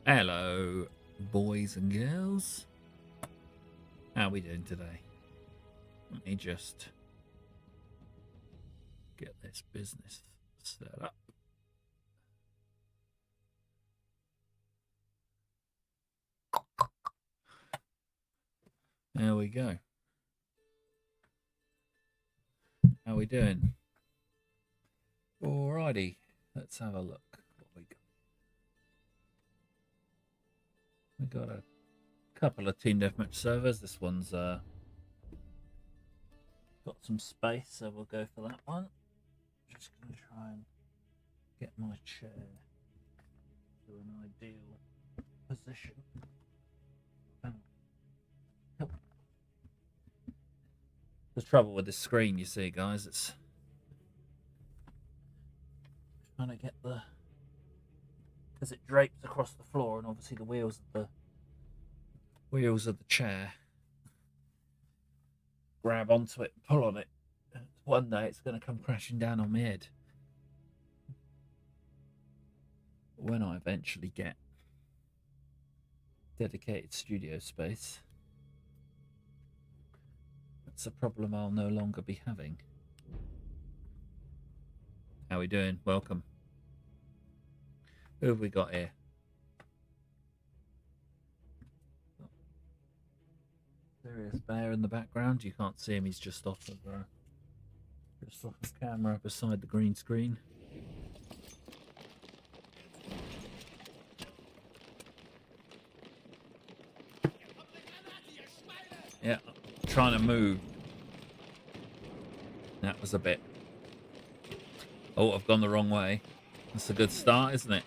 Hello, boys and girls. How are we doing today? Let me just get this business set up. There we go. How are we doing? Alrighty, let's have a look. What we got? We got a couple of team deathmatch servers. This one's got some space, so we'll go for that one. Just gonna try and get my chair to an ideal position. The trouble with this screen, you see, guys, it's trying to get the, because it drapes across the floor, and obviously the wheels of the chair grab onto it, pull on it. One day it's going to come crashing down on my head. When I eventually get dedicated studio space, that's a problem I'll no longer be having. How we doing? Welcome. Who have we got here? Serious bear in the background. You can't see him. He's just off of camera beside the green screen. Yeah, trying to move. That was a bit. Oh, I've gone the wrong way. That's a good start, isn't it?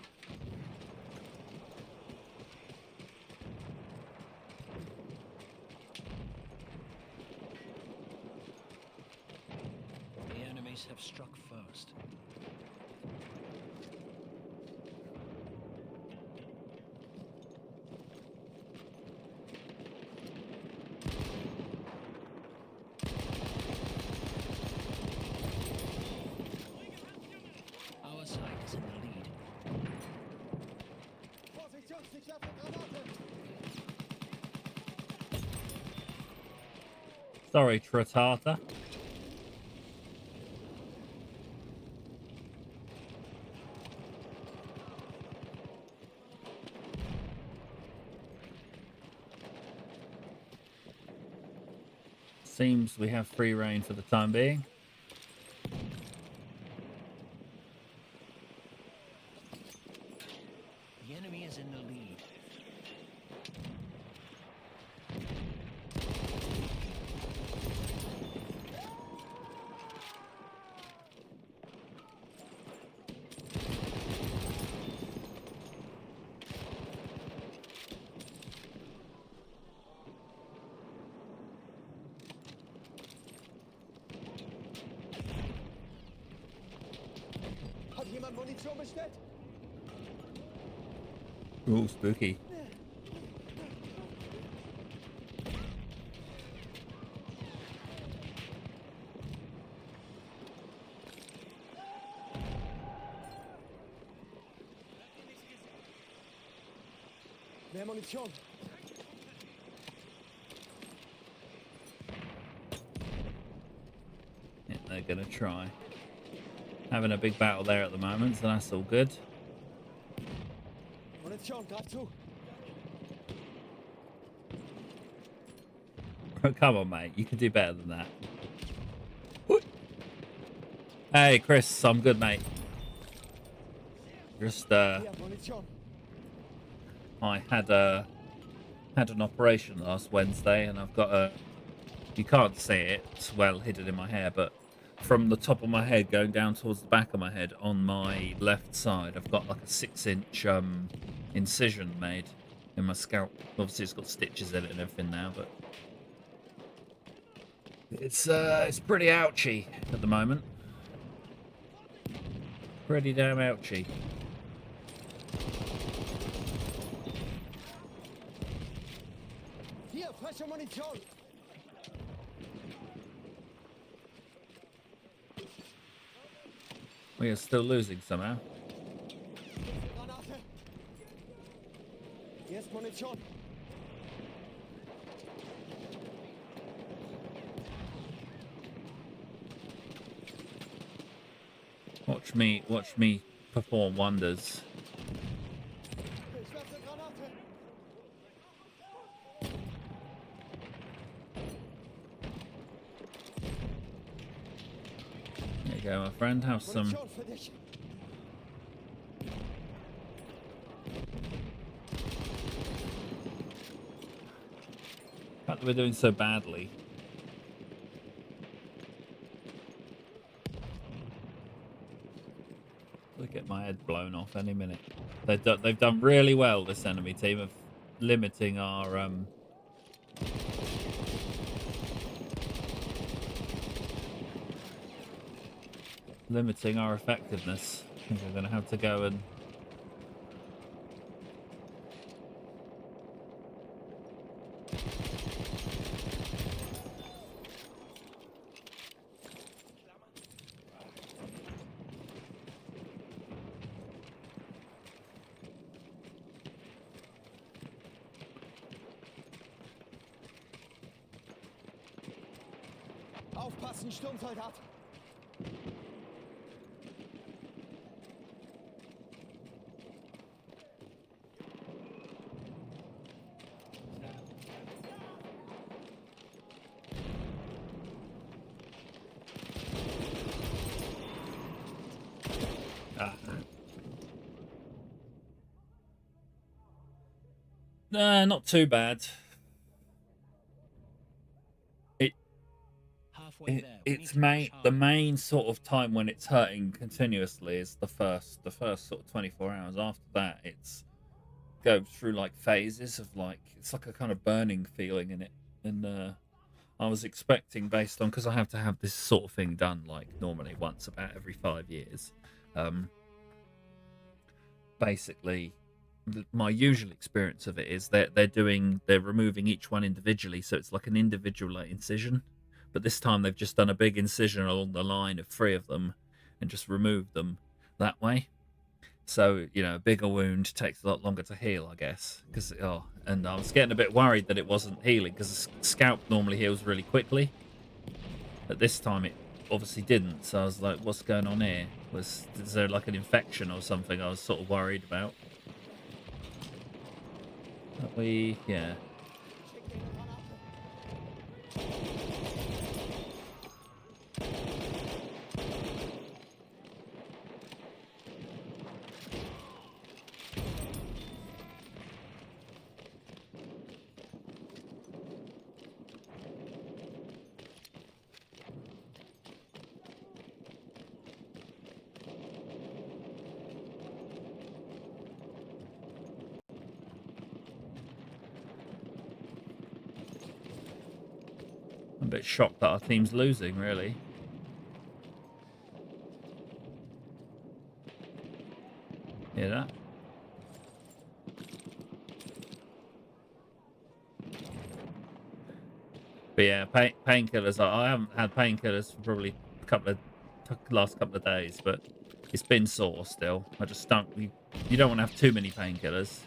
The enemies have struck first. Our side is in the lead. Sorry, Tratata. Seems we have free reign for the time being. The enemy is in the lead. Hat jemand Munition bestellt? Ooh, spooky. Mehr Munition. Yeah, they're going to try. Having a big battle there at the moment, so that's all good. Munition, greif zu. Come on, mate. You can do better than that. Hey, Chris. I'm good, mate. Just, Hier, Munition. I had an operation last Wednesday, and I've got a... You can't see it. It's well hidden in my hair, but from the top of my head going down towards the back of my head on my left side, I've got like a 6-inch incision made in my scalp. Obviously, it's got stitches in it and everything now, but it's pretty ouchy at the moment. Pretty damn ouchy. Hier, frische Munition. We are still losing somehow. Granate. Hier ist Munition. Watch me perform wonders. Ich werfe Granate. There you go, my friend. Have some. Munition für dich. The fact that we're doing so badly. I'll get my head blown off any minute. They've done really well, this enemy team, of limiting our effectiveness. I think we're going to have to go and Aufpassen, Sturmsoldat. not too bad. Halfway there. We need It's to push the harder. main sort of time when it's hurting continuously is the first sort of 24 hours. After that, it's goes through like phases of like, it's like a kind of burning feeling in it. And I was expecting, based on, because I have to have this sort of thing done like normally once about every 5 years. Basically, my usual experience of it is that they're removing each one individually, so it's like an individual like incision. But this time they've just done a big incision along the line of 3 of them and just removed them that way. So, you know, a bigger wound takes a lot longer to heal, I guess. And I was getting a bit worried that it wasn't healing, because the scalp normally heals really quickly. But this time it obviously didn't. So I was like, what's going on here? Is there like an infection or something I was sort of worried about? But yeah. Schick dir eine Granate. I'm a bit shocked that our team's losing, really. Hear that? But yeah, painkillers. I haven't had painkillers for probably last couple of days, but it's been sore still. I just don't. You don't want to have too many painkillers.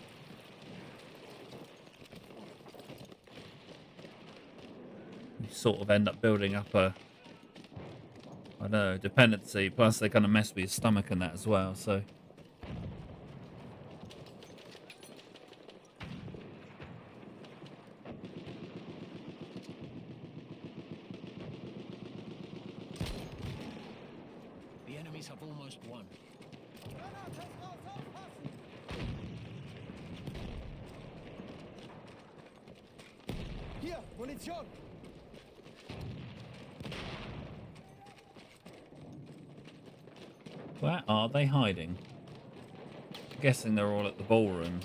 You sort of end up building up a, I don't know, dependency. Plus, they kind of mess with your stomach and that as well. So. The enemies have almost won. Granate raus, aufpassen. Hier, Munition. Where are they hiding? I'm guessing they're all at the ballroom.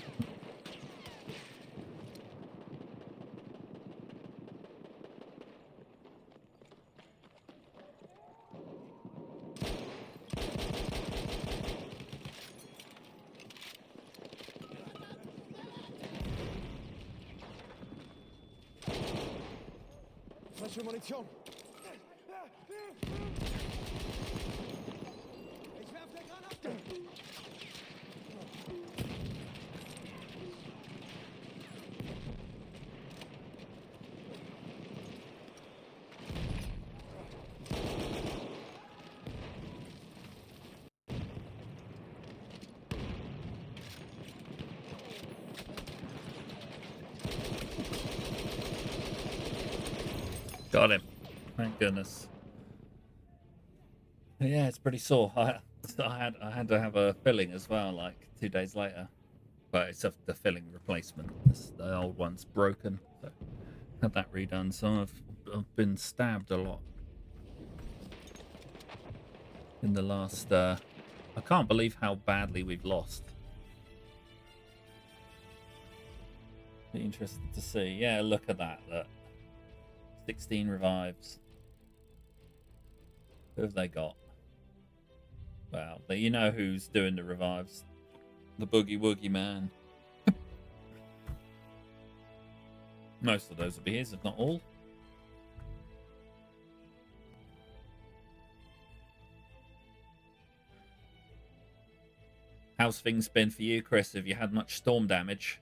Frische Munition. Ich werfe eine Granate. Got him. Thank goodness. Yeah, it's pretty sore. I had to have a filling as well, like 2 days later. But it's the filling replacement. The old one's broken. So had that redone. So I've been stabbed a lot in the last. I can't believe how badly we've lost. Be interested to see. Yeah, look at that. Look. 16 revives. Who have they got? Well, you know who's doing the revives. The Boogie Woogie Man. Most of those will be his, if not all. How's things been for you, Chris? Have you had much storm damage?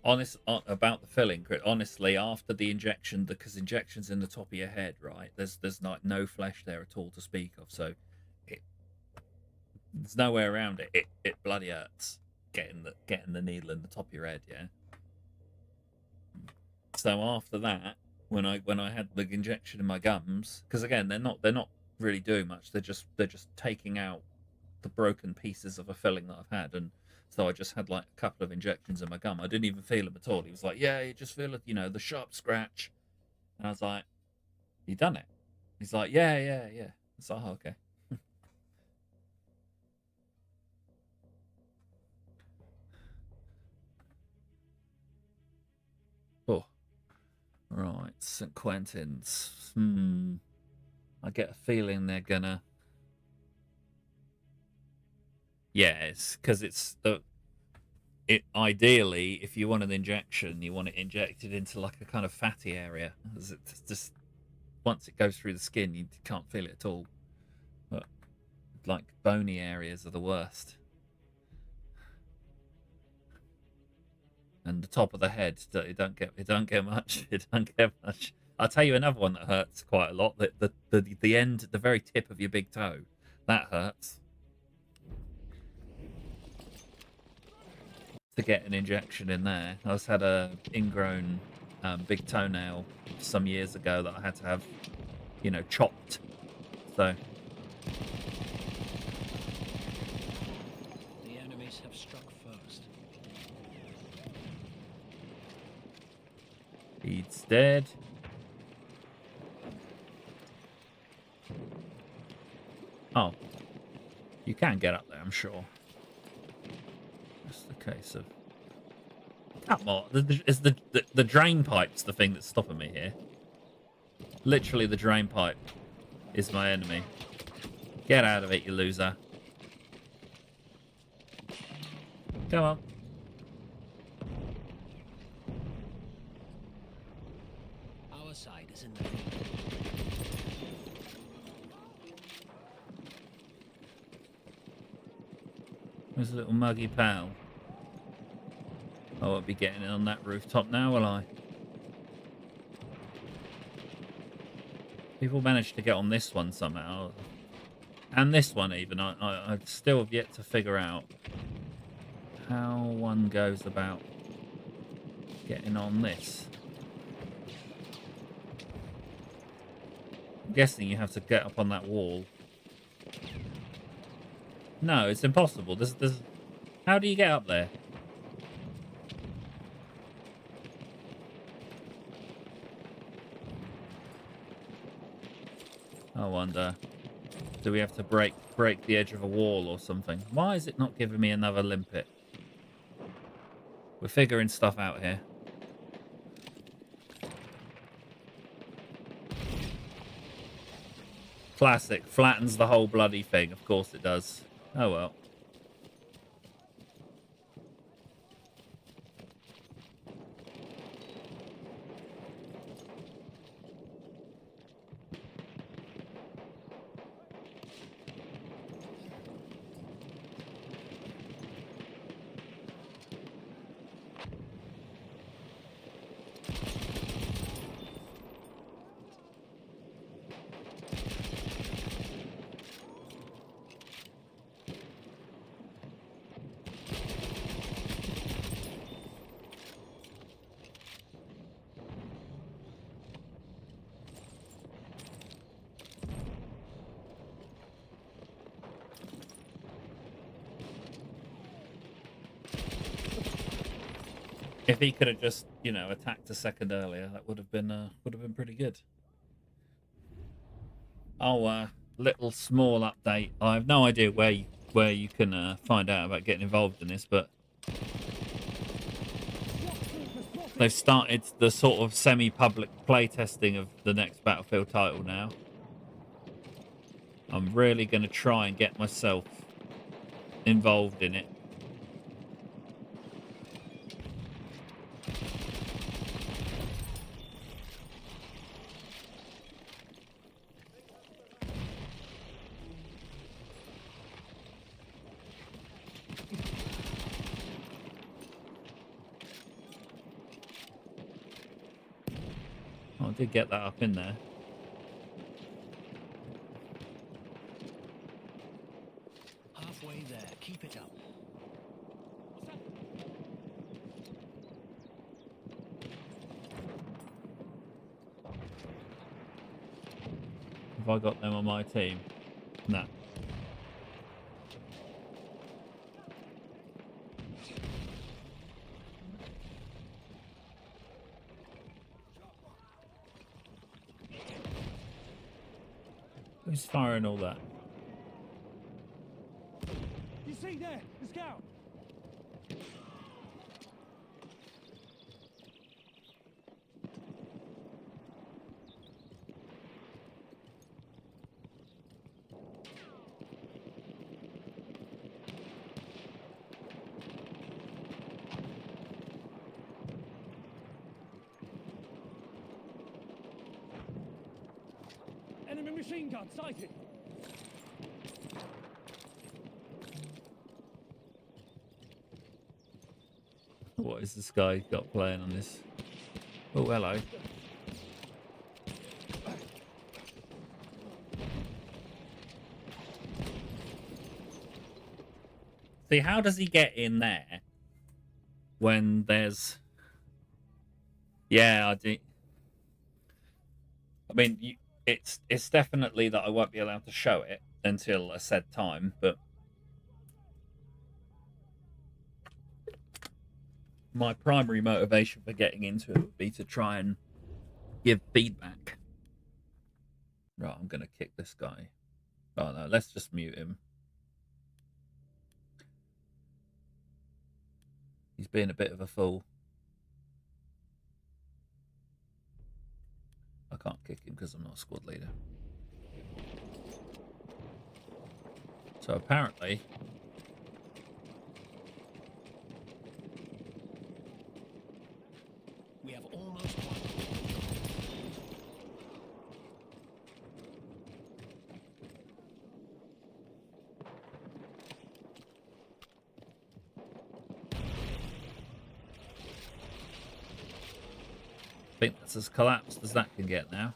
About the filling, honestly, after the injection, because injection's in the top of your head, right? There's like no flesh there at all to speak of, so there's no way around it. It bloody hurts getting the needle in the top of your head, yeah. So after that, when I had the injection in my gums, because again they're not really doing much. They're just taking out the broken pieces of a filling that I've had, and so I just had like a couple of injections in my gum. I didn't even feel them at all. He was like, "Yeah, you just feel it, you know, the sharp scratch," and I was like, "You done it?" He's like, "Yeah." It's like, oh, okay. Oh. Right, St. Quentin's. I get a feeling they're gonna. Yeah, it's because it's the. Ideally, if you want an injection, you want it injected into like a kind of fatty area. It's just once it goes through the skin, you can't feel it at all. But like bony areas are the worst. And the top of the head, it don't get much. It don't get much. I'll tell you another one that hurts quite a lot. The end, the very tip of your big toe, that hurts. To get an injection in there, I just had a ingrown big toenail some years ago that I had to have, you know, chopped. So. The enemies have struck first. He's dead. Oh, you can get up there, I'm sure. Just a case of. Come on, is the drain pipe's the thing that's stopping me here. Literally, the drain pipe is my enemy. Get out of it, you loser. Come on. Our side is in the lead. There's a little muggy pal. I won't be getting it on that rooftop now, will I? People managed to get on this one somehow. And this one even. I still have yet to figure out how one goes about getting on this. I'm guessing you have to get up on that wall. No, it's impossible. There's... How do you get up there? I wonder. Do we have to break the edge of a wall or something? Why is it not giving me another limpet? We're figuring stuff out here. Classic. Flattens the whole bloody thing. Of course it does. Oh well. If he could have just, you know, attacked a second earlier, that would have been pretty good. Oh, little small update. I have no idea where you can find out about getting involved in this, but they've started the sort of semi-public playtesting of the next Battlefield title now. I'm really going to try and get myself involved in it. Oh, I did get that up in there. Halfway there. Keep it up. Have I got them on my team? No. Who's firing all that? You see there, the scout. Enemy machine gun sighted. What is this guy got playing on this? Oh, hello. See, how does he get in there when there's... Yeah, I do. I mean, it's definitely that I won't be allowed to show it until a said time, but my primary motivation for getting into it would be to try and give feedback. Right, I'm going to kick this guy. Oh, no, let's just mute him. He's being a bit of a fool. I can't kick him because I'm not a squad leader. So apparently... We have almost won. I think that's as collapsed as that can get now.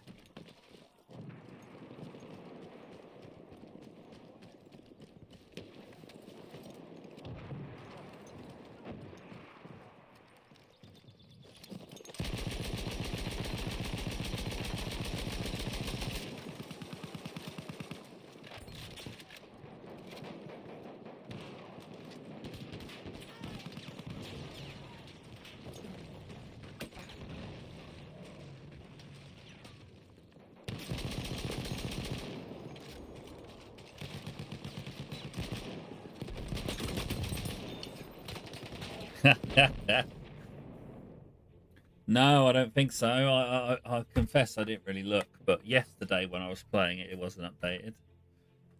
No, I don't think so. I confess I didn't really look, but yesterday when I was playing it, it wasn't updated.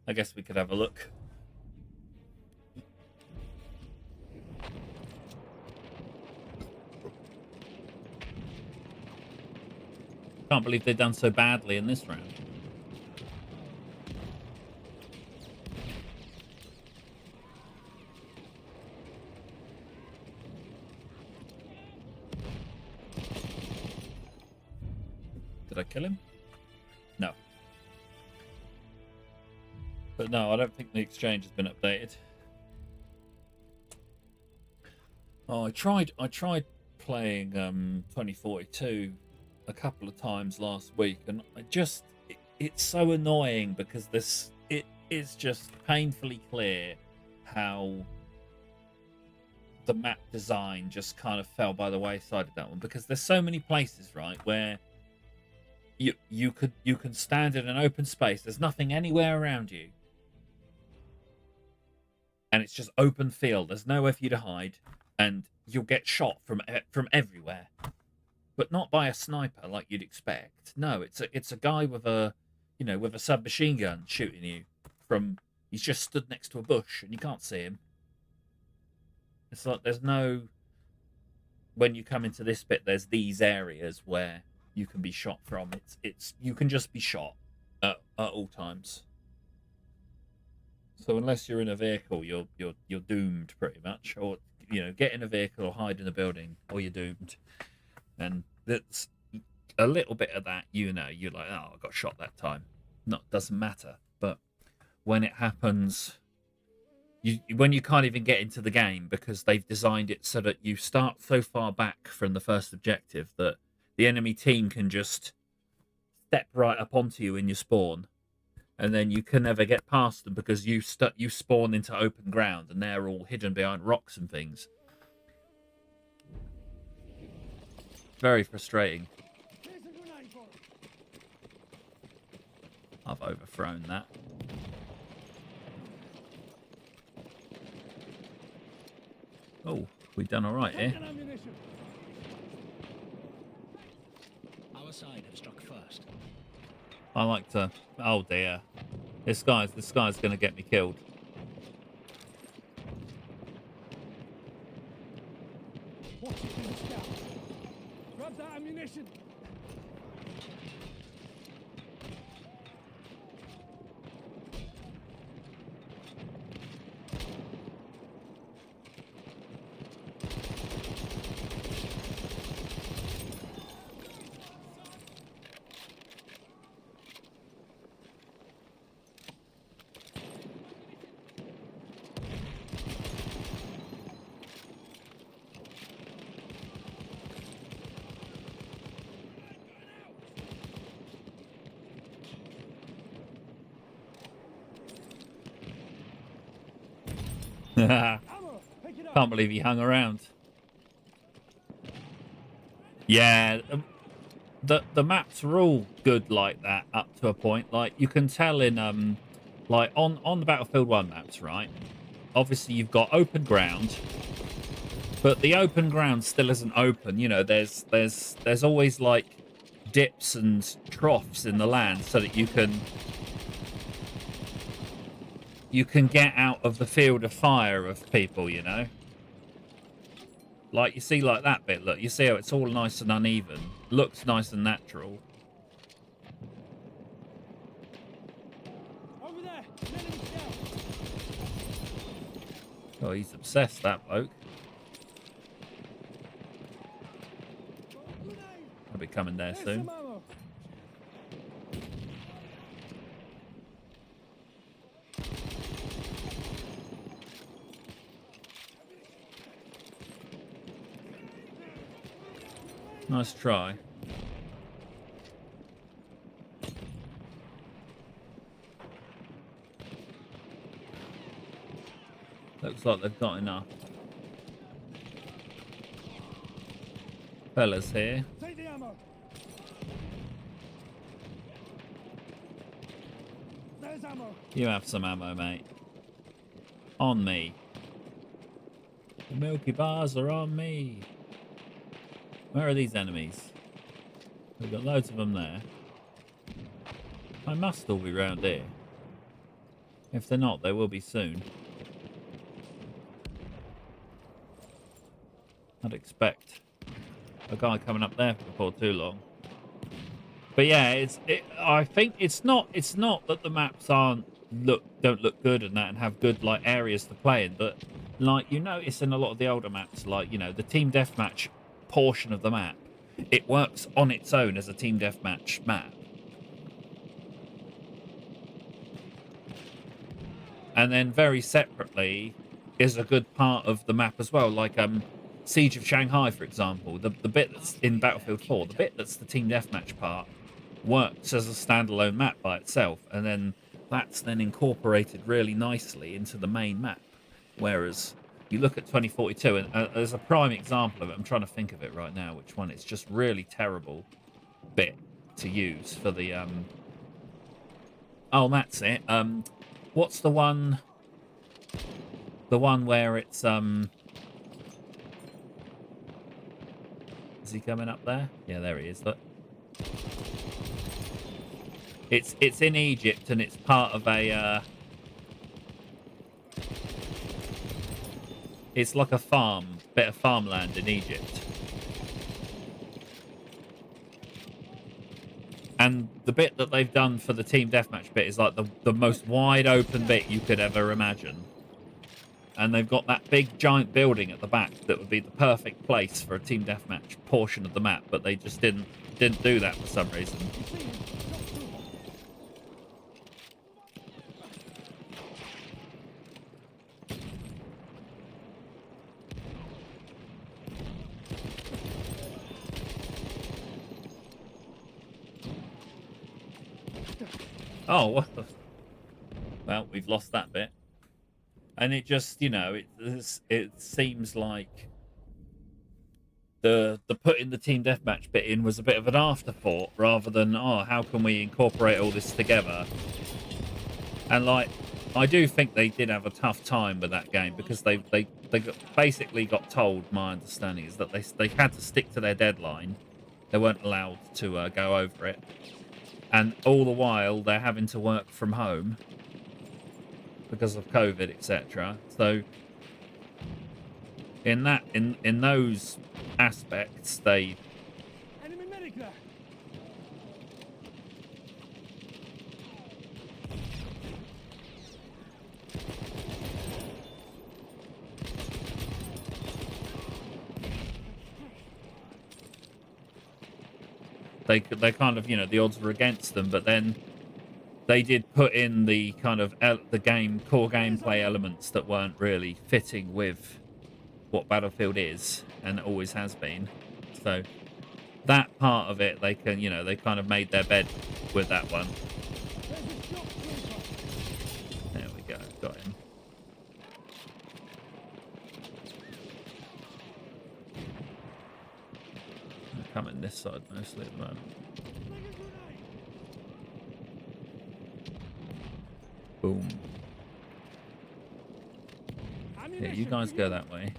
I guess we could have a look. Can't believe they've done so badly in this round. Did I kill him? No. But no, I don't think the exchange has been updated. Oh, I tried playing 2042 a couple of times last week, and it's so annoying because it is just painfully clear how the map design just kind of fell by the wayside of that one, because there's so many places, right, where you can stand in an open space. There's nothing anywhere around you, and it's just open field. There's nowhere for you to hide, and you'll get shot from everywhere, but not by a sniper like you'd expect. No, it's a guy with a with a submachine gun shooting you from. He's just stood next to a bush and you can't see him. It's like there's no. When you come into this bit, there's these areas where you can be shot from. It's you can just be shot at all times. So unless you're in a vehicle, you're doomed pretty much. Or get in a vehicle or hide in a building, or you're doomed. And that's a little bit of that. You're like, oh, I got shot that time. Doesn't matter. But when it happens, when you can't even get into the game because they've designed it so that you start so far back from the first objective that the enemy team can just step right up onto you in your spawn, and then you can never get past them because you spawn into open ground and they're all hidden behind rocks and things. Very frustrating. I've overthrown that. Oh, we've done all right here. Our side have struck first. I like to. Oh dear, this guy's going to get me killed. Watch it in the scout. Grab that ammunition. Can't believe he hung around. Yeah, the maps are all good like that up to a point. Like you can tell in like on the Battlefield 1 maps, right? Obviously you've got open ground, but the open ground still isn't open. There's always like dips and troughs in the land so that you can get out of the field of fire of people, Like, you see, like that bit, look. You see how it's all nice and uneven. Looks nice and natural. Over there, enemy scout. Oh, he's obsessed, that bloke. I'll be coming there There's soon. some ammo. Nice try. Looks like they've got enough. Fellas here. Take the ammo. There's ammo. You have some ammo, mate. On me. The Milky Bars are on me. Where are these enemies? We've got loads of them there. I must all be round here. If they're not, they will be soon. I'd expect a guy coming up there before too long. But yeah, I think it's not that the maps don't look good and that and have good like areas to play in, but like you notice in a lot of the older maps, like the team deathmatch portion of the map, it works on its own as a team deathmatch map. And then very separately is a good part of the map as well, like Siege of Shanghai, for example. The bit that's in Battlefield 4, the bit that's the team deathmatch part, works as a standalone map by itself, and then that's then incorporated really nicely into the main map. Whereas, you look at 2042, and as a prime example of it, I'm trying to think of it right now, which one. It's just really terrible bit to use for the oh, that's it. What's the one where it's is he coming up there? Yeah, there he is. Look, it's in Egypt, and it's part of a it's like a bit of farmland in Egypt. And the bit that they've done for the team deathmatch bit is like the most wide open bit you could ever imagine. And they've got that big giant building at the back that would be the perfect place for a team deathmatch portion of the map, but they just didn't do that for some reason. Oh, well, we've lost that bit. And it just, you know, it seems like the putting the team deathmatch bit in was a bit of an afterthought rather than, oh, how can we incorporate all this together? And like, I do think they did have a tough time with that game because they basically got told, my understanding is that they had to stick to their deadline. They weren't allowed to go over it. And all the while, they're having to work from home because of COVID, etc. So, in those aspects, Enemy medic there. they kind of, you know, the odds were against them, but then they did put in the kind of the core gameplay elements that weren't really fitting with what Battlefield is and always has been. So that part of it, they can, you know, they kind of made their bed with that one. There we go, got him. I'm coming this side mostly at the moment. Boom. Yeah, you guys go that way.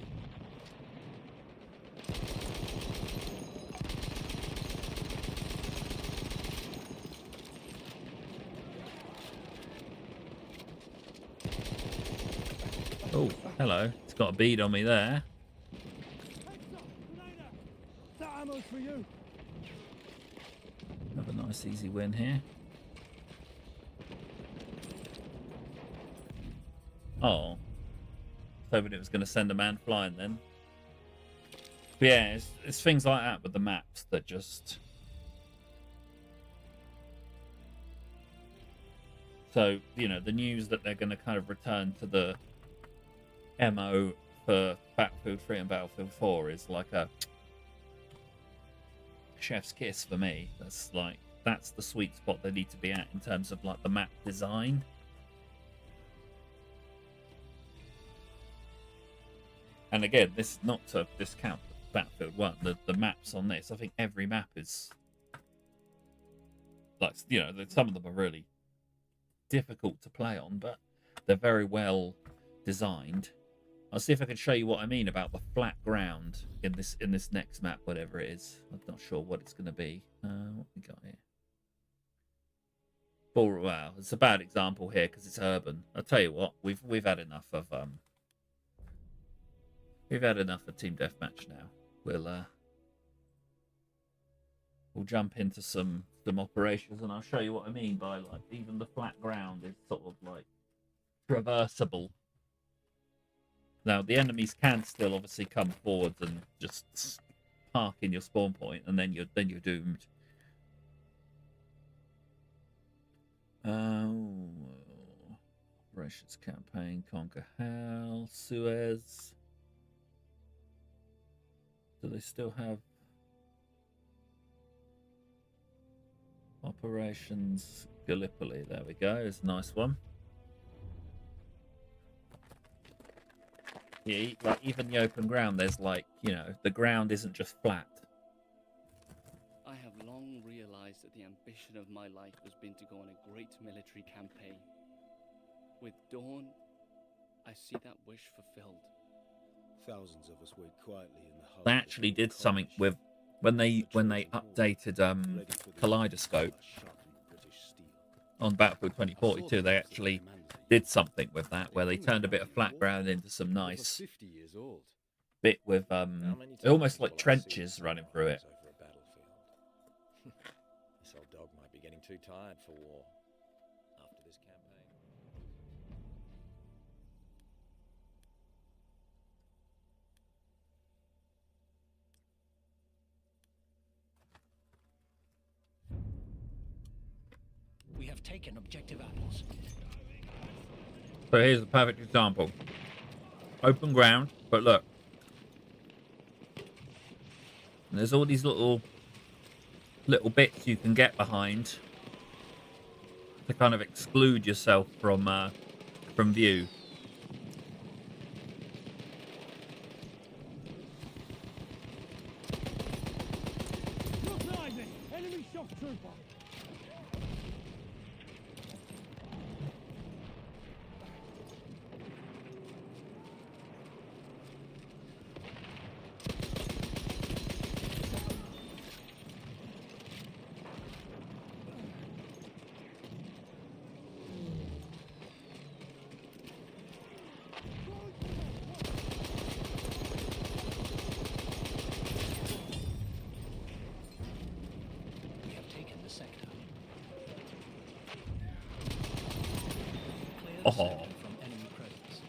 Oh, hello. It's got a bead on me there. That ammo's for you. Have a nice easy win here. Oh. Hoping it was going to send a man flying then. But yeah, it's things like that with the maps that just... So, you know, the news that they're going to kind of return to the MO for Battlefield 3 and Battlefield 4 is like a chef's kiss for me. That's like, that's the sweet spot they need to be at in terms of like the map design. And again, this is not to discount Battlefield 1. The maps on this, I think every map is like, you know, some of them are really difficult to play on, but they're very well designed. I'll see if I can show you what I mean about the flat ground in this next map, whatever it is. I'm not sure what it's going to be. What we got here? Wow, it's a bad example here because it's urban. I'll tell you what, we've had enough of Team Deathmatch now. We'll jump into some operations, and I'll show you what I mean by like even the flat ground is sort of like traversable. Now the enemies can still obviously come forward and just park in your spawn point, and then you're doomed. Operations campaign, Conquer Hell, Suez. Do they still have Operations Gallipoli? There we go. It's a nice one. Yeah, like even the open ground, there's like, you know, the ground isn't just flat. I have long realized that the ambition of my life has been to go on a great military campaign. With Dawn, I see that wish fulfilled. Thousands of us wait quietly in the hull They of actually the did something college. with when they updated Ready for the Kaleidoscope sharpened British steel. on Battlefield I saw 2042. the They ones that actually command me. did something with that, They where they couldn't turned a have bit of been flat more. ground into some Over nice 50 years old. bit with How many almost times like will I see trenches the running through it. sunrise over a battlefield? This old dog might be getting too tired for war after this campaign. We have taken objective apples. So here's a perfect example. Open ground, but look. There's all these little bits you can get behind to kind of exclude yourself from view. Look behind me! Enemy shock trooper! We have taken the sector. Clear the Oh. sector from enemy presence.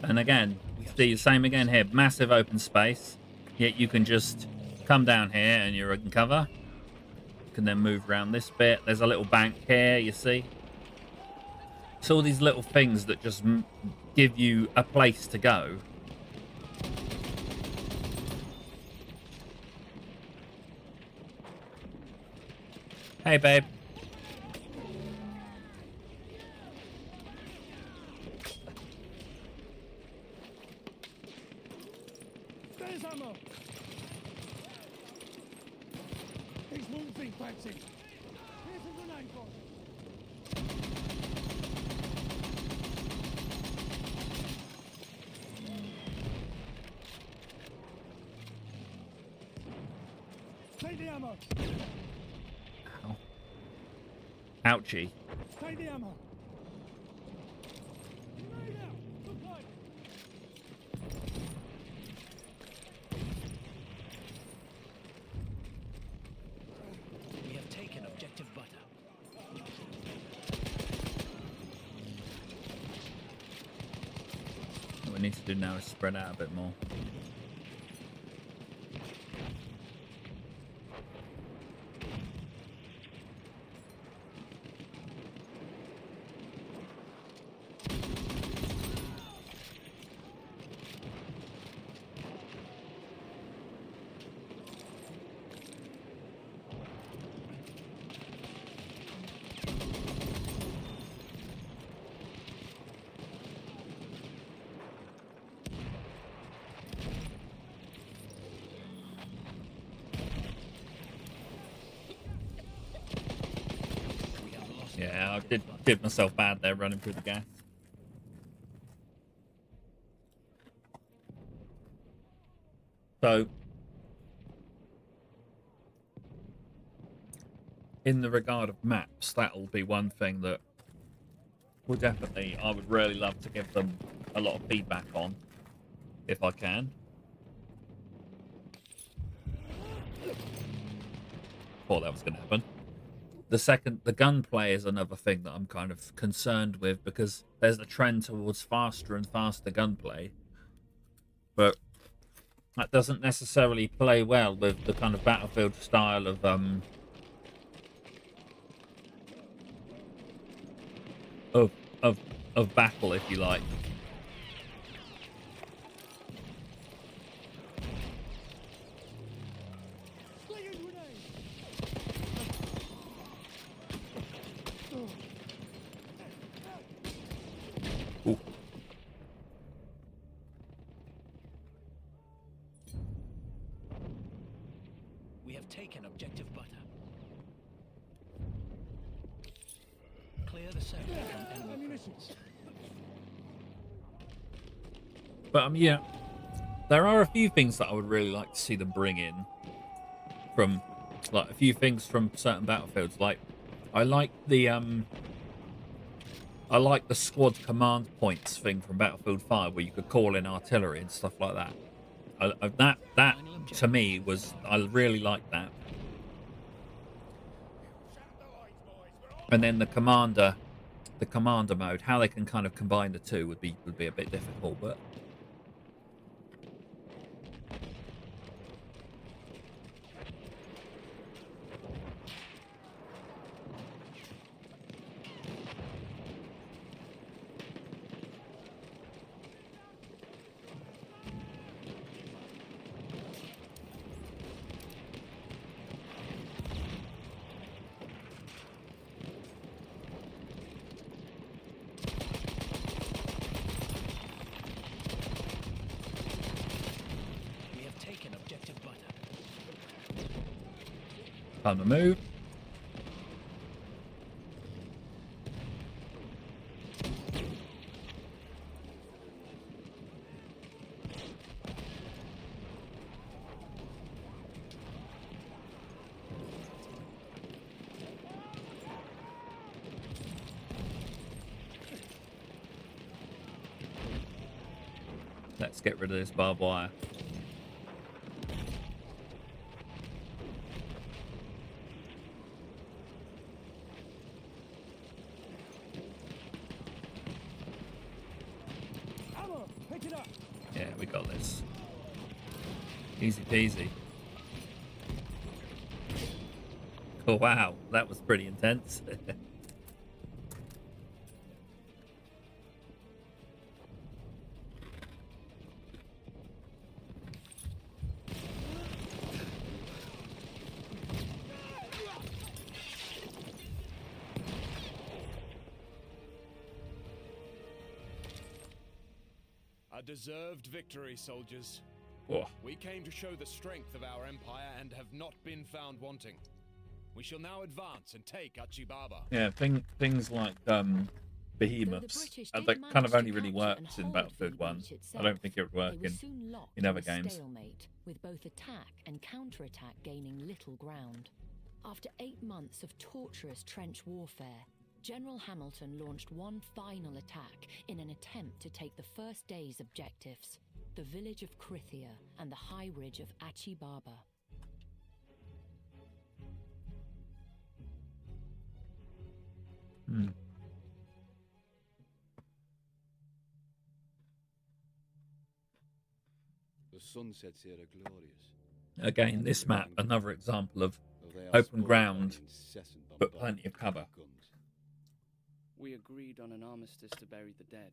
And again, see the same again here. Massive open space. Yet you can just come down here and you're in cover. You can then move around this bit. There's a little bank here, you see. It's all these little things that just give you a place to go. Hey, babe. There's ammo! These won't be patching. Here's a grenade box. Take the ammo! Ow. Ouchie. Take the ammo! Grenade out! Look like! We have taken objective butter. What we need to do now is spread out a bit more. We have lost Yeah, I objective did butter. myself bad there running through the gas. So, in the regard of maps, that'll be one thing that will definitely, I would really love to give them a lot of feedback on, if I can. Thought that was going to happen. The gunplay is another thing that I'm kind of concerned with, because there's a trend towards faster and faster gunplay, but that doesn't necessarily play well with the kind of Battlefield style of of battle, if you like. Slinging grenade! have taken objective butter. Clear the sector from enemy Ammunition. presence. But yeah, there are a few things that I would really like to see them bring in from, like, a few things from certain battlefields. Like, I like the squad command points thing from Battlefield 5, where you could call in artillery and stuff like that. That to me was, I really liked that. And then the commander mode, how they can kind of combine the two would be a bit difficult, but. We have taken objective butter. Time to move. Let's get rid of this barbed wire. Ammo! Pick it up! Yeah, we got this. Easy peasy. Oh wow, that was pretty intense. A deserved victory, soldiers. Whoa. We came to show the strength of our empire and have not been found wanting. We shall now advance and take Achibaba. Yeah, things like behemoths that kind of only really worked in Battlefield 1. I don't think it would work in other games. Stalemate, with both attack and counterattack gaining little ground. After 8 months of torturous trench warfare, General Hamilton launched one final attack in an attempt to take the first day's objectives, the village of Krithia and the high ridge of Achibaba. The sunsets here are glorious. Again, this map, another example of open ground, but plenty of cover. We agreed on an armistice to bury the dead,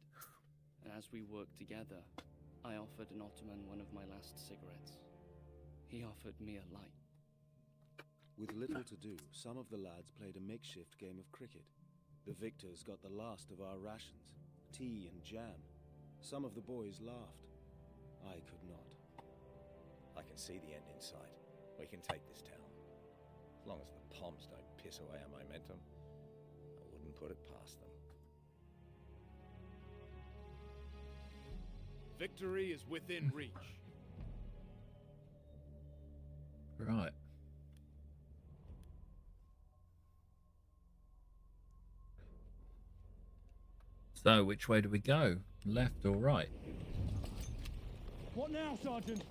and as we worked together, I offered an Ottoman one of my last cigarettes. He offered me a light. With little to do, some of the lads played a makeshift game of cricket. The victors got the last of our rations, tea and jam. Some of the boys laughed. I could not. I can see the end in sight. We can take this town. As long as the Poms don't piss away our momentum, I wouldn't put it past them. Victory is within reach. Right. So, which way do we go? Left or right? What now, Sergeant?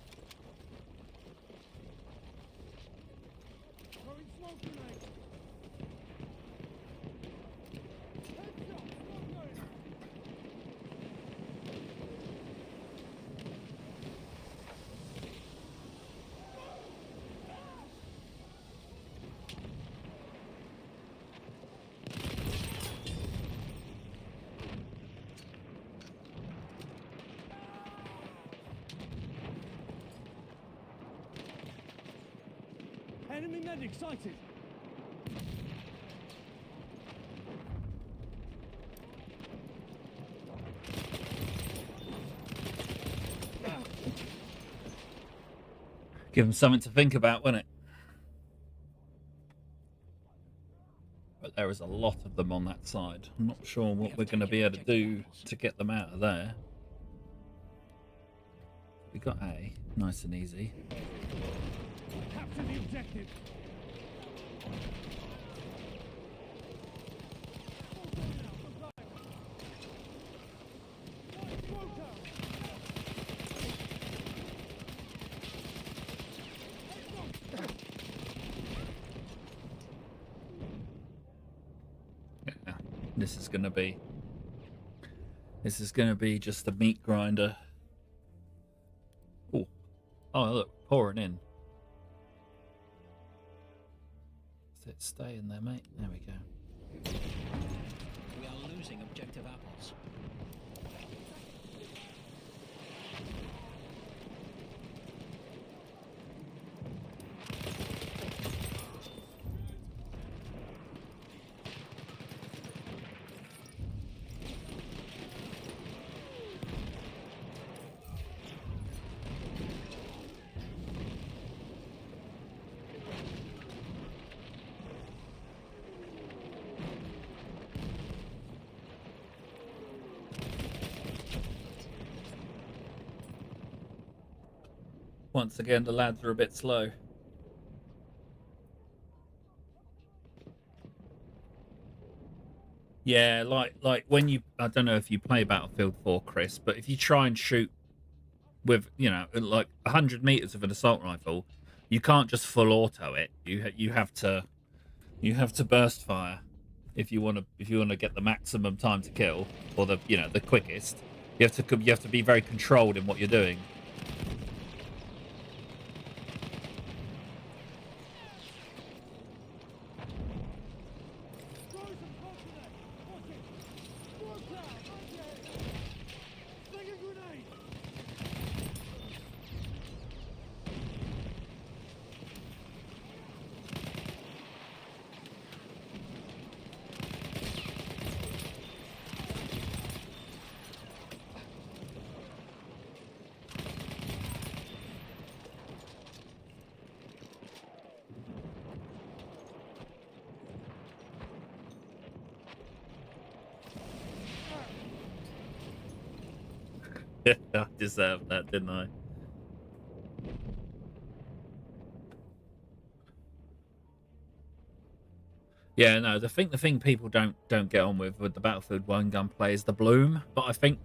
Throwing smoke grenades! Heads up! Smoke grenades! Enemy medic sighted! Give them something to think about, wouldn't it? but there is a lot of them on that side. I'm not sure We what have we're going to be taken able to do objective apples. to get them out of there. We got A, nice and easy. Capture the objective. Yeah, this is going to be just a meat grinder. Oh, look, pouring in. Stay in there, mate. There we go. We are losing objective apples. Once again, the lads are a bit slow. Yeah, like when you, I don't know if you play Battlefield 4, Chris, but if you try and shoot with, you know, like 100 meters of an assault rifle, you can't just full auto it. You have to burst fire if you want to get the maximum time to kill, or the quickest. You have to be very controlled in what you're doing. I deserved that, didn't I? Yeah, no. The thing people don't get on with the Battlefield 1 gunplay is the bloom. But I think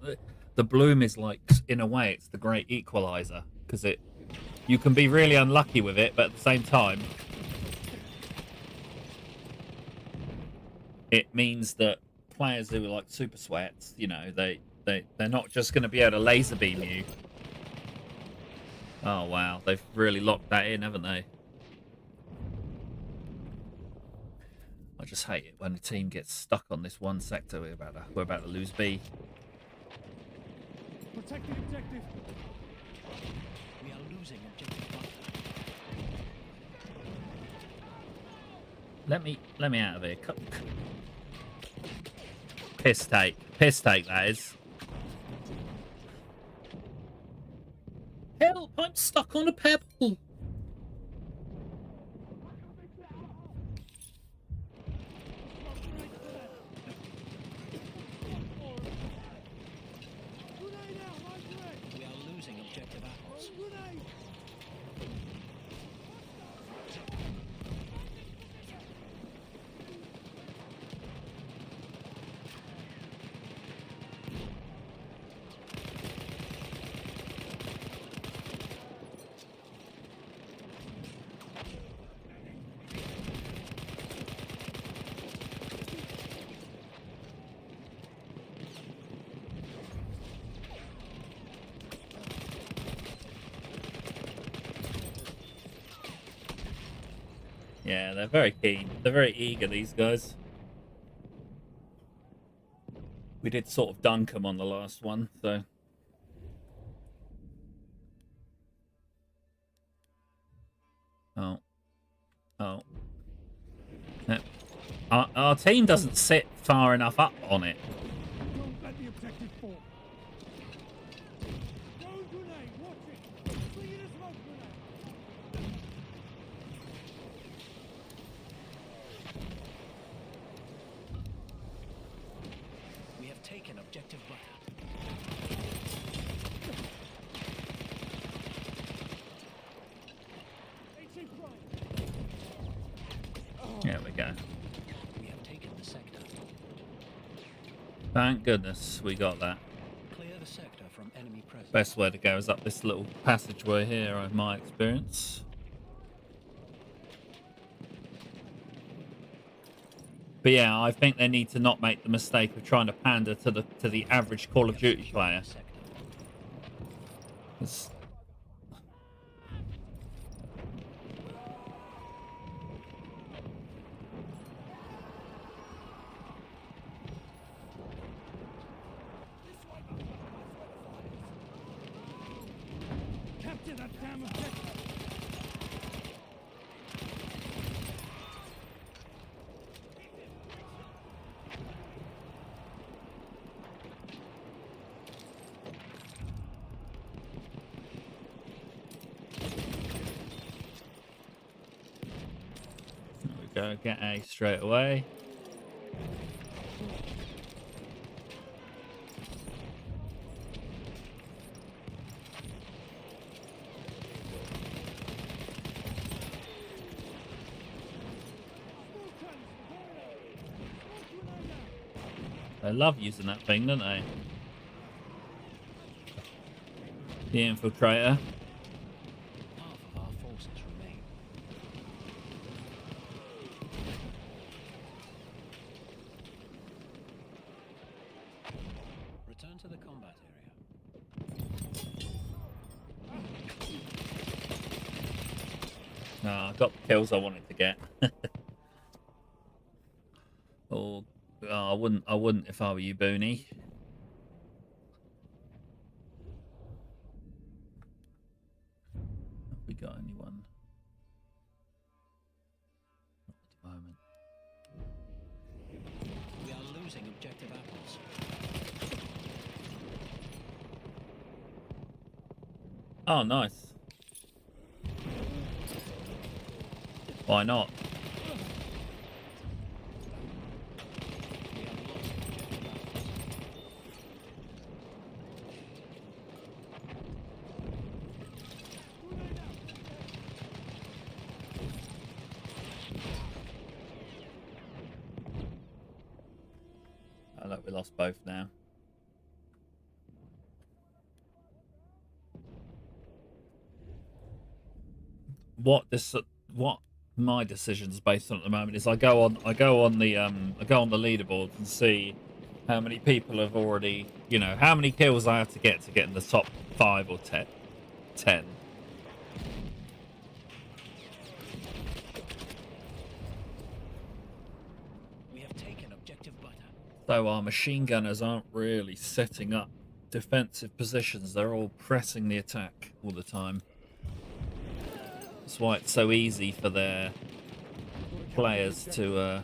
the bloom is like, in a way, it's the great equalizer, because you can be really unlucky with it, but at the same time, it means that players who are like super sweats, you know, they're not just going to be able to laser beam you. Oh wow, they've really locked that in, haven't they? I just hate it when the team gets stuck on this one sector. We're about to lose B. Protect the objective. We are losing objective butter. Let me out of here. Piss take that is. Help! I'm stuck on a pebble. We are losing objective apples. Yeah, they're very keen. They're very eager, these guys. We did sort of dunk them on the last one, so... Oh. No. Our team doesn't sit far enough up on it. Don't let the objective fall. Throw a grenade, watch it. Bring in a smoke grenade. taken objective butter. There we go. We have taken the sector. Thank goodness we got that. Clear the sector from enemy presence. Best way to go is up this little passageway here, in my experience. But yeah, I think they need to not make the mistake of trying to pander to the average Call of Duty player. It's... Capture that damn objective! There we go, get A straight away. They love using that thing, don't they? The infiltrator. Half of our forces remain. Return to the combat area. No, I got the kills I wanted to get. Oh, I wouldn't if I were you, Booney. Have we got anyone? Not at the moment. We are losing objective apples. Oh, nice. Why not? We lost both now. What my decisions based on at the moment is I go on the leaderboard and see how many people have already, how many kills I have to get in the top 5 or 10. We have taken objective butter. So our machine gunners aren't really setting up defensive positions. They're all pressing the attack all the time. That's why it's so easy for their players to...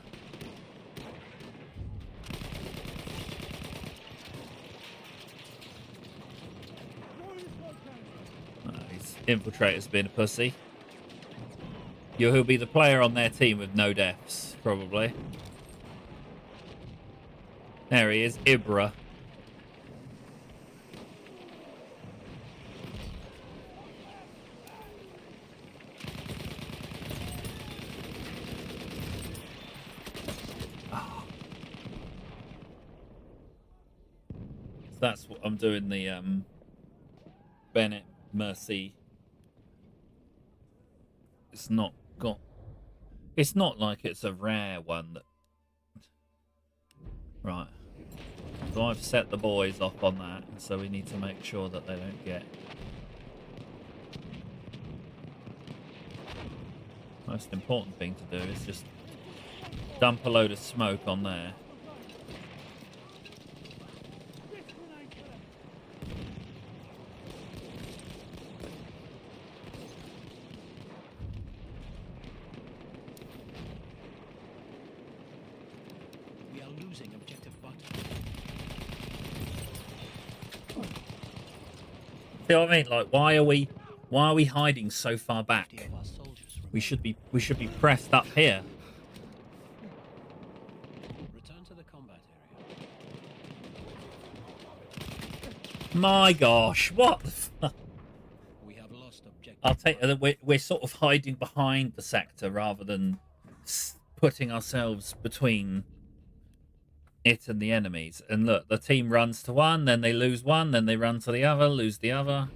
His infiltrator's being a pussy. He'll be the player on their team with no deaths, probably. There he is, Ibra. Oh. So that's what I'm doing, the Bennett Mercy. It's not like it's a rare one that... Right. So I've set the boys off on that, so we need to make sure that they don't get... Most important thing to do is just dump a load of smoke on there. See what I mean? Like, why are we hiding so far back? We should be pressed up here. Return to the combat area. My gosh, what the fuck? We have lost objective. I'll take Butter. we're sort of hiding behind the sector rather than putting ourselves between it and the enemies. And look, the team runs to one, then they lose one, then they run to the other, lose the other.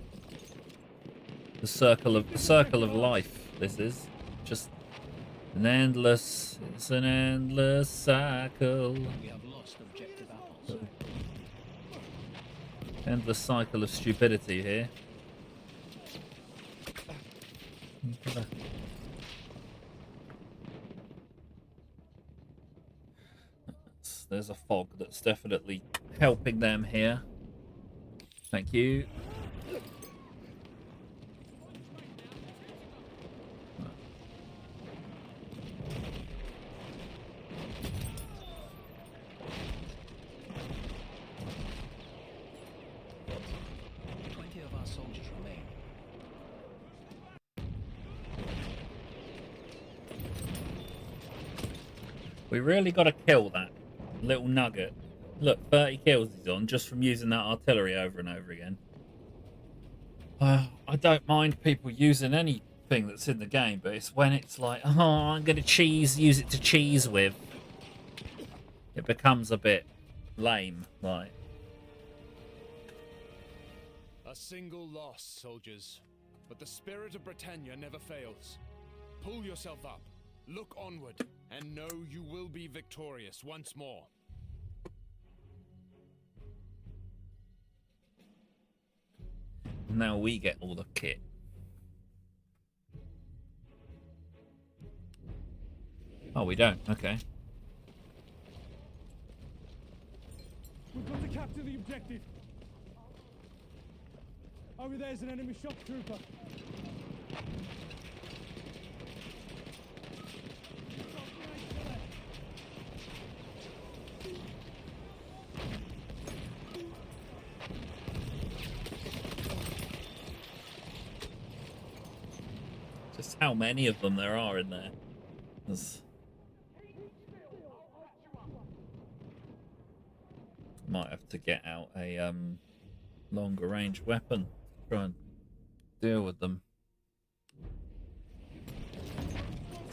The circle of life. This is just an endless. It's an endless cycle. We have lost objective apples. Endless cycle of stupidity here. There's a fog that's definitely helping them here. Thank you. We really got to kill that little nugget. Look, 30 kills he's on just from using that artillery over and over again. I don't mind people using anything that's in the game, but it's when it's like, oh, I'm going to use it to cheese with. It becomes a bit lame, like. A single loss, soldiers. But the spirit of Britannia never fails. Pull yourself up, look onward, and know you will be victorious once more. Now we get all the kit. Oh, we don't. Okay. We've got to capture the objective. Over there's an enemy shock trooper. Just how many of them there are in there. There's... Might have to get out a longer range weapon to try and deal with them.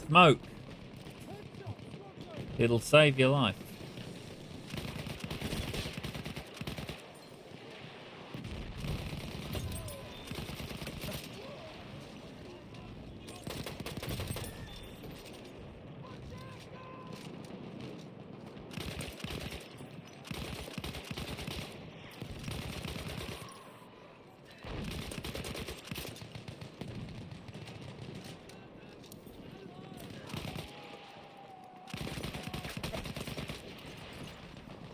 Smoke! It'll save your life.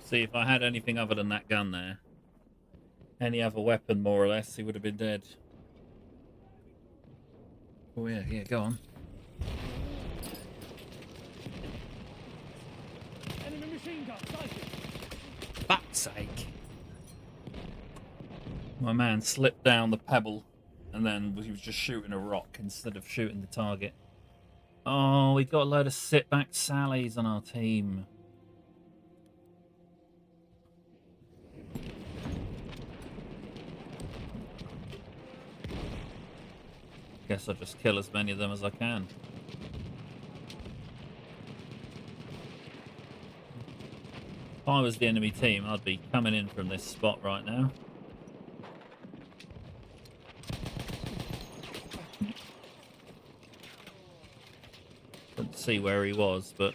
See, if I had anything other than that gun there, any other weapon more or less, he would have been dead. Oh yeah, go on. Enemy machine gun, sighted. Fuck's sake. My man slipped down the pebble and then he was just shooting a rock instead of shooting the target. Oh, we got a load of sit-back Sallies on our team. Guess I'll just kill as many of them as I can. If I was the enemy team, I'd be coming in from this spot right now. Couldn't see where he was, but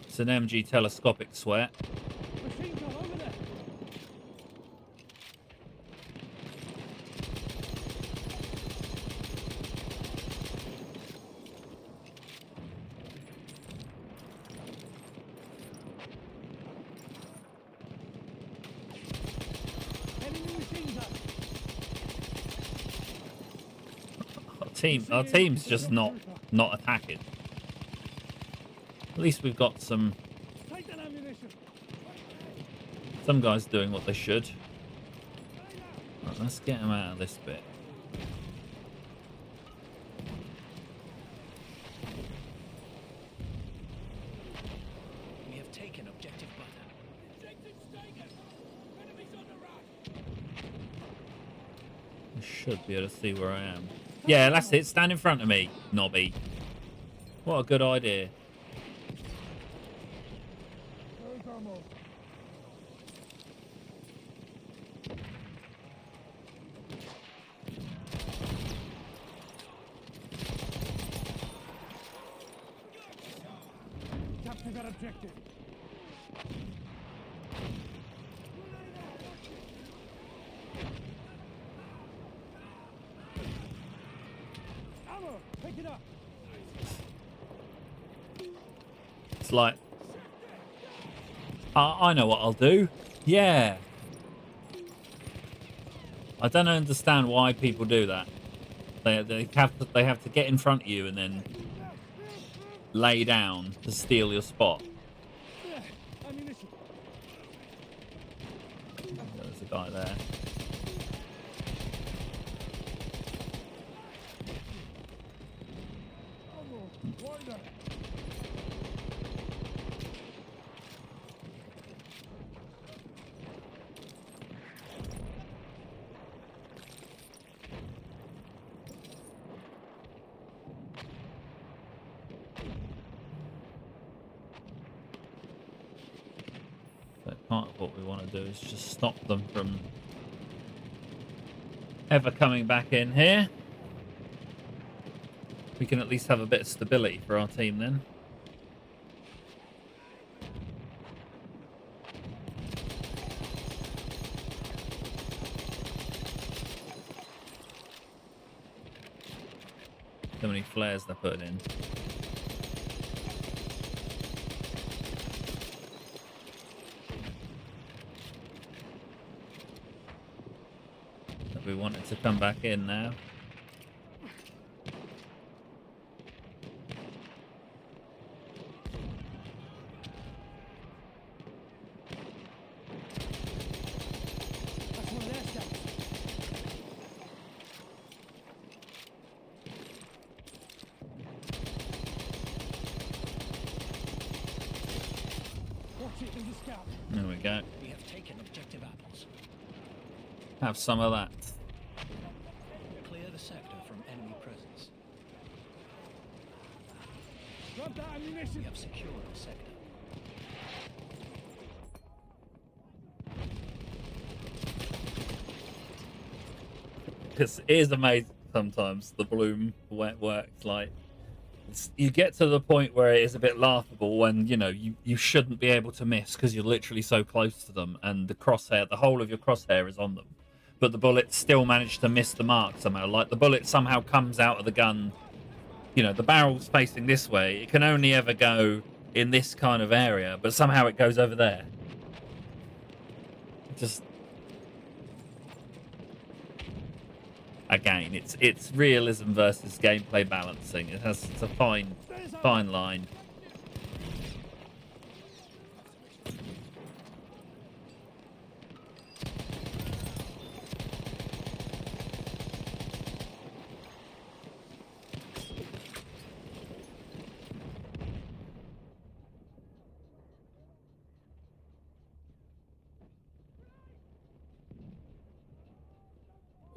it's an MG telescopic sweat. Machine gun over there. Our team's just not attacking. At least we've got some guys doing what they should. Right, let's get them out of this bit. We have taken objective butter. Objective's taken. Enemies on the run. I should be able to see where I am. Yeah, that's it. Stand in front of me, Nobby. What a good idea. There's ammo. Capture that objective. Ammo! Pick it up! It's like, I know what I'll do. Yeah. I don't understand why people do that. They have to get in front of you and then lay down to steal your spot. Ammunition. There's a guy there. Ammo! Wider! So part of what we want to do is just stop them from ever coming back in here. We can at least have a bit of stability for our team then. So many flares they're putting in. We want it to come back in now. That's one of their scouts. Watch it, there's a scout. There we go. We have taken objective apples. Have some of that. Clear the sector from enemy presence. Grab that We ammunition. have secured the sector. Because it is amazing sometimes the bloom works. Like you get to the point where it is a bit laughable when you shouldn't be able to miss because you're literally so close to them and the whole of your crosshair is on them, but the bullet still managed to miss the mark somehow. Like the bullet somehow comes out of the gun. The barrel's facing this way. It can only ever go in this kind of area, but somehow it goes over there. Just again, it's realism versus gameplay balancing. It's a fine line.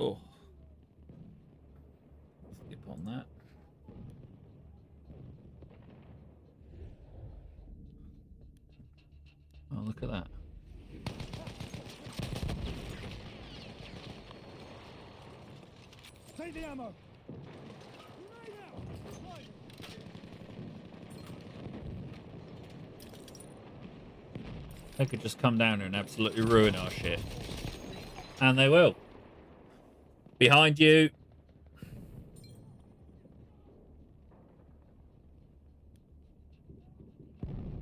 Oh. Flip on that. Oh, look at that. Take the ammo. They could just come down here and absolutely ruin our shit. And they will. Behind you.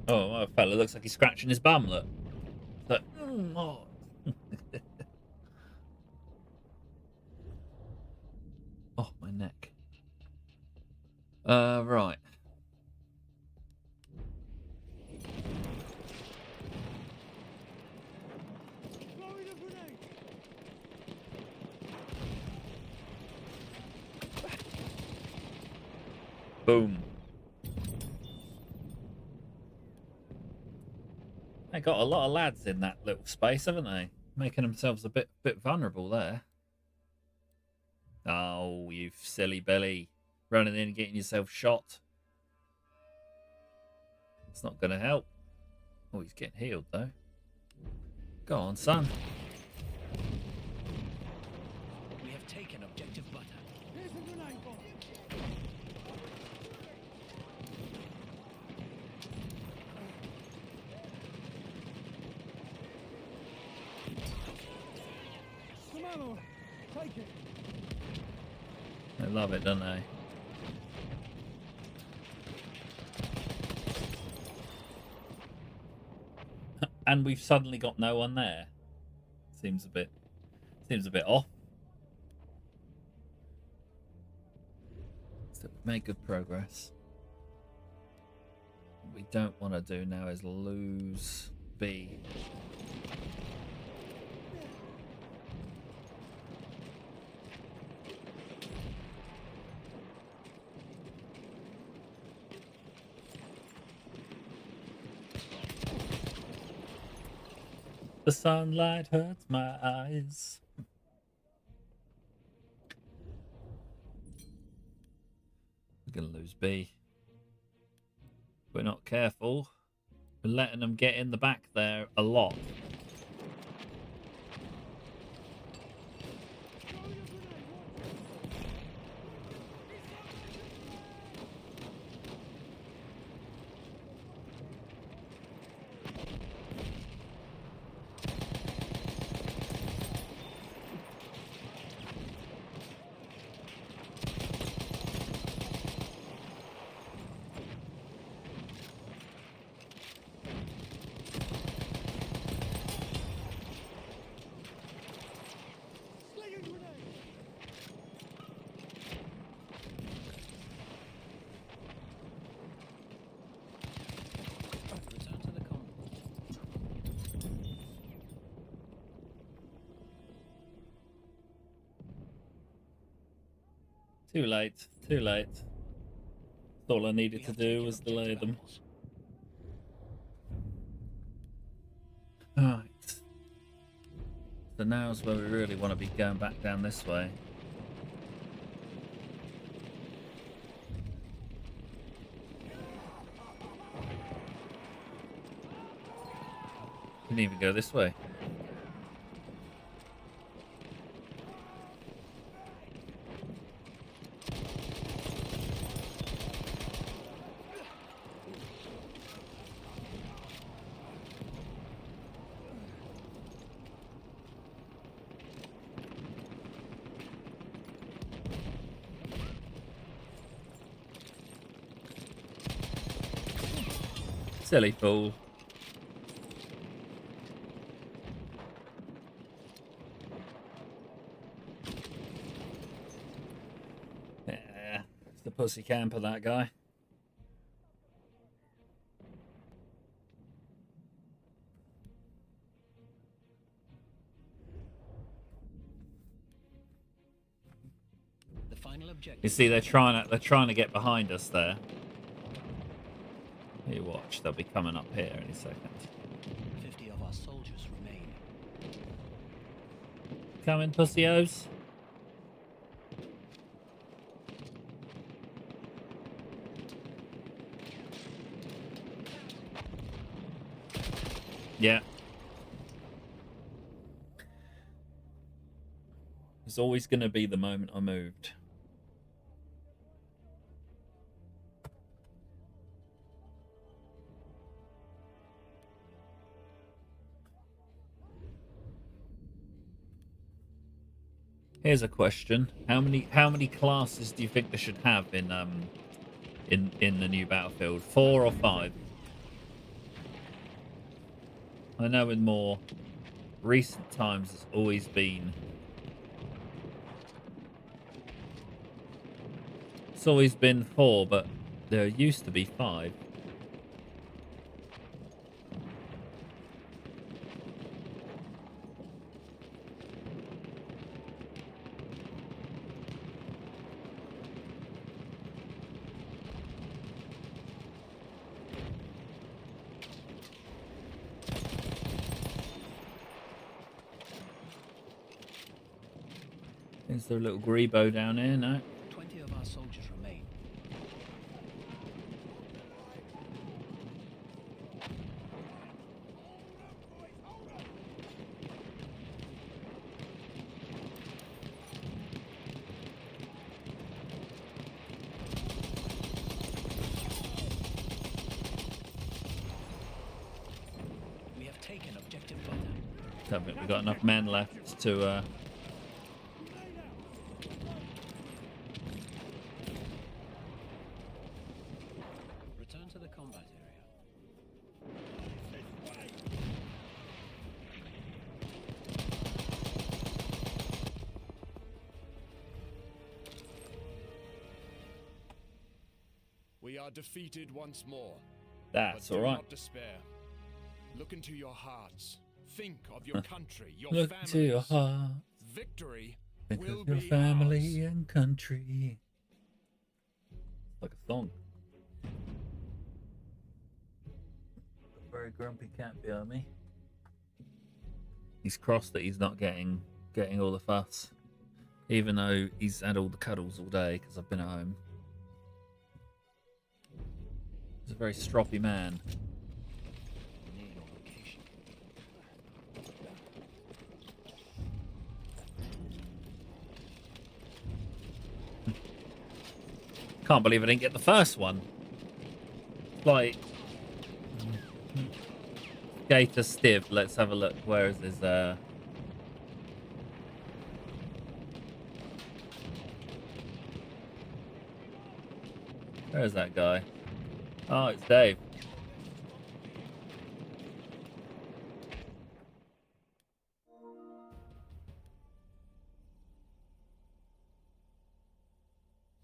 Oh, my fella looks like he's scratching his bum, look. Like, oh. Oh, my neck. Right. Throwing a grenade. Boom. They got a lot of lads in that little space, haven't they? Making themselves a bit vulnerable there. Oh, you silly Billy. Running in and getting yourself shot. It's not going to help. Oh, he's getting healed, though. Go on, son. We have taken objective butter. Here's a grenade bomb. Some ammo. Take it. They love it, don't they? And we've suddenly got no one there. Seems a bit off. So we've made good progress. What we don't want to do now is lose B. The sunlight hurts my eyes. We're going to lose B. If we're not careful, we're letting them get in the back there a lot. Return to the convoy. Too late. Too late. All I needed We to have do taken was delay objective them. apples. Alright. So now's where we really want to be going back down this way. Didn't even go this way. Silly fool. Yeah, it's the pussy camper, that guy. The final objective. You see, they're trying to get behind us there. You watch, they'll be coming up here any second. 50 of our soldiers remain. Coming, pussy-os. Yeah. There's always going to be the moment I moved. Here's a question: How many classes do you think they should have in the new Battlefield? 4 or 5? I know in more recent times it's always been It's always been 4, but there used to be 5. Is there a little grebo down here? No. 20 of our soldiers remain. We have taken objective butter. Don't think we've got enough men left to. Return to the combat area. We are defeated once more. That's But all do right. not despair. Look into your hearts. Think of your country, your Look families. to your heart. Victory Think will of your be family ours. and country. Like a song. A very grumpy cat behind me. He's cross that he's not getting all the fuss, even though he's had all the cuddles all day because I've been at home. He's a very stroppy man. Near your location. Can't believe I didn't get the first one. Like Gator Stiv. Let's have a look. Where is his Where is that guy? Oh, it's Dave.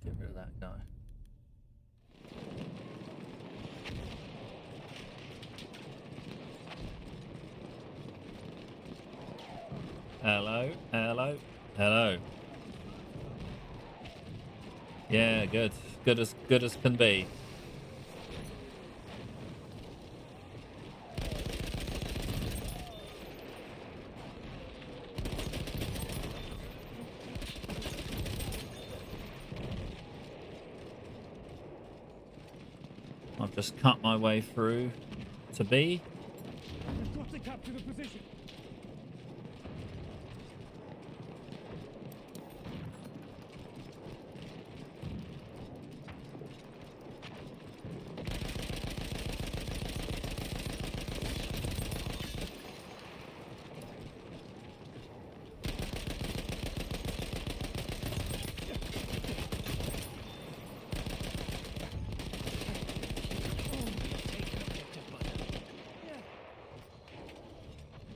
Get rid of that guy. Hello, hello, hello. Yeah, good. Good as can be. I've just cut my way through to B. We've got to capture the position.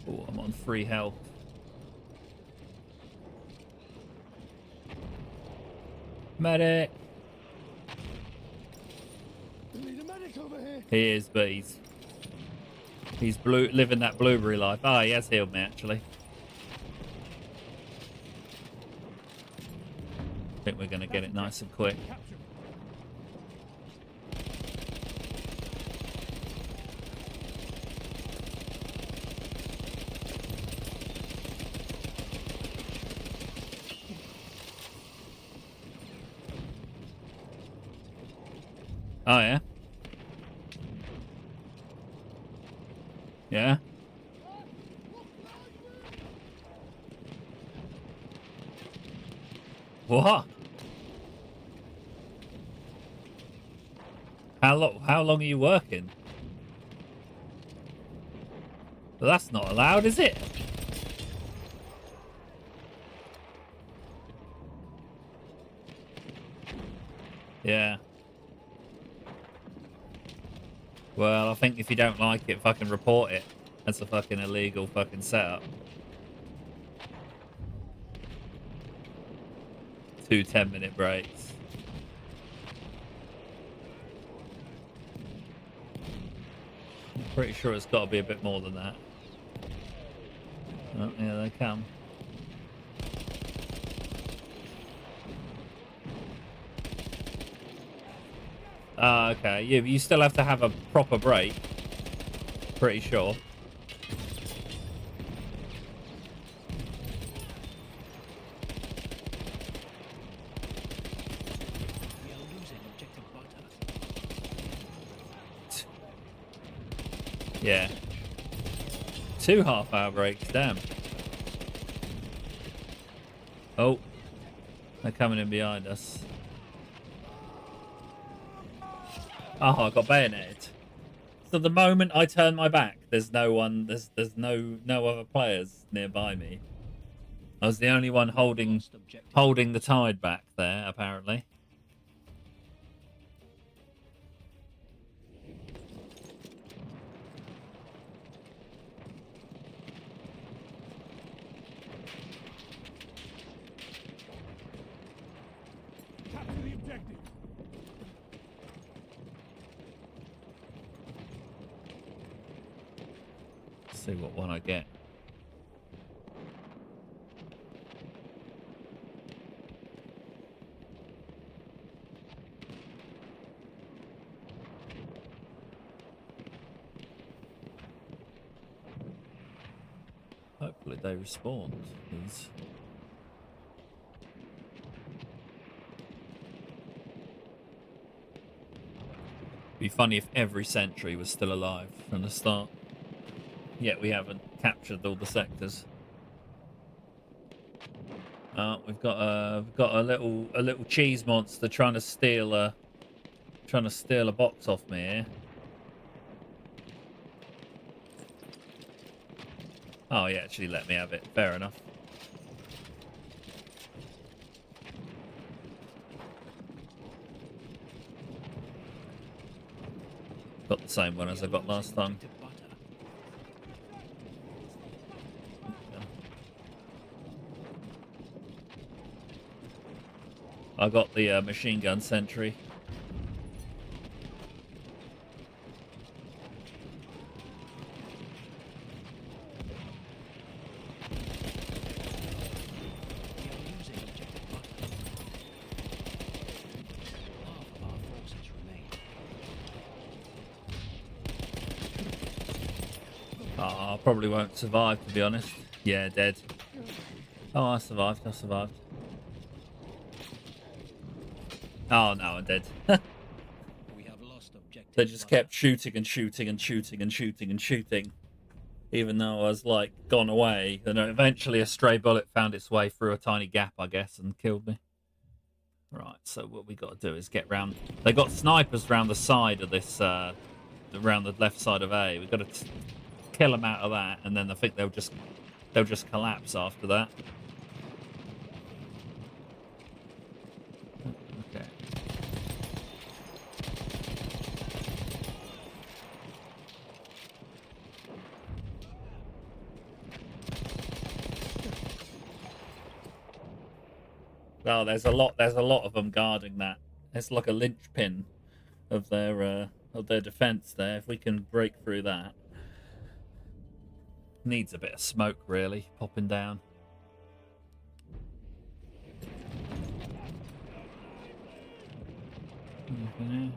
Oh, I'm on free health. Medic! We need a medic over here. He is, but he's living that blueberry life. Ah, he has healed me actually. I think we're gonna get it nice and quick. Capture. Oh yeah? Yeah? What? How long are you working? Well, that's not allowed, is it? Yeah. Well, I think if you don't like it, fucking report it. That's a fucking illegal fucking setup. 2 10-minute breaks. I'm pretty sure it's got to be a bit more than that. Oh, yeah, they come. Ah, okay. You still have to have a proper break. Pretty sure. Yeah. 2 half-hour breaks, damn. Oh. They're coming in behind us. Oh, I got bayoneted. So the moment I turn my back, there's no one, there's no other players nearby me. I was the only one holding the tide back there, apparently. Capture the objective. See what one I get. Hopefully they respawn, please. Be funny if every sentry was still alive from the start. Yet we haven't captured all the sectors. We've got a little cheese monster trying to steal a box off me here. Oh, he actually let me have it. Fair enough. Got the same one as I got last time. I got the machine gun sentry. I probably won't survive, to be honest. Yeah, dead. Oh, I survived. I survived. Oh no, I'm dead. We have lost objective. They just kept shooting and shooting and shooting and shooting and shooting, even though I was like gone away. And eventually, a stray bullet found its way through a tiny gap, I guess, and killed me. Right. So what we got to do is get round. They got snipers round the side of this, around the left side of A. We've got to kill them out of that, and then I think they'll just collapse after that. Okay. Oh, there's a lot of them guarding that. It's like a linchpin of their defense there. If we can break through that. Needs a bit of smoke, really, popping down. Okay.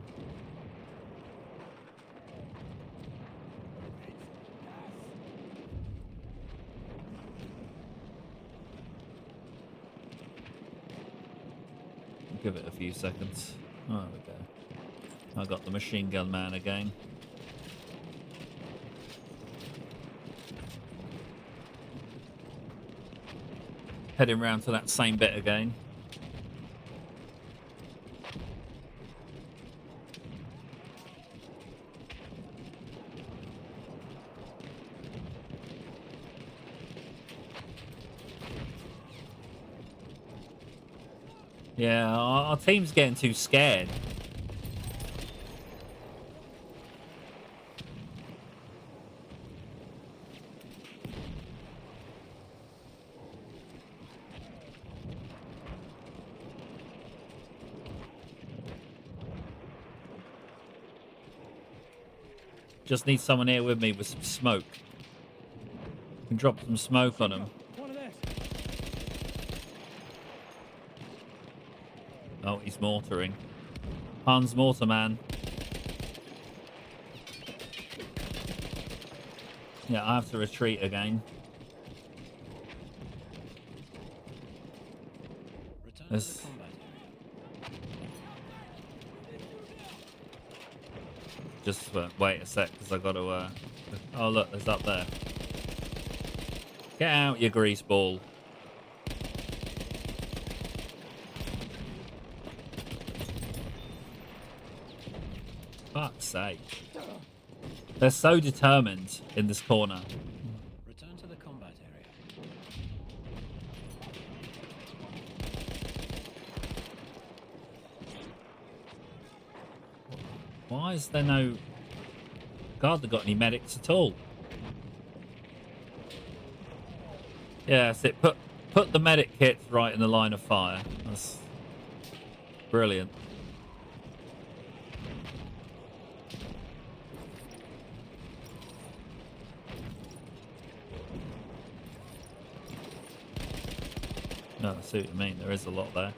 Give it a few seconds. Oh, there we go. I got the machine gun man again. Heading round to that same bit again. Yeah, our team's getting too scared. Just need someone here with me with some smoke. Can drop some smoke on them. Oh, he's mortaring. Hans Mortarman. Yeah, I have to retreat again. just wait a sec because I got to. Oh look, there's up there. Get out, you grease ball. Fuck's sake. They're so determined in this corner. Return to the combat area. Why is there no... God, they've got any medics at all. Yeah, that's it. Put the medic kits right in the line of fire. That's brilliant. No, I see what you mean. There is a lot there.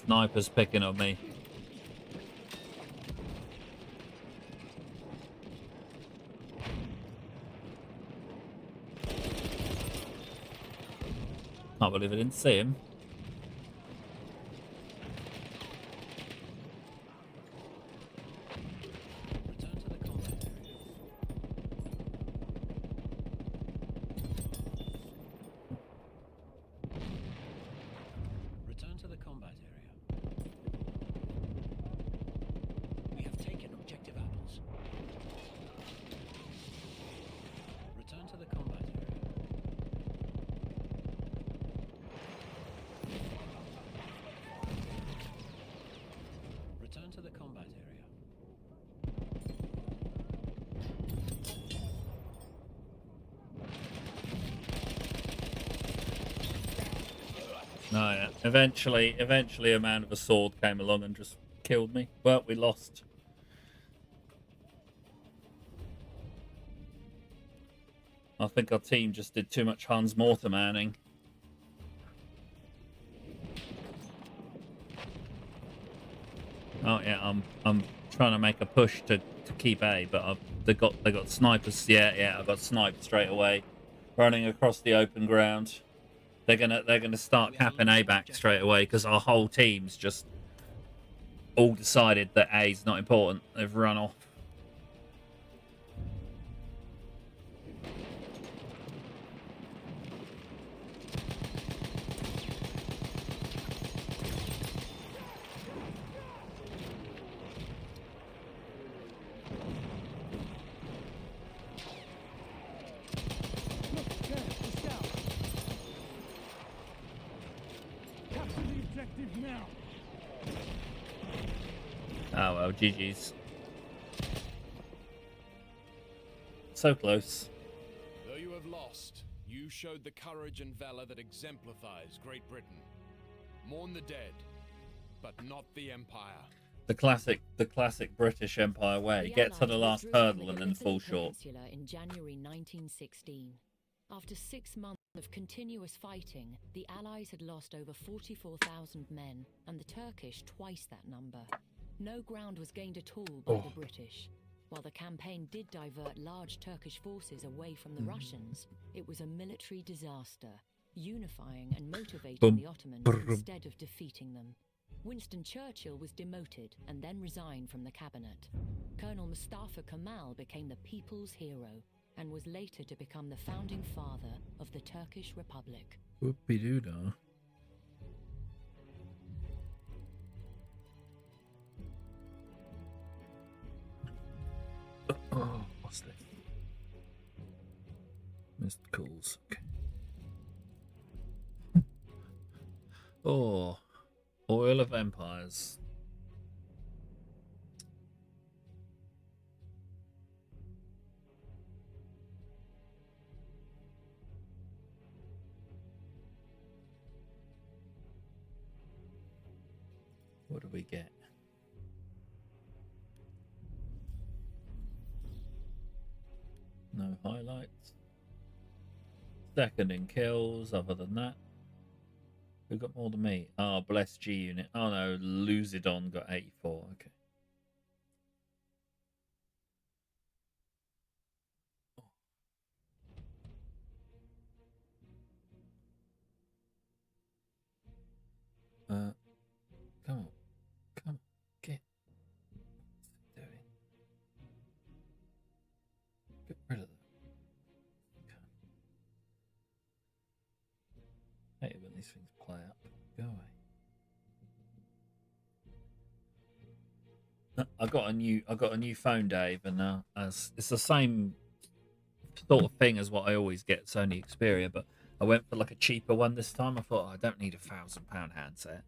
Snipers picking on me. Can't believe I didn't see him. Return to the combat area. Return to the combat area. We have taken objective apples. Return to the combat area. Return to the combat area. No, yeah. Eventually a man with a sword came along and just killed me. Well, we lost. I think our team just did too much Hans Mortar manning. Oh yeah, I'm trying to make a push to keep A, but they got snipers. Yeah, I got sniped straight away, running across the open ground. They're gonna start capping A back straight away because our whole team's just all decided that A's not important. They've run off. Look, there, the scout. Capture the objective now. Oh well, GG's. So close. Though you have lost, you showed the courage and valor that exemplifies Great Britain. Mourn the dead, but not the Empire. The classic British Empire way. The Get to Allies the last withdrew from hurdle the and then Gallipoli fall short. Peninsula in January 1916. After 6 months of continuous fighting, the Allies had lost over 44,000 men, and the Turkish twice that number. No ground was gained at all by the British. While the campaign did divert large Turkish forces away from the Russians, it was a military disaster, unifying and motivating the Ottomans instead of defeating them. Winston Churchill was demoted and then resigned from the cabinet. Colonel Mustafa Kemal became the people's hero and was later to become the founding father of the Turkish Republic. Whoopie-doo-dah. Oh, what's this? Missed calls. Okay. Oh, Oil of Empires. What do we get? No highlights. Second in kills, other than that. Who got more than me? Oh, Blessed G Unit. Oh no, Lucidon got 84. Okay. Come these things play up. Go away. I got a new phone, Dave, and it's the same sort of thing as what I always get, Sony Xperia, but I went for like a cheaper one this time. I thought, I don't need a £1,000 handset.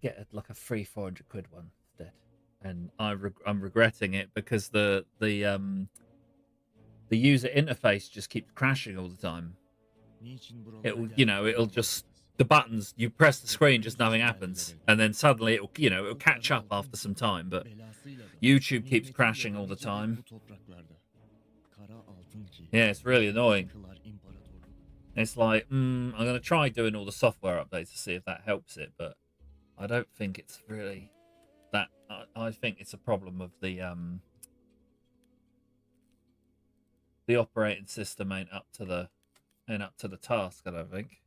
Get like a £300-400 one instead. And I'm regretting it because the user interface just keeps crashing all the time. It'll just, the buttons, you press the screen, just nothing happens, and then suddenly it'll catch up after some time. But YouTube keeps crashing all the time. Yeah, it's really annoying. It's like, I'm going to try doing all the software updates to see if that helps it, but I don't think it's really that. I think it's a problem of the operating system ain't up to the task, I don't think.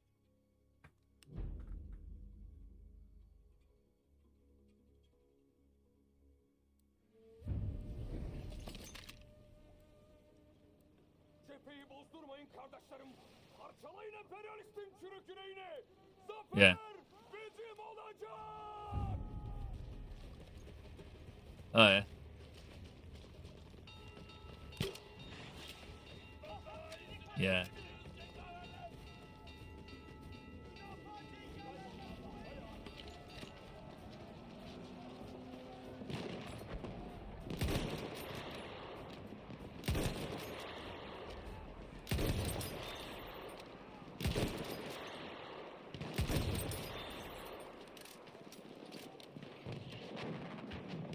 Cepheyi bozdurmayın kardeşlerim. Parçalayın emperyalistin çürük yüreğini. Zafer Yeah. bizim olacak. Oh yeah. Yeah.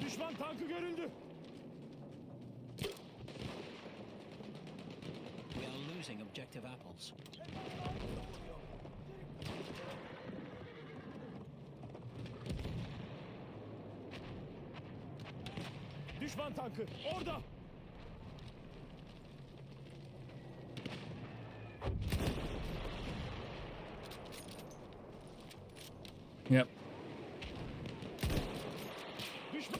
Düşman tankı görüldü. We are losing objective apples. Düşman tankı orada. Yep. Düşman.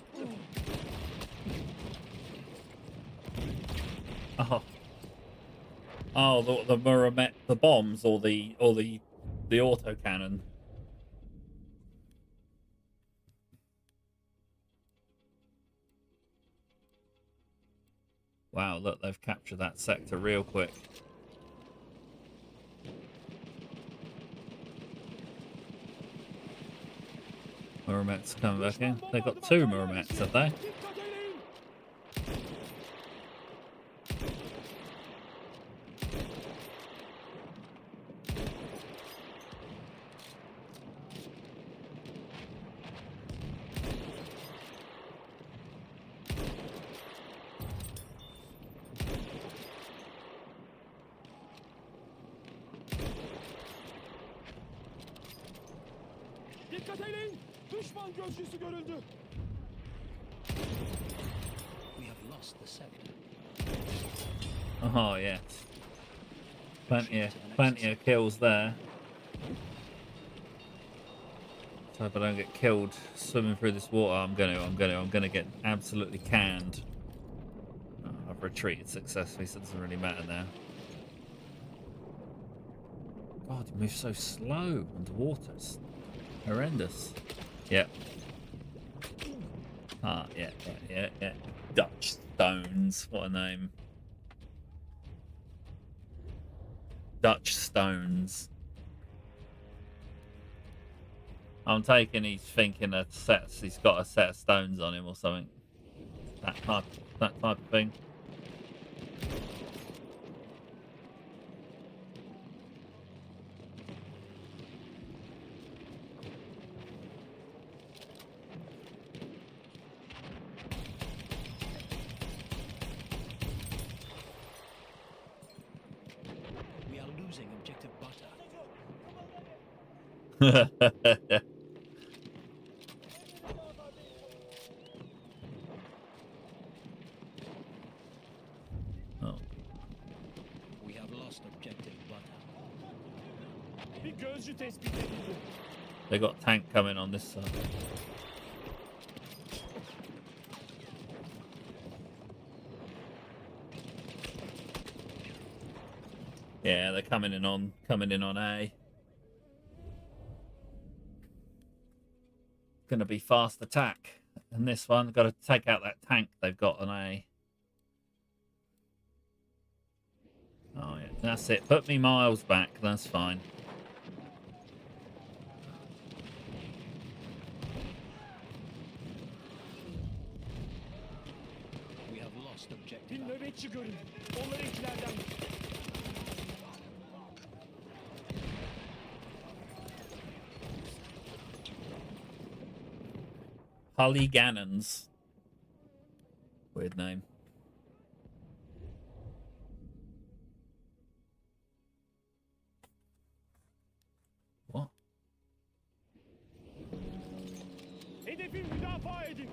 Oh, the Muramet, the bombs, or the autocannon. Wow, look, they've captured that sector real quick. Muramet's coming back in. They've got 2 Muramets, have they? Dikkat edin. Dikkat edin. Düşman gözcüsü görüldü. We have lost the sector. Oh yes. Plenty of kills there. So if I don't get killed swimming through this water, I'm gonna get absolutely canned. Oh, I've retreated successfully, so it doesn't really matter now. God, it moves so slow underwater. It's horrendous. Yep. Yeah. Dutch stones. What a name. Dutch stones. I'm taking he's thinking he's got a set of stones on him or something. That type of thing. We are losing objective butter. Oh. We have lost objective butter. Bir gözcü tespit edildi. They got tank coming on this side. Yeah, they're coming in on A. Gonna be fast attack. And this one, got to take out that tank they've got on A. Oh yeah, that's it. Put me miles back, that's fine. We have lost objective Bir Alpha. nöbetçi görün. Onlarınkilerden. Polygannons. Weird name. What? Hedefi müdafaa edin.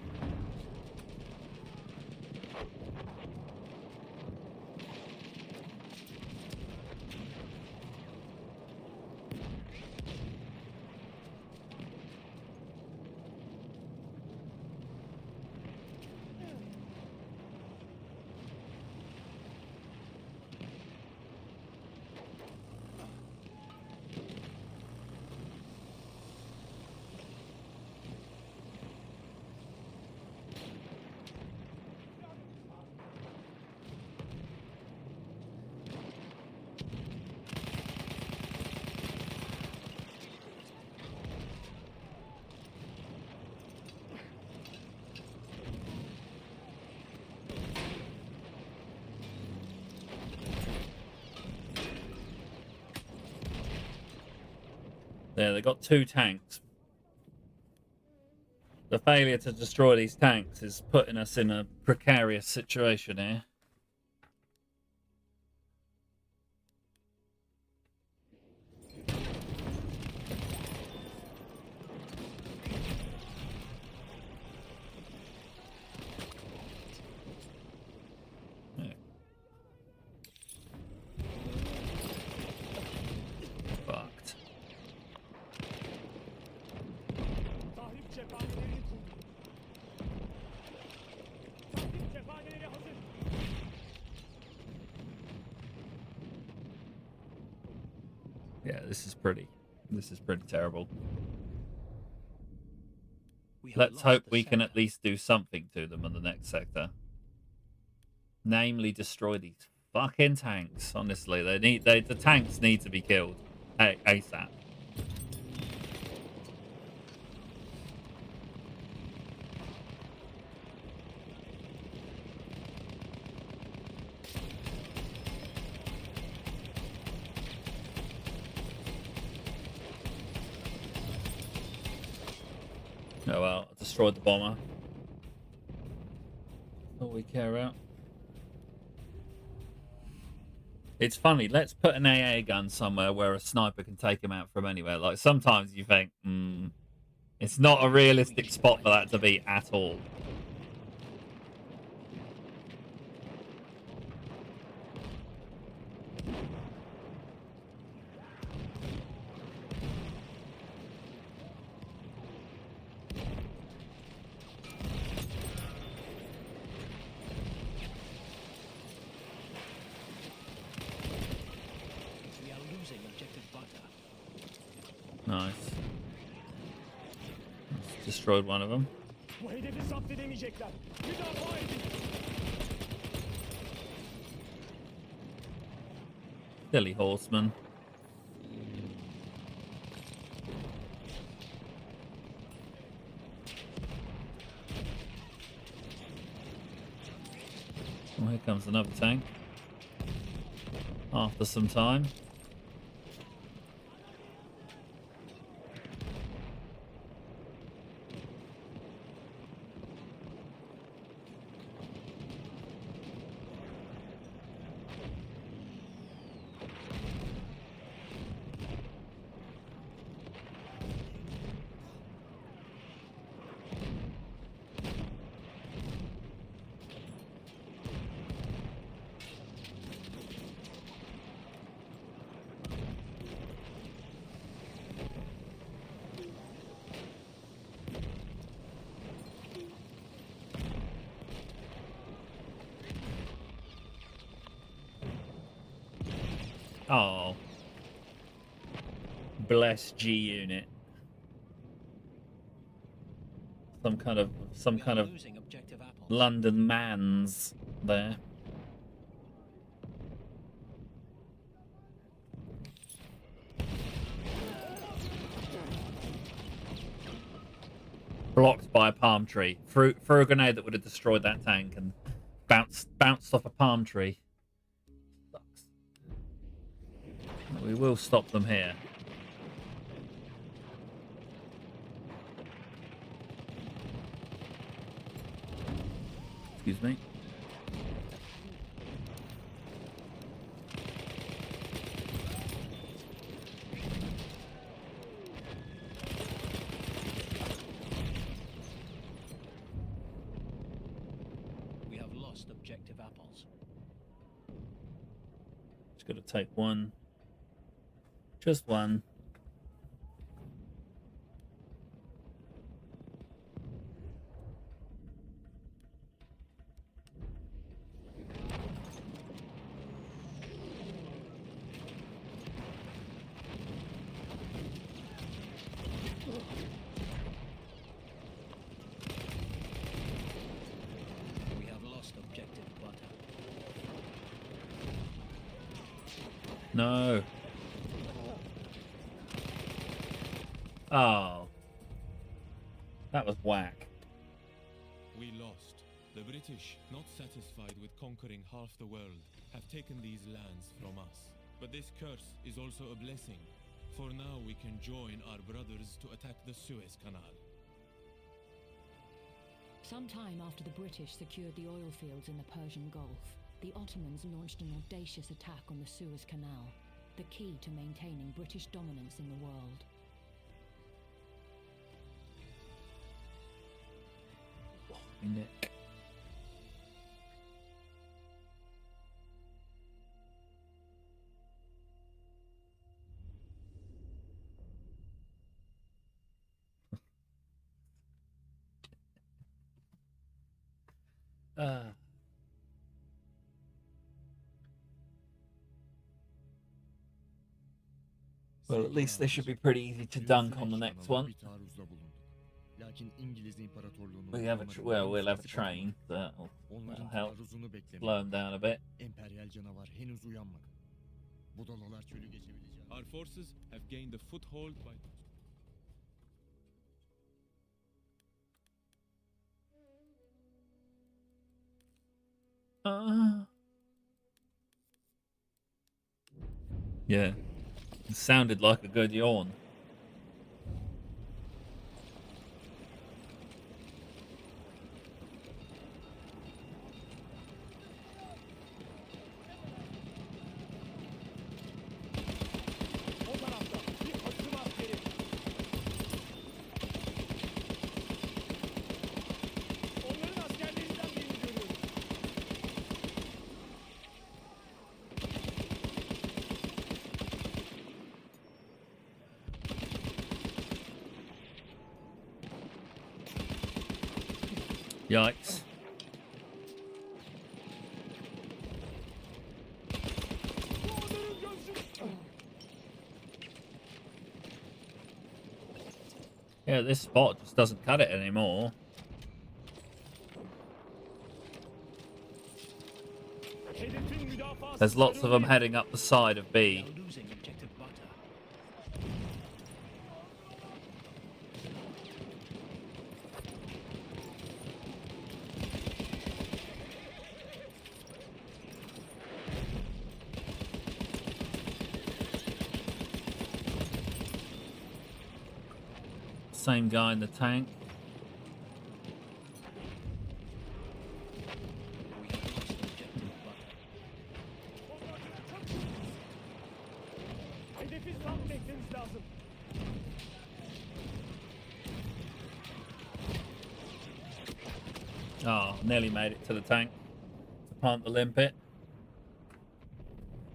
There, they got 2 tanks. The failure to destroy these tanks is putting us in a precarious situation here. Fucked. Tahrip cephanelerini kurdu. Tahrip cephaneleri hazır. Yeah, this is pretty terrible. We have Let's lost hope the we can sector. at least do something to them in the next sector. Namely, destroy these fucking tanks. Honestly, the tanks need to be killed ASAP. Oh well, I destroyed the bomber. All we care about. It's funny, let's put an AA gun somewhere where a sniper can take him out from anywhere. Like, sometimes you think, it's not a realistic spot for that to be at all. We are losing objective butter. Nice. Destroyed one of them. Bu hedefi zapt edemeyecekler. Müdafaa edin. Silly horseman. Well, here comes another tank. After some time. Oh. Bless G Unit. Some kind of Losing objective apples. London man's there. Blocked by a palm tree. Threw a grenade that would have destroyed that tank and bounced off a palm tree. Sucks. We will stop them here. Excuse me. We have lost objective apples. Just got to take one. Just one. We have lost objective butter. No. Oh. That was whack. We lost. The British, not satisfied with conquering half the world, have taken these lands from us. But this curse is also a blessing, for now we can join our brothers to attack the Suez Canal. Sometime after the British secured the oil fields in the Persian Gulf, the Ottomans launched an audacious attack on the Suez Canal, the key to maintaining British dominance in the world. Nick. Well, at least they should be pretty easy to dunk on the next one. We have we'll have a train that'll help slow them down a bit. Our forces have gained a foothold by... Yeah, it sounded like a good yawn. O tarafta bir hasım askeri. Onların askerlerinden birini görüyorum. Yikes. Onların gözü. Yeah, this spot just doesn't cut it anymore. Hedefin müdafası. There's lots of them heading up the side of We B. are losing objective butter. Same guy in the tank. We have lost objective butter. Hedefi tam etmemiz lazım. Oh, nearly made it to the tank to plant the limpet.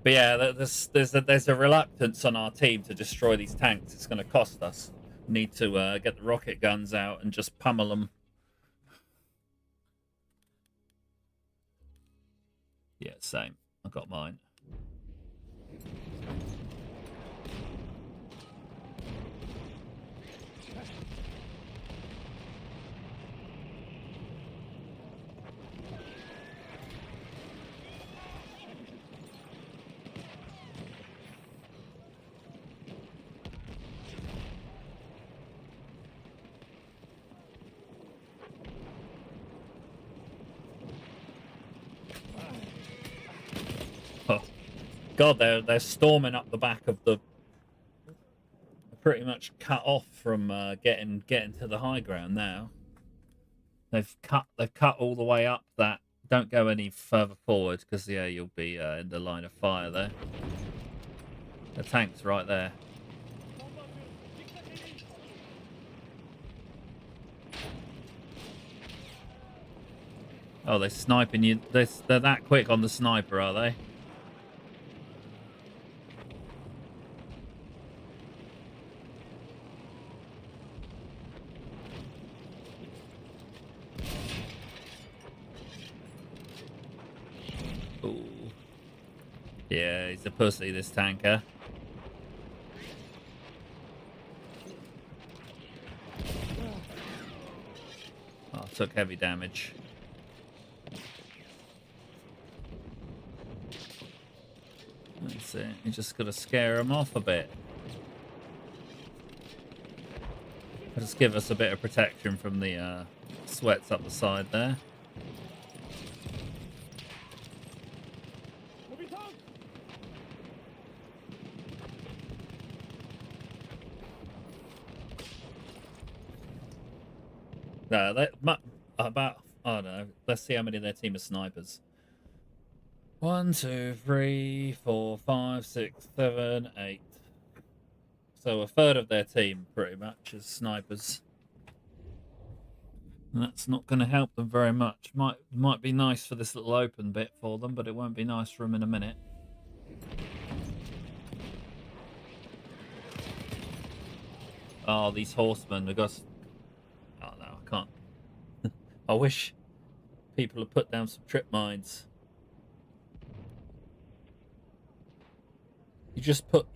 But yeah, there's a reluctance on our team to destroy these tanks. It's going to cost us. We need to get the rocket guns out and just pummel them. Yeah, same. I got mine. God, they're storming up the back of the. Pretty much cut off from getting to the high ground now. They've cut all the way up that. Don't go any further forward because yeah, you'll be in the line of fire there. The tank's right there. Oh, they're sniping you. They're that quick on the sniper, are they? Ooh. Yeah, he's a pussy, this tanker. Oh, took heavy damage. That's it. You just got to scare him off a bit. Just give us a bit of protection from the sweats up the side there. No, about, I don't know. Let's see how many of their team are snipers. 1, 2, 3, 4, 5, 6, 7, 8. So a third of their team, pretty much, is snipers. And that's not going to help them very much. Might be nice for this little open bit for them, but it won't be nice for them in a minute. Oh, these horsemen have got... Oh, no, I can't. I wish people had put down some trip mines. You just put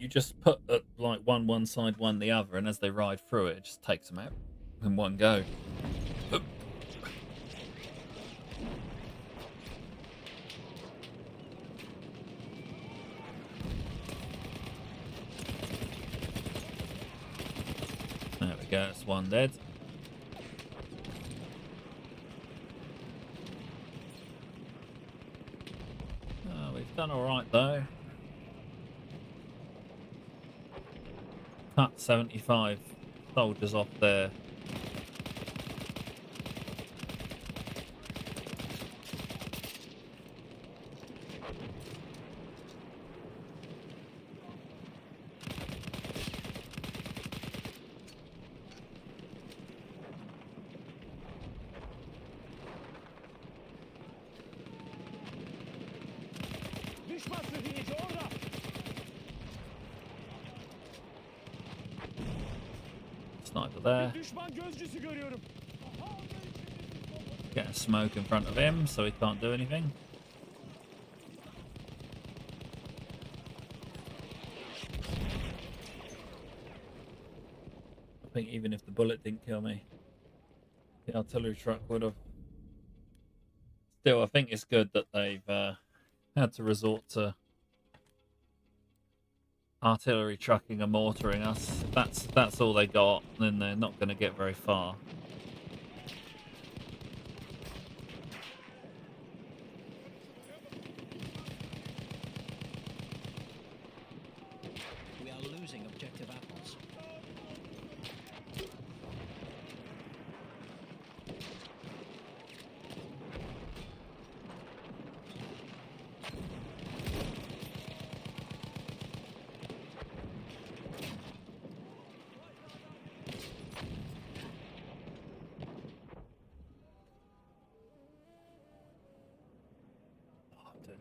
like one side, one the other, and as they ride through it, it just takes them out in one go. There we go, it's one dead. Oh, we've done all right though. Cut 75 soldiers off there. Sniper there. Get a smoke in front of him so he can't do anything. I think even if the bullet didn't kill me, the artillery truck would have. Still, I think it's good that they've had to resort to artillery trucking and mortaring us. If that's all they got, then they're not going to get very far. We are losing objective apples.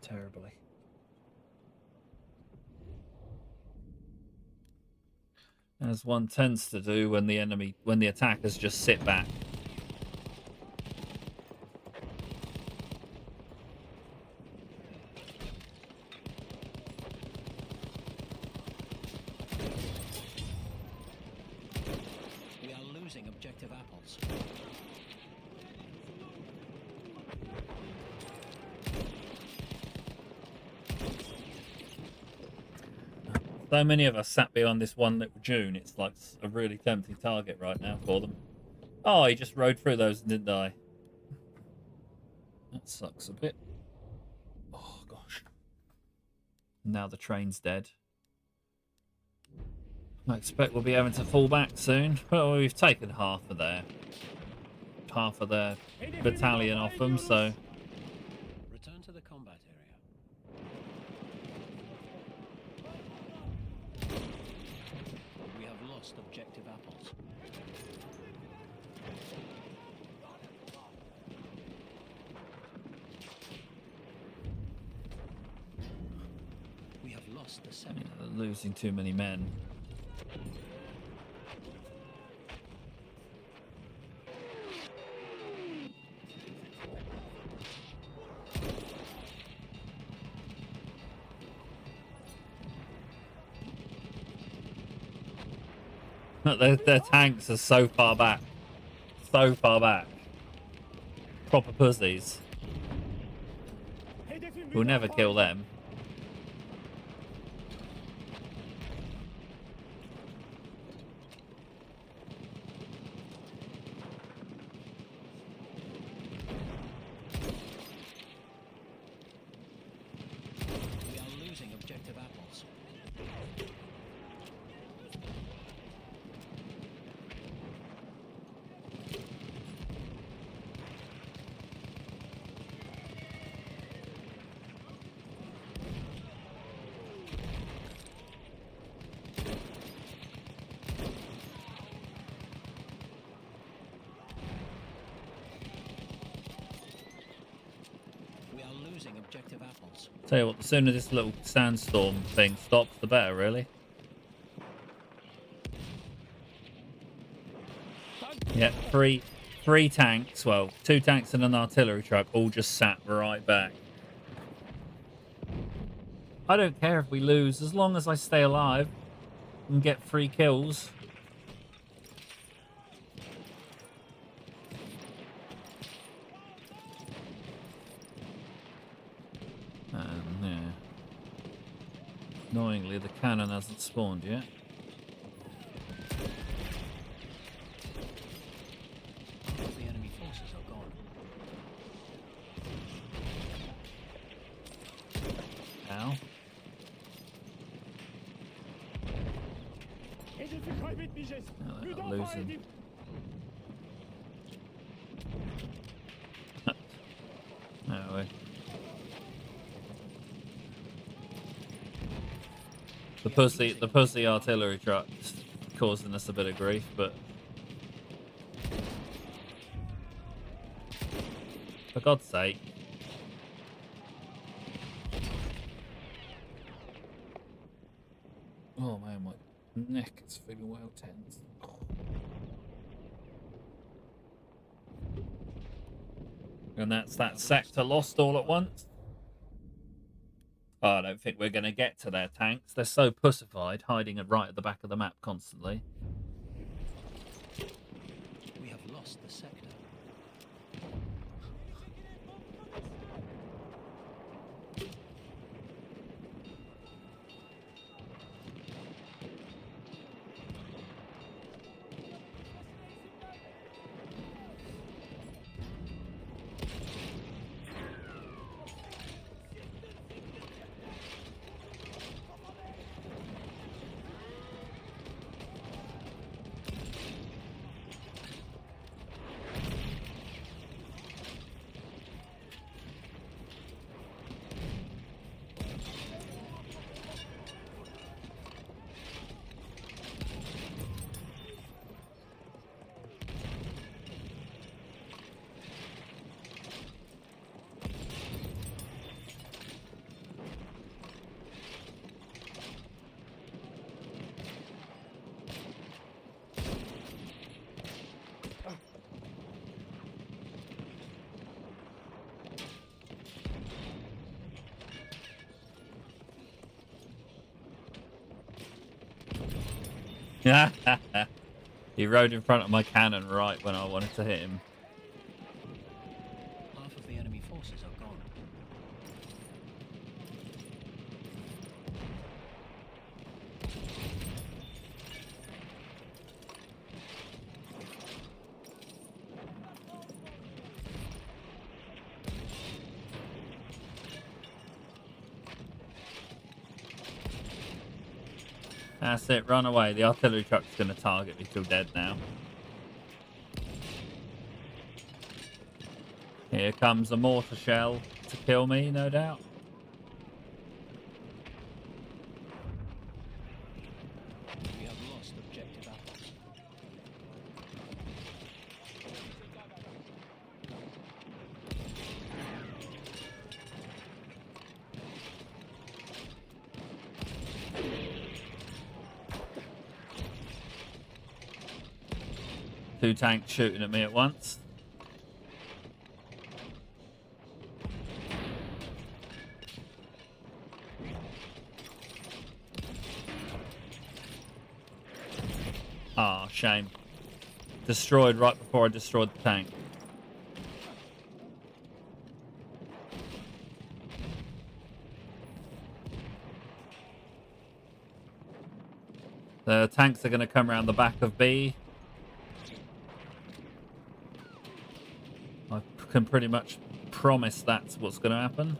Terribly. As one tends to do when the attackers just sit back. We are losing objective apples. So many of us sat behind this one little dune. It's like a really tempting target right now for them. Oh, he just rode through those and didn't die. That sucks a bit. Oh, gosh. Now the train's dead. I expect we'll be having to fall back soon. Well, we've taken half of their battalion off them, so Return to the combat area. We have lost objective apples. We have lost the sector. losing too many men. Their tanks are so far back. So far back. Proper pussies. We'll never kill them. We are losing objective apples. We are losing objective apples. Tell you what, the sooner this little sandstorm thing stops, the better, really. Yeah, three tanks, well, 2 tanks and an artillery truck, all just sat right back. I don't care if we lose, as long as I stay alive and get 3 kills. Yeah. Annoyingly, the cannon hasn't spawned yet. The enemy forces are gone. Ow. Oh, they're not losing. Anyway. The pussy artillery truck's causing us a bit of grief, but for God's sake. Oh man, my neck is feeling well tense. And that's that sector lost all at once. Oh, I don't think we're going to get to their tanks. They're so pussified, hiding right at the back of the map constantly. We have lost the sector. He rode in front of my cannon right when I wanted to hit him. Half of the enemy forces are gone. That's it, run away. The artillery truck's going to target me till dead now. Here comes a mortar shell to kill me, no doubt. We have lost objective apples. Two tanks shooting at me at once. Ah, shame. Destroyed right before I destroyed the tank. The tanks are going to come around the back of B. I can pretty much promise that's what's going to happen.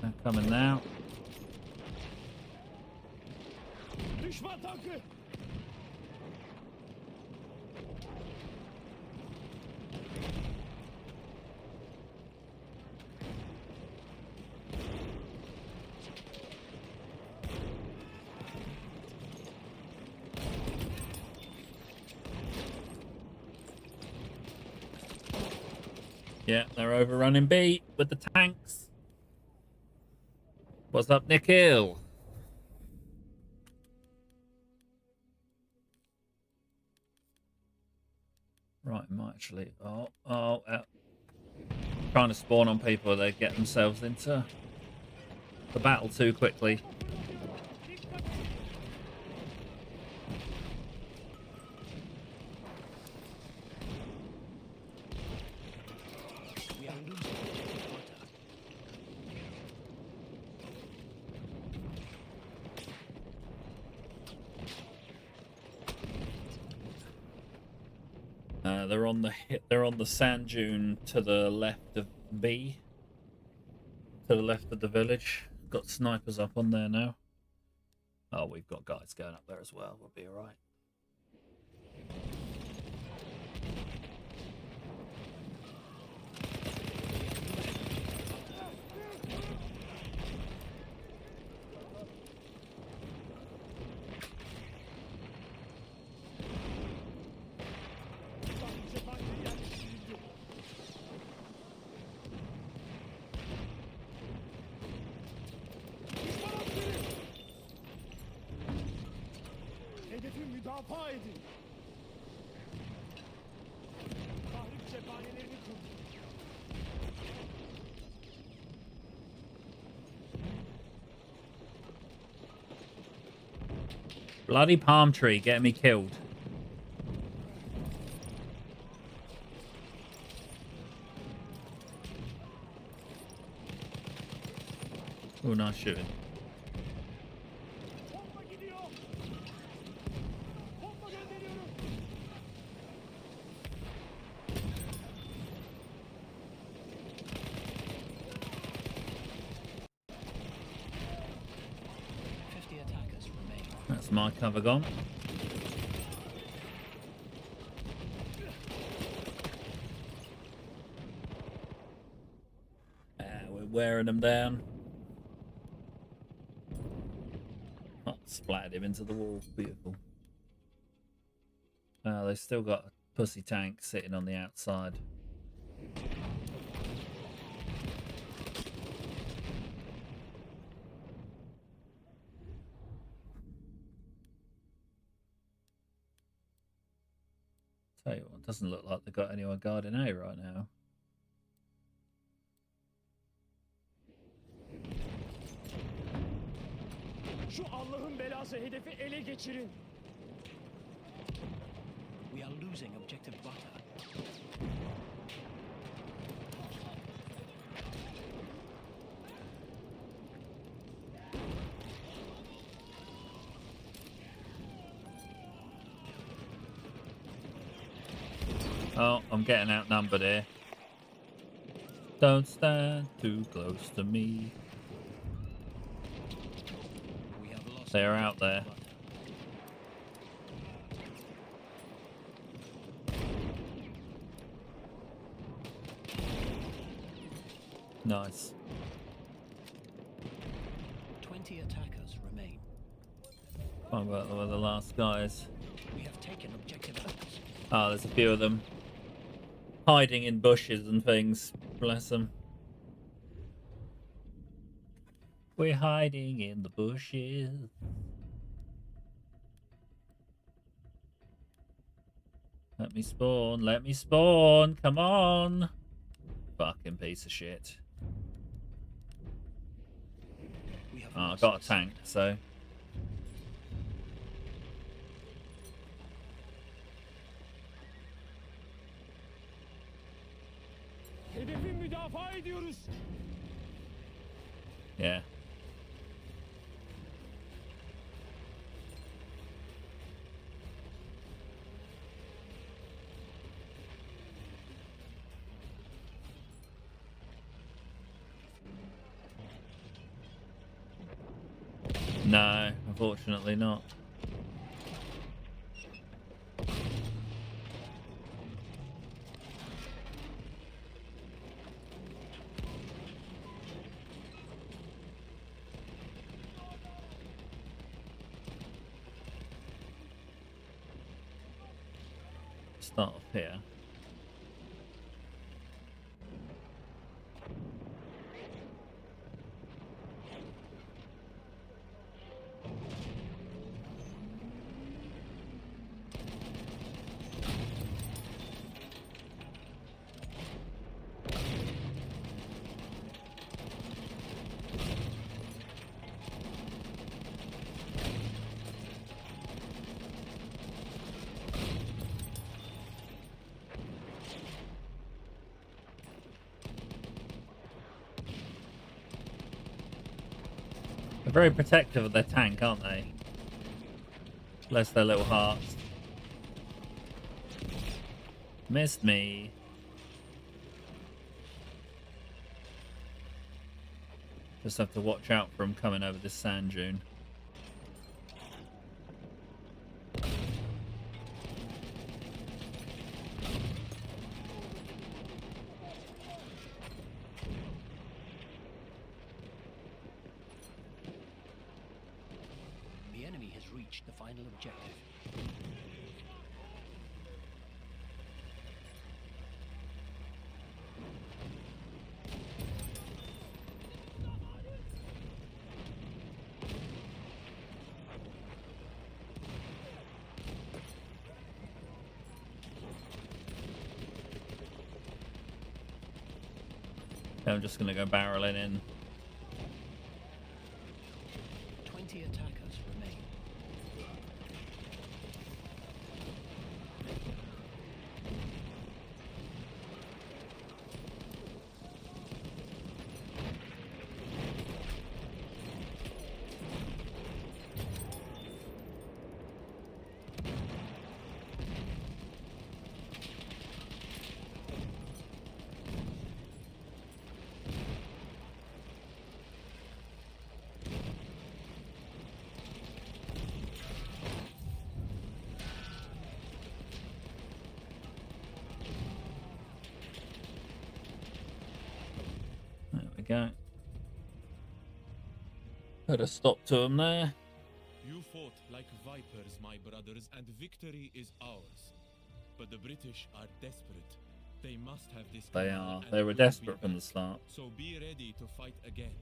They're coming now. Düşman tankı! Yeah, they're overrunning B with the tanks. What's up, Nikhil? Right, might actually. Trying to spawn on people, they get themselves into the battle too quickly. We are losing objective butter. They're on the sand dune to the left of B. To the left of the village. Got snipers up on there now. Oh, we've got guys going up there as well. We'll be alright. Hedefi müdafaa edin. Tahrip cephanelerini kur. Bloody palm tree getting me killed. Oh, nice shooting. Bomba gidiyor. Bomba gönderiyorum. Attackers remain. That's my cover gone. We're wearing them down. Oh, splattered him into the wall. Beautiful. They've still got a pussy tank sitting on the outside. Tell you what, it doesn't look like they've got anyone guarding A right now. Şu Allah'ın belası hedefi ele geçirin. We are losing objective butter. Oh, I'm getting outnumbered here. Don't stand too close to me. We have lost They're out there. objective Nice. butter. 20 attackers remain. Find out where the last guys. We have taken objective Oaks. Oh, there's a few of them. Hiding in bushes and things. Bless them. We're hiding in the bushes. Let me spawn. Let me spawn. Come on. Fucking piece of shit. We have Oh, I lost got a this tank, sector. so. Hedefi müdafaa ediyoruz. Yeah. No, unfortunately not. Start off here. They're very protective of their tank, aren't they? Bless their little hearts. Missed me. Just have to watch out for them coming over this sand dune. The enemy has reached the final objective. I'm just going to go barreling in. 20 attackers remain. There we go. Put a stop to them there. You fought like vipers, my brothers, and victory is ours. But the British are desperate. They must have this They canal are. and They were we'll be desperate from the back. start. So be ready to fight again.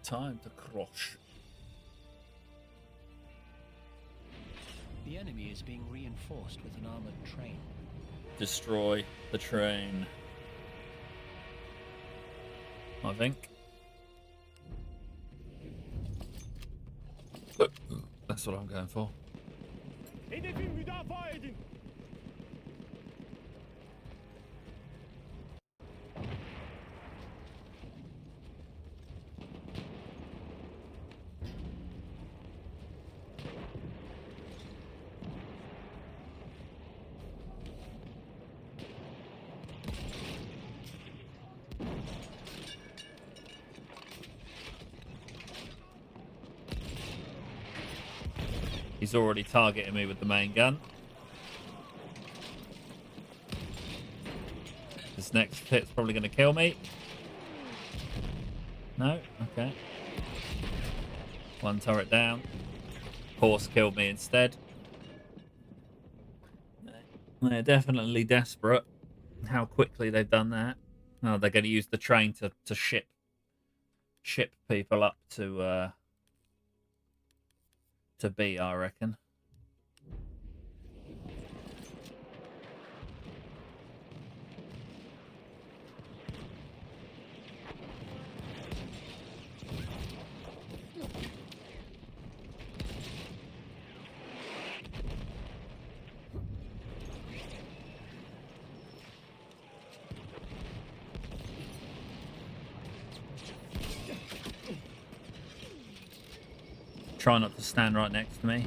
Time to crush. The enemy is being reinforced with an armored train. Destroy the train. I think. That's what I'm going for. Hedefi müdafaa edin. He's already targeting me with the main gun. This next hit's probably going to kill me. No? Okay. One turret down. Horse killed me instead. They're definitely desperate. How quickly they've done that. Oh, they're going to use the train to ship people up to B, I reckon. Try not to stand right next to me.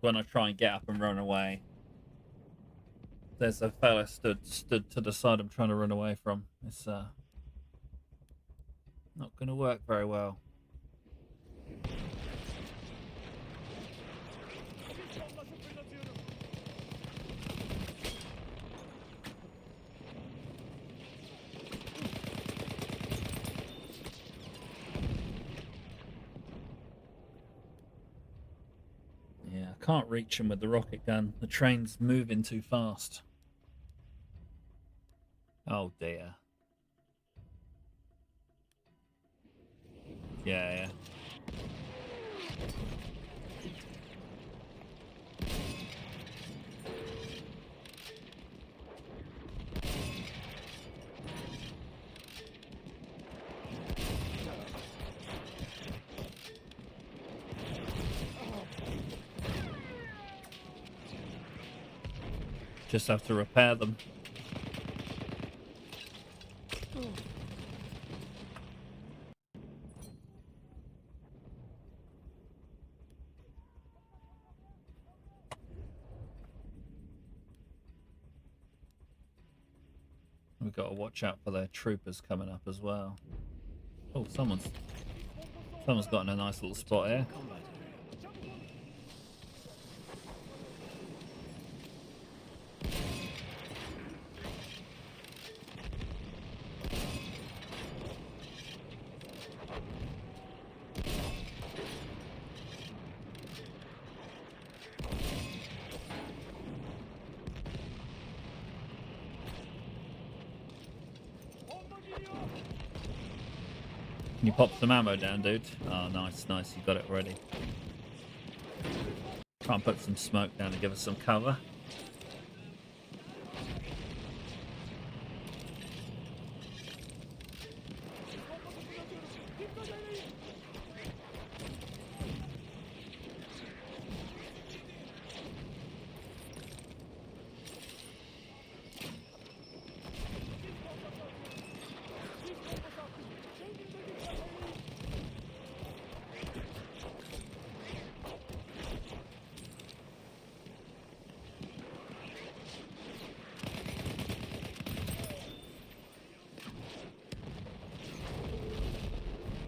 When I try and get up and run away, there's a fella stood to the side I'm trying to run away from. It's not going to work very well. Can't reach him with the rocket gun. The train's moving too fast. Oh dear. Yeah. Just have to repair them. We've got to watch out for their troopers coming up as well. Oh, someone's gotten a nice little spot here. Can you pop some ammo down, dude? Oh, nice. You got it already. Try and put some smoke down to give us some cover.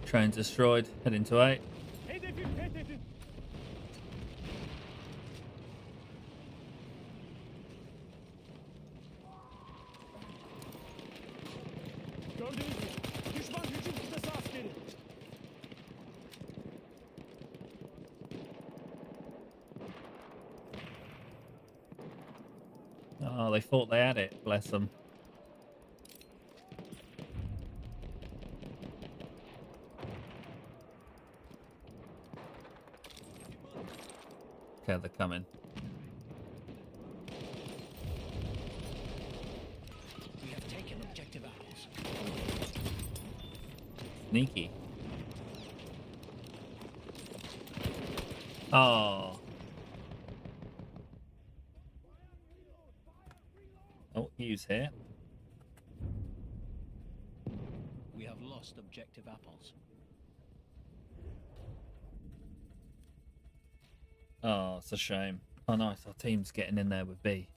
Train's destroyed. Heading to 8. Oh, they thought they had it. Bless them. Okay, they're coming. We have taken objective apples. Sneaky. Oh. Oh, Hughes here. We have lost objective apples. Oh, it's a shame. Oh, nice. Our team's getting in there with B.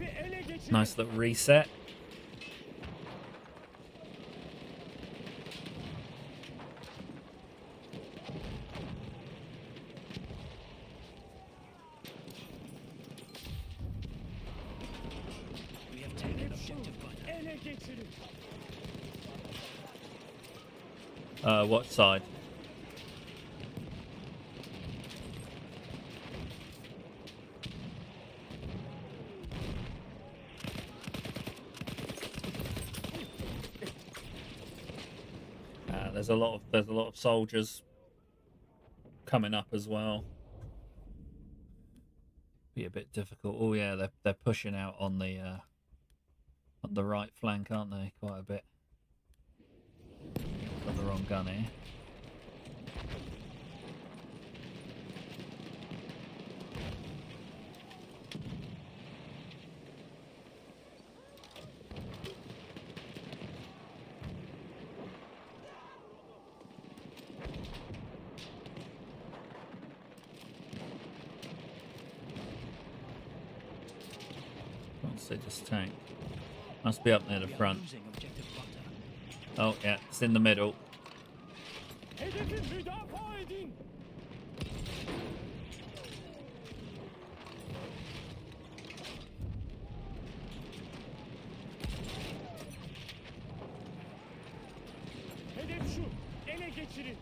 Hedefi ele geçirin. Nice little reset. We have taken objective butter. Ele geçirin. What side? There's a lot of soldiers coming up as well. Be a bit difficult. Oh yeah, they're pushing out on the right flank, aren't they? Quite a bit. Got the wrong gun here. Can't see this tank. Must be up near the We are front. losing objective butter. Oh yeah, it's in the middle. Hedefi müdafaa edin. Hedef şu. Ele geçirin.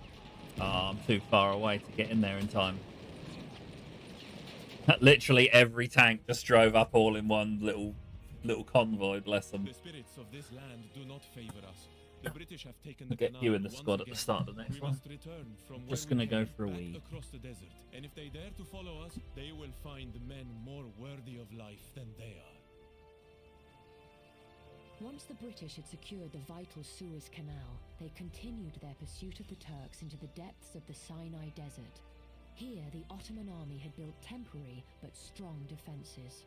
Oh, I'm too far away to get in there in time. Literally every tank just drove up all in one little convoy, bless them. The spirits of this land do not favor us. The British have taken the I'll get canal you in the once squad at the again. start of the next We one. must return from where Just we gonna go came, for a back wee. across the desert, and if they dare to follow us, they will find men more worthy of life than they are. Once the British had secured the vital Suez Canal, they continued their pursuit of the Turks into the depths of the Sinai Desert. Here, the Ottoman army had built temporary but strong defenses.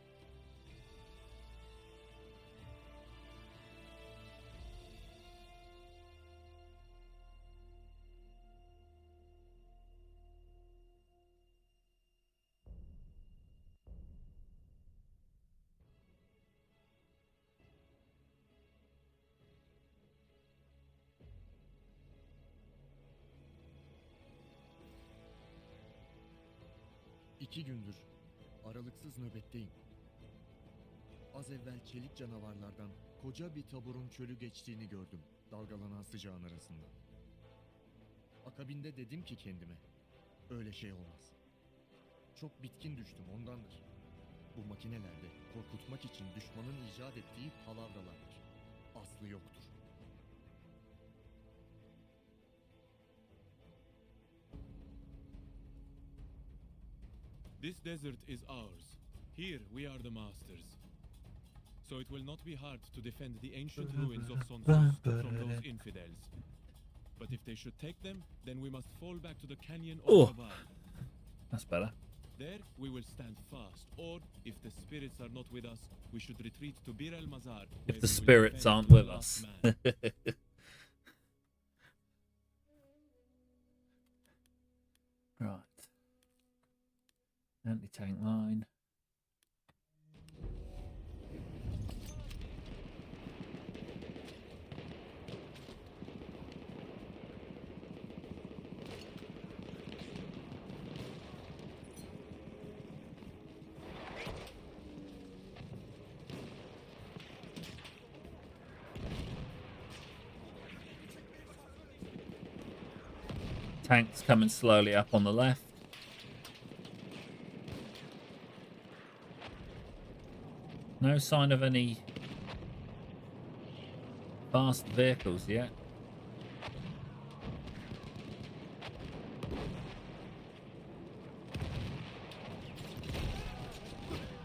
İki gündür aralıksız nöbetteyim. Az evvel çelik canavarlardan koca bir taburun çölü geçtiğini gördüm dalgalanan sıcağın arasında. Akabinde dedim ki kendime, öyle şey olmaz. Çok bitkin düştüm ondandır. Bu makinelerde korkutmak için düşmanın icat ettiği palavralardır. Aslı yoktur. This desert is ours. Here we are the masters. So it will not be hard to defend the ancient ruins of Sonsus from those infidels. But if they should take them, then we must fall back to the canyon of Oh. Rabar. That's better. There we will stand fast, or if the spirits are not with us, we should retreat to Bir el Mazar. If the spirits aren't with us. Right. Anti-tank line. Tanks coming slowly up on the left. No sign of any fast vehicles yet.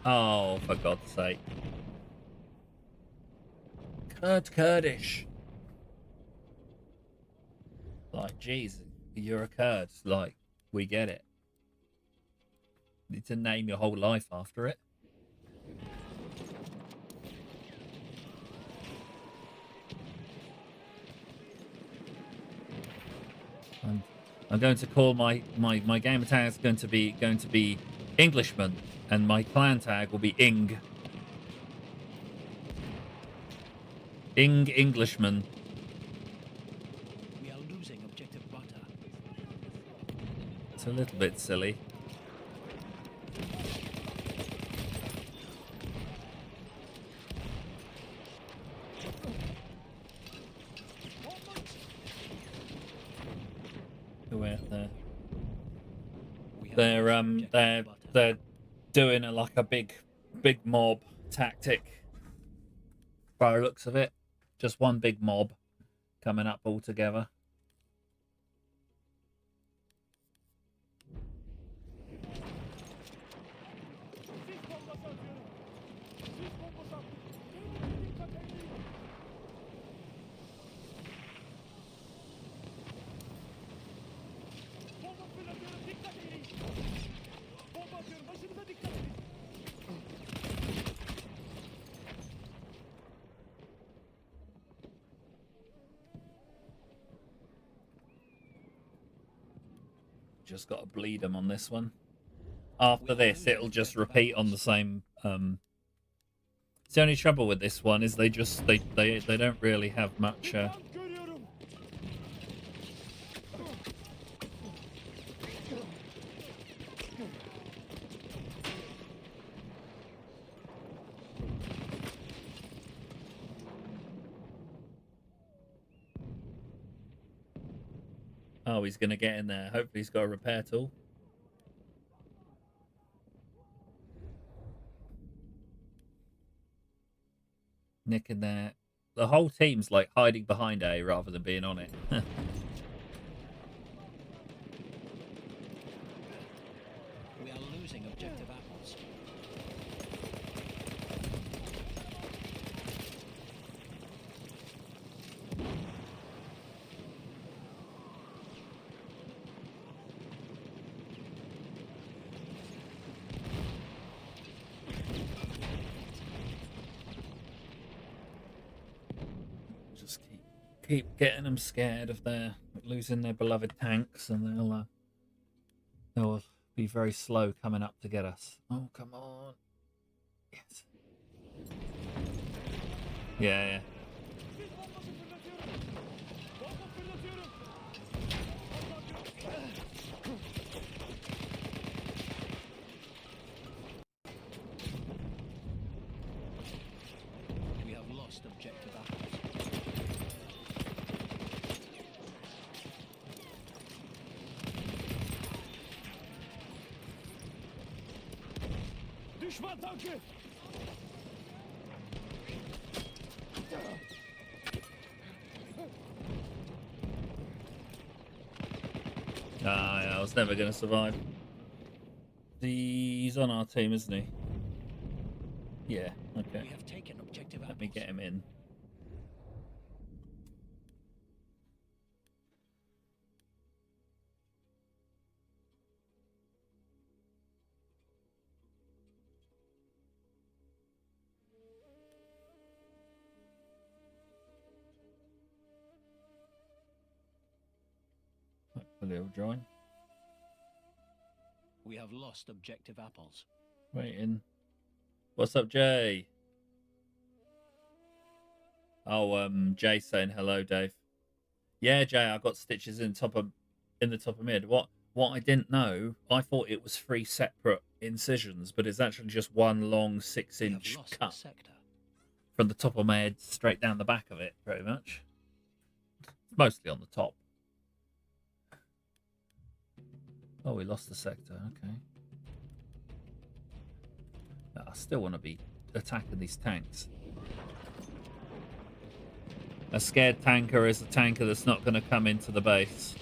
Oh, for God's sake. Kurdish. Like, jeez, you're a Kurd. Like, we get it. You need to name your whole life after it. I'm going to call my gamer tag is going to be Englishman, and my clan tag will be Ing. Englishman. We are losing objective butter. It's a little bit silly. Who out there? They're doing like a big mob tactic. By the looks of it, just one big mob coming up all together. Just got to bleed them on this one. After this, it'll just repeat on the same. It's the only trouble with this one is they don't really have much. Oh, he's going to get in there. Hopefully he's got a repair tool. Nick in there. The whole team's like hiding behind A rather than being on it. We are losing objective apples. Keep getting them scared of their losing their beloved tanks, and they'll be very slow coming up to get us. Oh, come on! Yes. Yeah. We have lost objective apples. Düşman tankı! Yeah, I was never going to survive. He's on our team, isn't he? Yeah, okay. We have taken objective apples. Let me get him in. Hopefully he'll join. We have lost objective apples. Waiting. What's up, Jay? Oh, Jay saying hello, Dave. Yeah, Jay, I got stitches in the top of mid. What I didn't know, I thought it was 3 separate incisions, but it's actually just one long 6-inch cut from the top of my head straight down the back of it, pretty much. Mostly on the top. Oh, we lost the sector. Okay. I still want to be attacking these tanks. A scared tanker is a tanker that's not going to come into the base.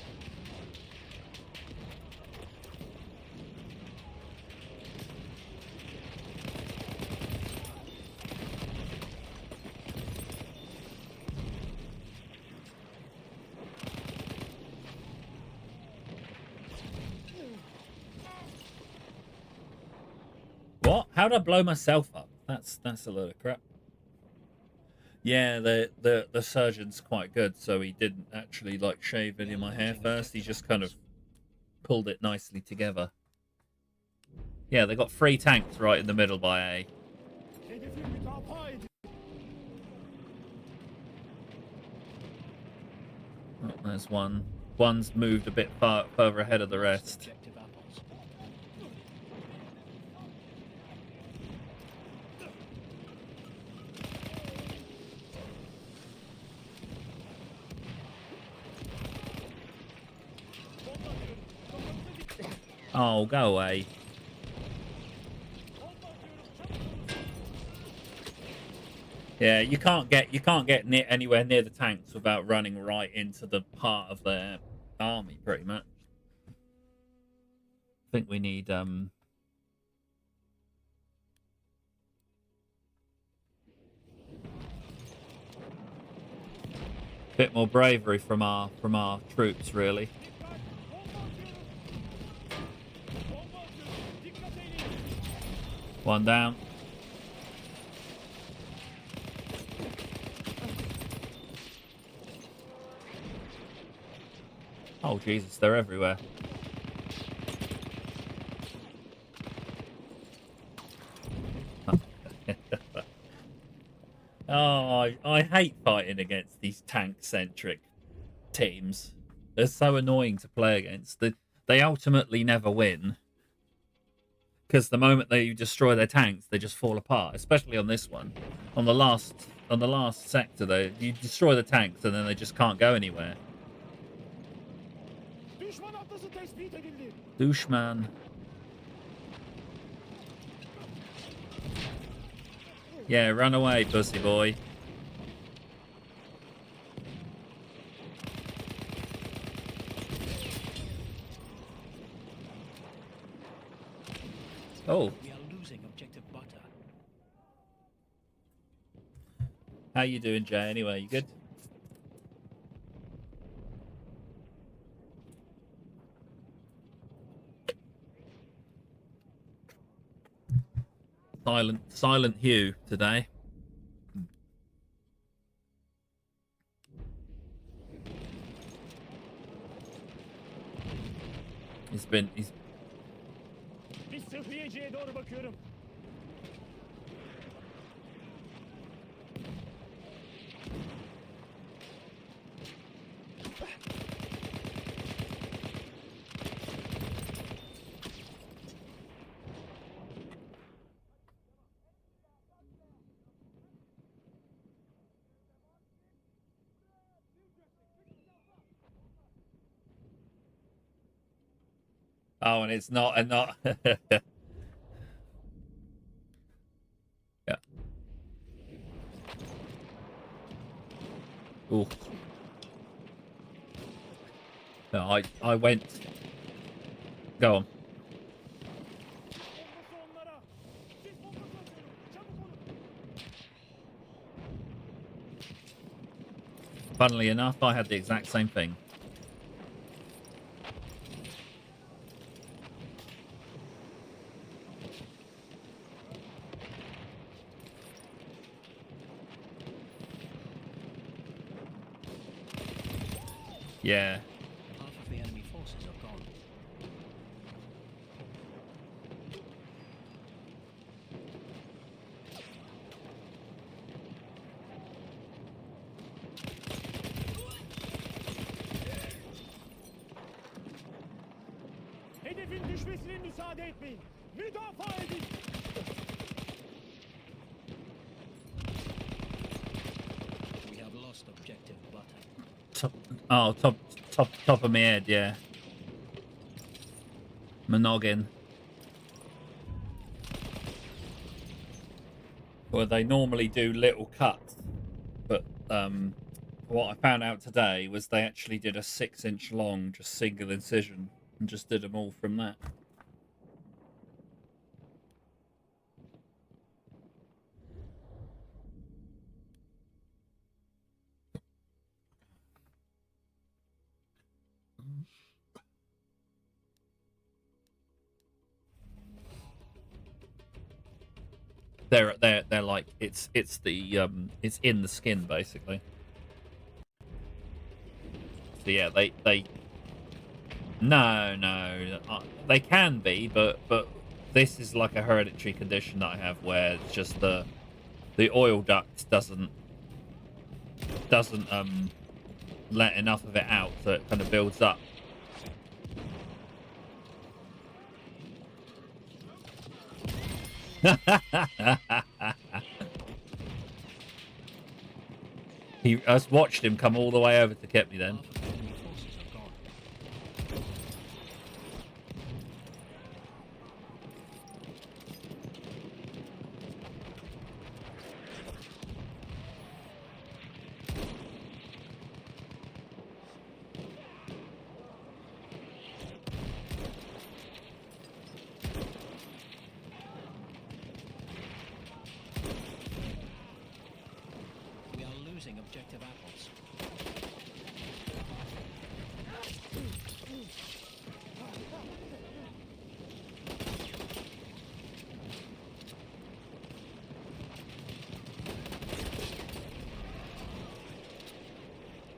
What? How did I blow myself up? That's a load of crap. Yeah, the surgeon's quite good, so he didn't actually like shave any of my hair first. He just kind of pulled it nicely together. Yeah, they got 3 tanks right in the middle by A. There's one. One's moved a bit further ahead of the rest. Objective apples. Oh, go away. Yeah, you can't get anywhere near the tanks without running right into the heart of their army, pretty much. I think we need bit more bravery from our troops, really. One down. Oh Jesus, they're everywhere. Oh, I hate fighting against these tank-centric teams. They're so annoying to play against. They ultimately never win. Because the moment they destroy their tanks, they just fall apart. Especially on this one. On the last sector, you destroy the tanks and then they just can't go anywhere. Doucheman. Yeah, run away, pussy boy. Oh. We are losing objective butter. How you doing, Jay? Anyway, you good? Silent Hugh today. He's Bir sıhhiyeciye doğru bakıyorum. Oh, and it's not. Yeah. Ooh. No, I went. Go on. Funnily enough, I had the exact same thing. Yeah. Half of the enemy forces are gone. Hedefin düşmesine müsaade etmeyin. Müdafaa edin. We have lost objective butter. Top of my head, yeah. My noggin. Well, they normally do little cuts, but what I found out today was they actually did a 6-inch long, just single incision, and just did them all from that. They're like it's in the skin basically. So yeah, no, they can be, but this is like a hereditary condition that I have where it's just the oil duct doesn't let enough of it out so it kind of builds up. I just watched him come all the way over to get me then. Objective apples.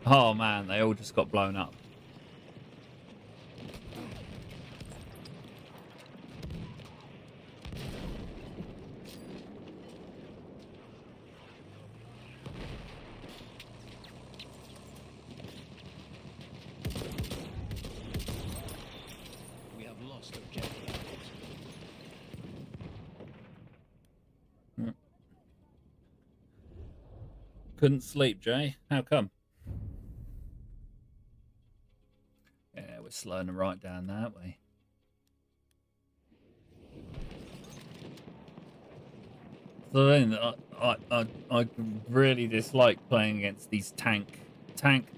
Oh man, they all just got blown up. Couldn't sleep, Jay. How come? Yeah, we're slowing them right down there, aren't we? So then, I really dislike playing against these tank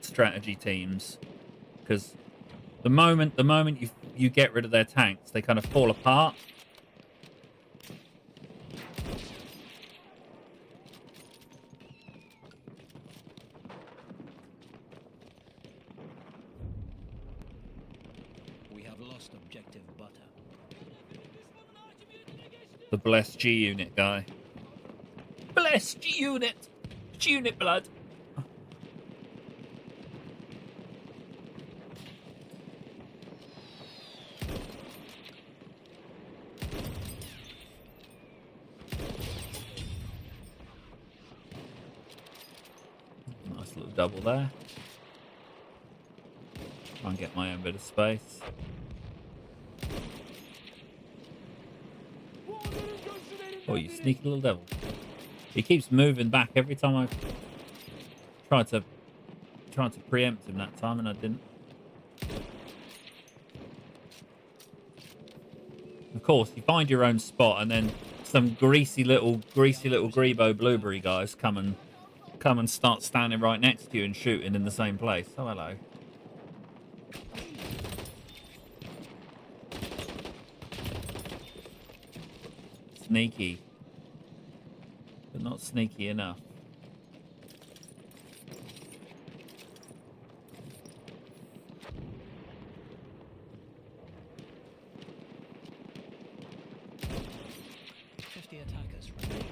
strategy teams, because the moment you get rid of their tanks, they kind of fall apart. Objective butter. The blessed G unit guy. Blessed G unit. G unit blood. Nice little double there. Try and get my own bit of space. Oh, you sneaky little devil. He keeps moving back every time I tried to preempt him that time, and I didn't. Of course, you find your own spot, and then some greasy little Grebo blueberry guys come and start standing right next to you and shooting in the same place. Oh, hello. Sneaky, but not sneaky enough. Attackers remain.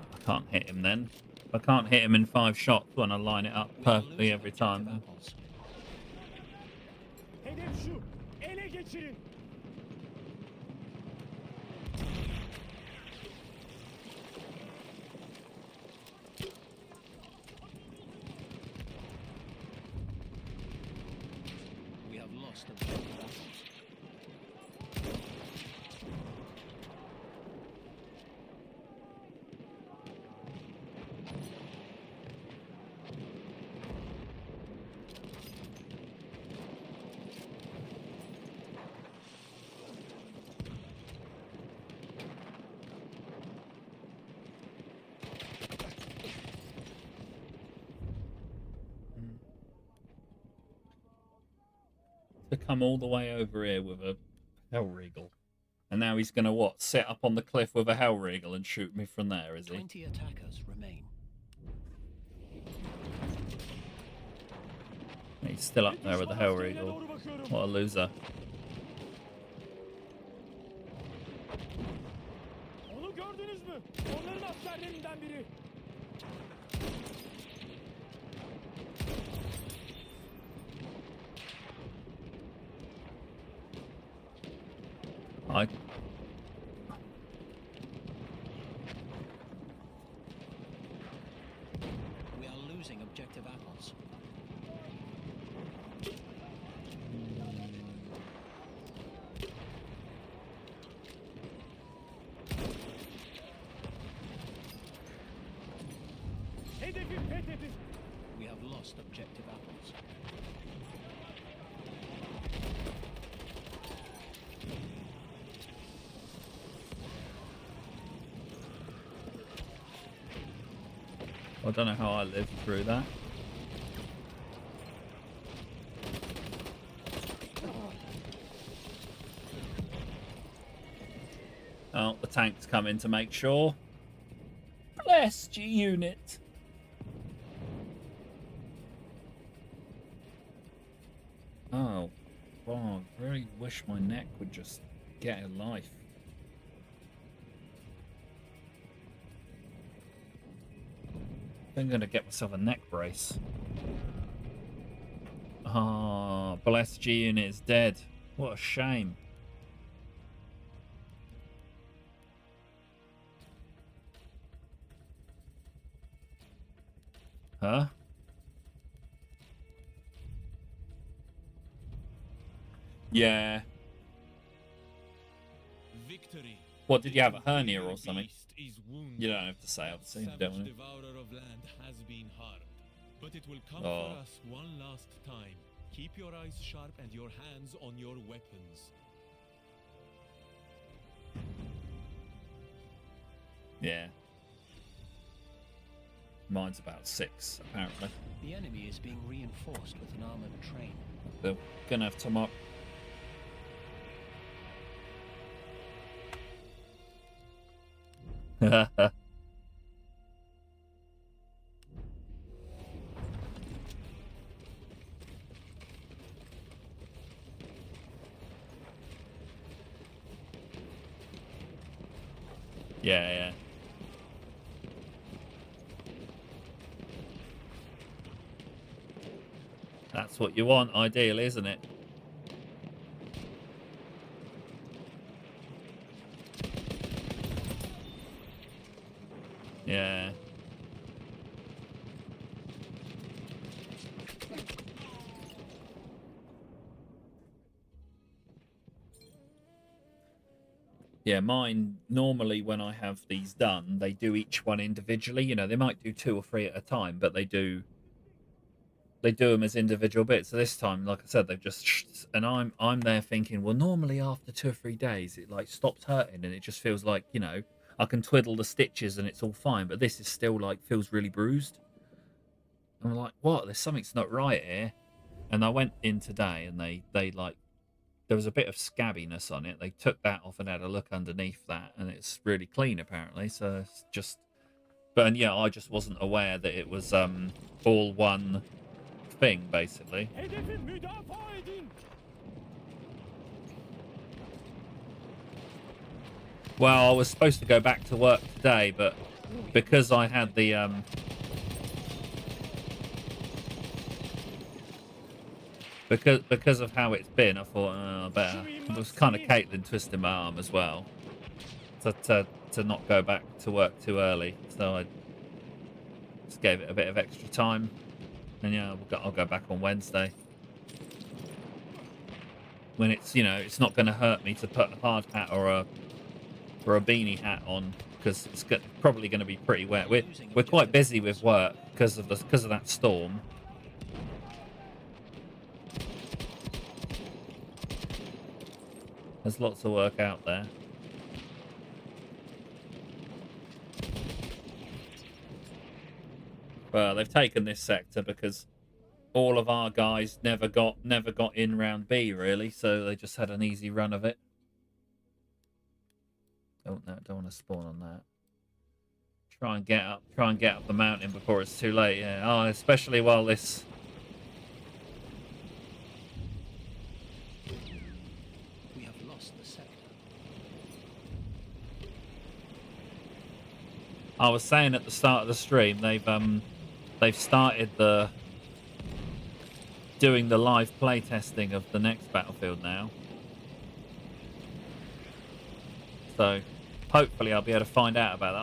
I can't hit him then. I can't hit him in 5 shots when I line it up perfectly every time. Hedef şu. Ele geçirin. We have lost objective apples. To come all the way over here with a Hellregal. And now he's going to, what, sit up on the cliff with a Hellregal and shoot me from there, is he? 20 attackers remain. He's still up there with the Hellregal. What a loser. Gördünüz mü? Onların askerlerinden biri. I We are losing objective apples. Hedefim fethedin. We have lost objective apples. I don't know how I lived through that. Oh, the tank's coming to make sure. Blessed you, unit. Oh, wow, I really wish my neck would just get a life. I'm gonna get myself a neck brace. Ah, blessed G unit is dead. What a shame. Huh? Yeah. Victory. What, did you have a hernia or The something? beast is wounded. You don't have to say, obviously. You Savage don't want to. devourer of land has been harmed, but it will come Oh. for us one last time. Keep your eyes sharp and your hands on your weapons. Yeah. Mine's about 6, apparently. The enemy is being reinforced with an armored train. They're gonna have to up. Yeah. That's what you want, ideal, isn't it? Yeah. Yeah, mine, normally when I have these done, they do each one individually. You know, they might do 2 or 3 at a time, but they do them as individual bits. So this time, like I said, they've just, and I'm there thinking, well, normally after 2 or 3 days, it like stops hurting, and it just feels like, you know, I can twiddle the stitches and it's all fine. But this is still like feels really bruised. And I'm like, what? There's something's not right here. And I went in today, and they like, there was a bit of scabbiness on it. They took that off and had a look underneath that, and it's really clean apparently. So it's just, but and yeah, I just wasn't aware that it was all one thing basically. Hedefi müdafaa edin. Well, I was supposed to go back to work today, but because I had the because of how it's been, I thought I better. It was kind of Caitlin twisting my arm as well, to not go back to work too early. So I just gave it a bit of extra time, and yeah, I'll go back on Wednesday when it's, you know, it's not going to hurt me to put a hard hat or a beanie hat on, because it's probably going to be pretty wet. We're quite busy with work because of that storm. There's lots of work out there. Well, they've taken this sector because all of our guys never got in round B really, so they just had an easy run of it. Don't want to spawn on that. Try and get up the mountain before it's too late. Yeah. Oh, especially while this. I was saying at the start of the stream, they've started doing the live play testing of the next Battlefield now. So hopefully I'll be able to find out about that.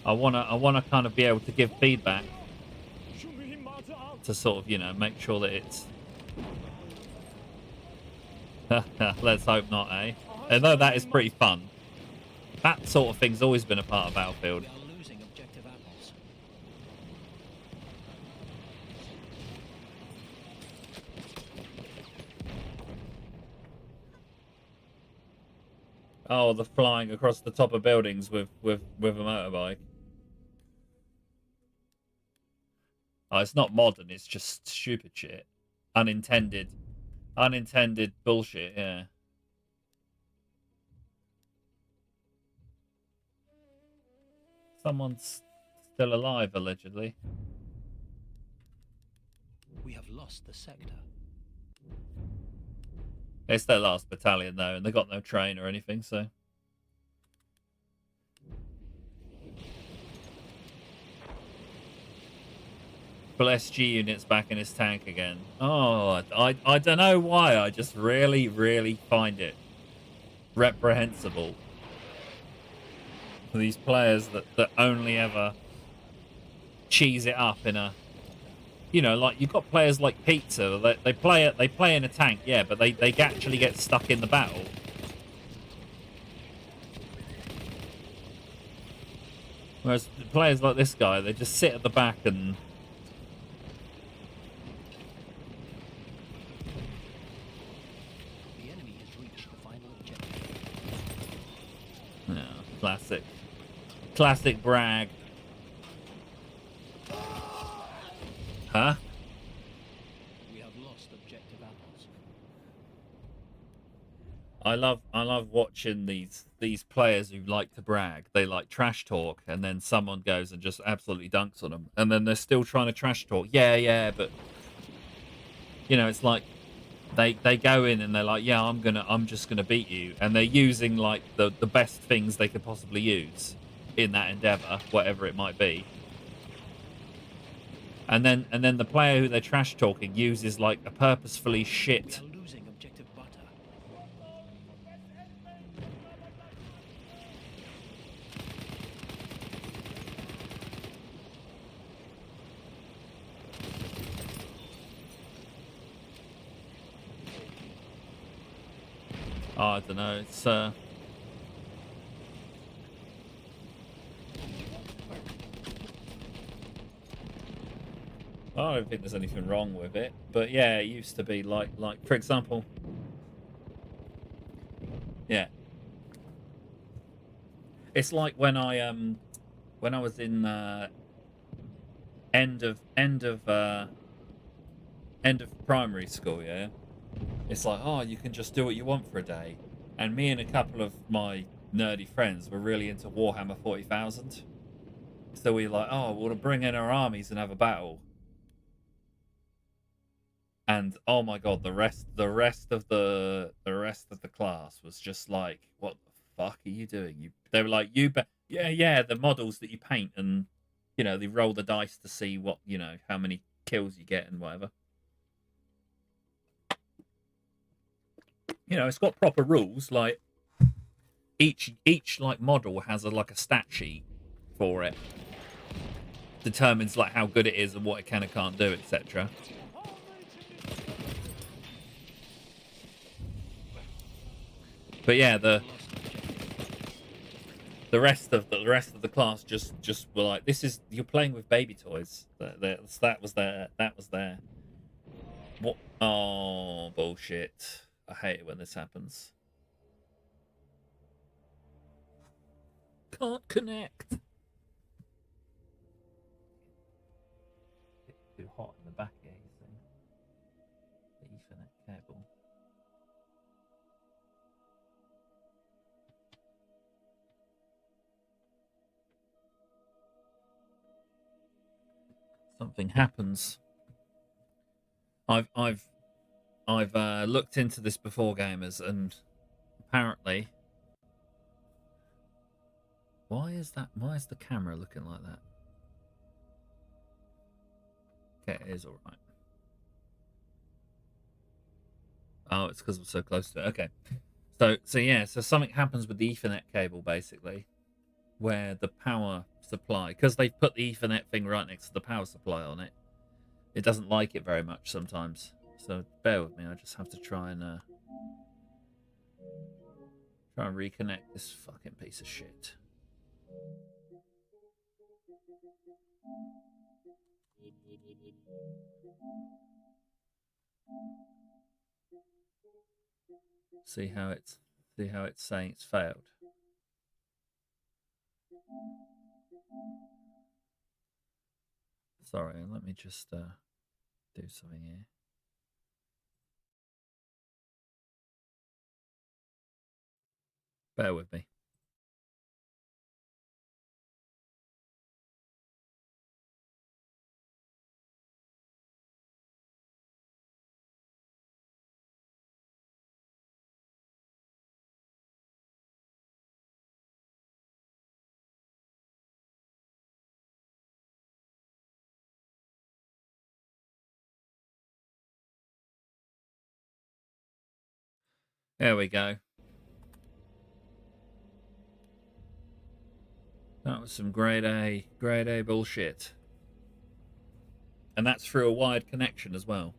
I want to kind of be able to give feedback to sort of, you know, make sure that it's let's hope not, eh? Although that is pretty fun. That sort of thing's always been a part of Battlefield. We are losing objective apples. Oh, the flying across the top of buildings with a motorbike. Oh, it's not modern, it's just stupid shit. Unintended bullshit, yeah. Someone's still alive, allegedly. We have lost the sector. It's their last battalion, though, and they got no train or anything, so... Full SG units back in his tank again. Oh, I don't know why, I just really, really find it reprehensible for these players that only ever cheese it up in a... You know, like, you've got players like Pizza, they play in a tank, yeah, but they actually get stuck in the battle. Whereas players like this guy, they just sit at the back and... The enemy has reached the final objective. Yeah, classic. Classic brag. Huh? We have lost objective apples. I love watching these players who like to brag. They like trash talk, and then someone goes and just absolutely dunks on them, and then they're still trying to trash talk. Yeah, but you know, it's like they go in and they're like, yeah, I'm just gonna beat you, and they're using like the best things they could possibly use in that endeavor, whatever it might be. And then the player who they're trash talking uses like a purposefully shit. We are losing objective butter. Oh, I don't know. It's I don't think there's anything wrong with it, but yeah, it used to be like for example, yeah, it's like when I was in end of primary school, yeah, it's like, oh, you can just do what you want for a day, and me and a couple of my nerdy friends were really into Warhammer 40,000, so we were like, oh, we'll bring in our armies and have a battle. And oh my god, the rest of the class was just like, what the fuck are you doing? They were like, yeah, the models that you paint, and you know, they roll the dice to see what, you know, how many kills you get and whatever. You know, it's got proper rules, like each like model has a stat sheet for it. Determines like how good it is and what it can and can't do, etc. But yeah, the rest of the class just were like, this is, you're playing with baby toys. That was there. What? Oh, bullshit. I hate it when this happens. Can't connect. It's too hot in the back here, you see. The Ethernet cable. Something happens. I've looked into this before, gamers, and apparently, why is the camera looking like that? Okay, it is all right. Oh, it's because I'm so close to it. Okay. So yeah, so something happens with the Ethernet cable, basically, where the power supply, because they've put the Ethernet thing right next to the power supply on it, it doesn't like it very much sometimes. So bear with me, I just have to try and reconnect this fucking piece of shit. See how it's saying it's failed. Sorry, let me just do something here. Bear with me. There we go. That was some grade A bullshit. And that's through a wired connection as well.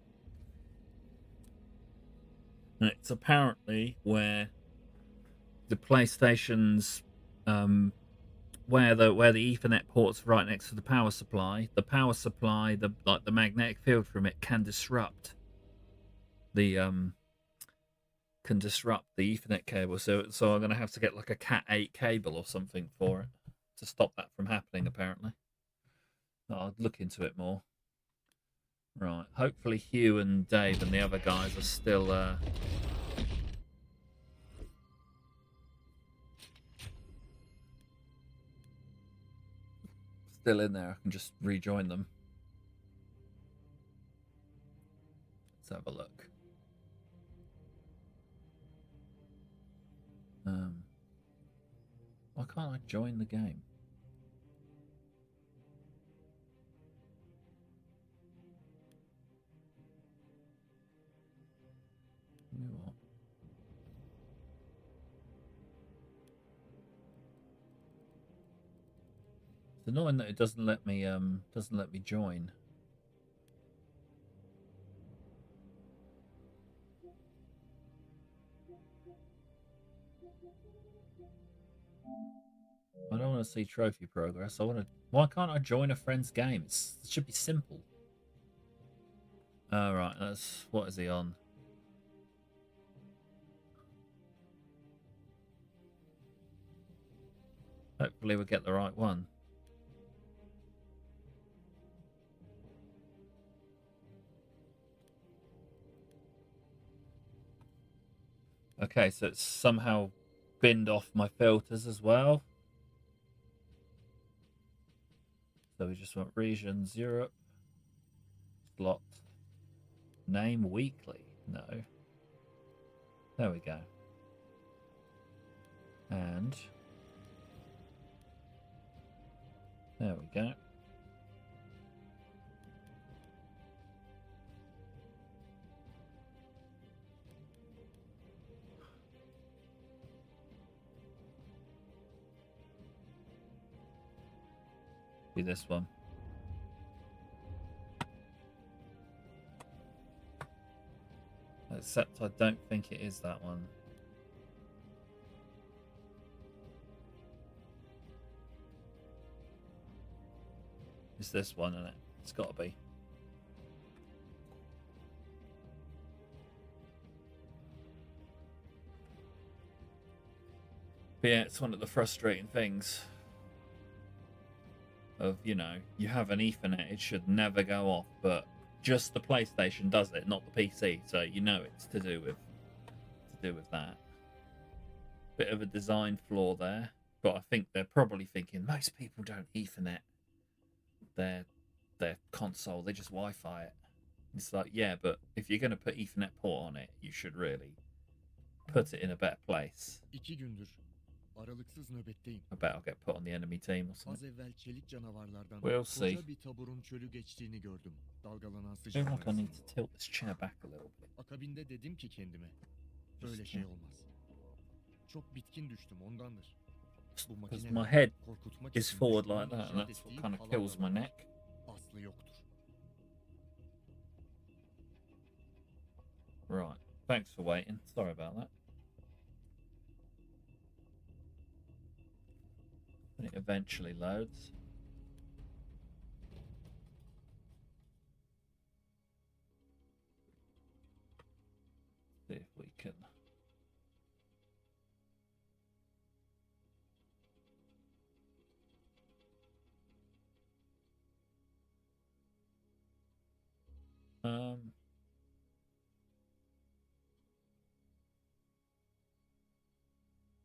And it's apparently where the PlayStation's where the Ethernet port's right next to the power supply, the magnetic field from it can disrupt the Ethernet cable. So I'm gonna have to get like a Cat 8 cable or something for it to stop that from happening, apparently. I'll look into it more. Right. Hopefully Hugh and Dave and the other guys are still in there. I can just rejoin them. Let's have a look. Why can't I join the game? You know what? It's annoying that it doesn't let me join. I don't want to see trophy progress. Why can't I join a friend's game? It should be simple. All right, what is he on? Hopefully we'll get the right one. Okay, so it's somehow binned off my filters as well. So we just want regions, Europe, slot, name weekly. No. There we go. And there we go. Be this one. Except I don't think it is that one. It's this one, isn't it? It's got to be. But yeah, it's one of the frustrating things of, you know, you have an Ethernet, it should never go off, but just the PlayStation does it, not the PC. So you know it's to do with that. Bit of a design flaw there, but I think they're probably thinking most people don't Ethernet their console, they just Wi-Fi it. It's like, yeah, but if you're going to put Ethernet port on it, you should really put it in a better place. 2 gündür aralıksız nöbetteyim. I bet I'll get put on the enemy team or Az something. evvel çelik canavarlardan We'll see. koca bir taburun çölü geçtiğini gördüm. Dalgalanan I feel sıcak like I need arasında. to tilt this chair back a little bit. Akabinde dedim ki kendime, böyle şey olmaz. Çok bitkin düştüm ondandır. Bu Because makineler my head korkutmak is için forward düşmanın like that, and icat that's what ettiği kind of kills my palavralar. neck. Aslı yoktur. Right. Thanks for waiting. Sorry about that. And it eventually loads. See if we can.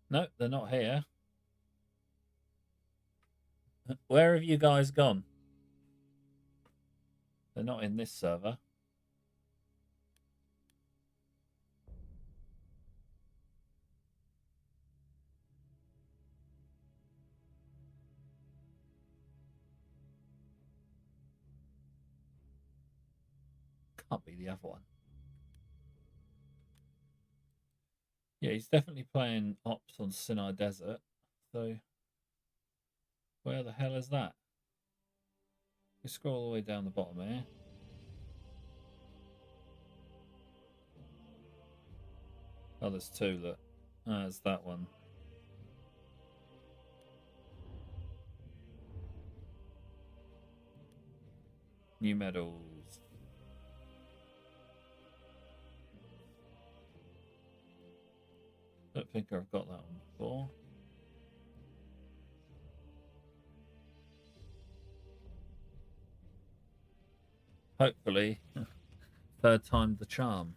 No, they're not here. Where have you guys gone? They're not in this server. Can't be the other one. Yeah, he's definitely playing Ops on Sinai Desert. So, where the hell is that? You scroll all the way down the bottom here. Oh, there's two, look. Ah, there's that one. New medals. Don't think I've got that one before. Hopefully, third time the charm.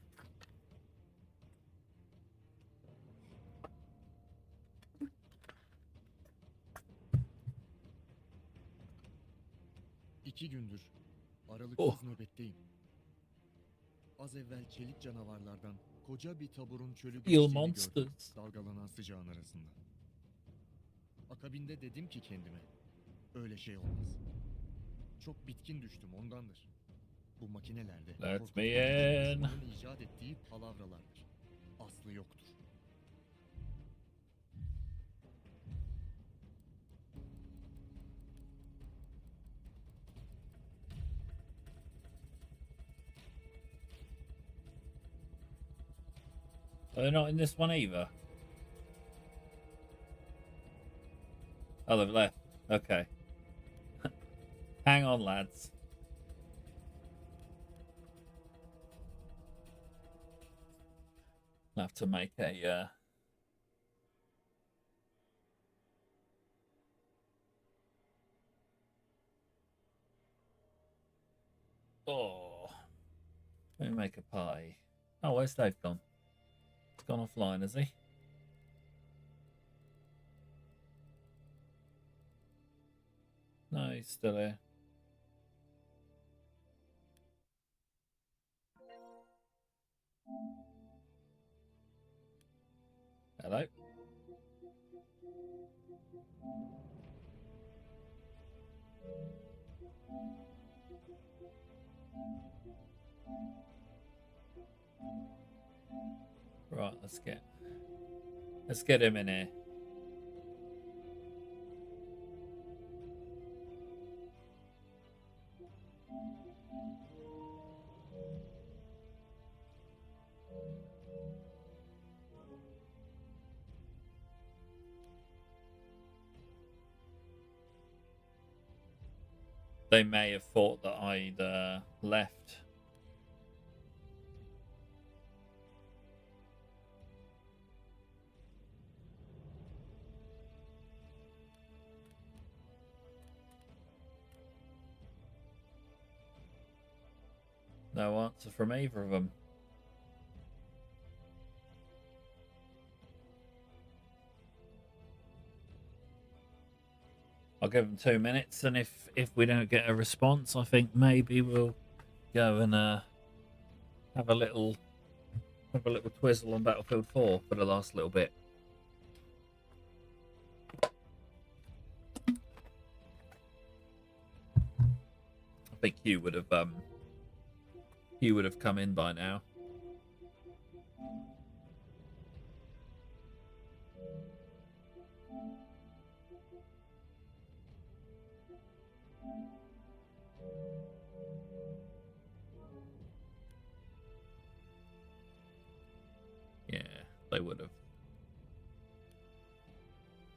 İki gündür aralıksız nöbetteyim. Az evvel çelik canavarlardan koca bir taburun çölü Steel geçtiğini gördüm. monsters. Dalgalanan sıcağın arasında. Akabinde dedim ki kendime, öyle şey olmaz. Çok bitkin düştüm ondandır. Bu makinelerde Let korkutmak me için in. düşmanın icat ettiği palavralardır. Aslı yoktur. They're not in this one either. Oh, they've left. Okay. Hang on, lads. I'll have to make a Oh, let me make a party. Oh, where's Dave gone? He's gone offline, has he? No, he's still here. Hello? Right, let's get him in here. They may have thought that I'd left. No answer from either of them. I'll give them 2 minutes, and if we don't get a response, I think maybe we'll go and have a little Have a little twizzle on Battlefield 4 for the last little bit. I think Hugh would have come in by now. Yeah, they would have.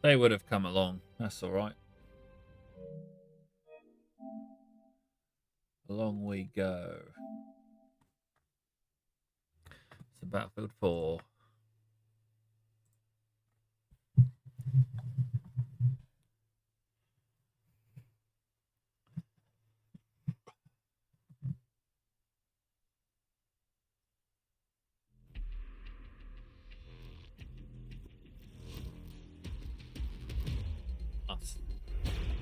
They would have come along. That's all right. Along we go. It's Battlefield 4. That's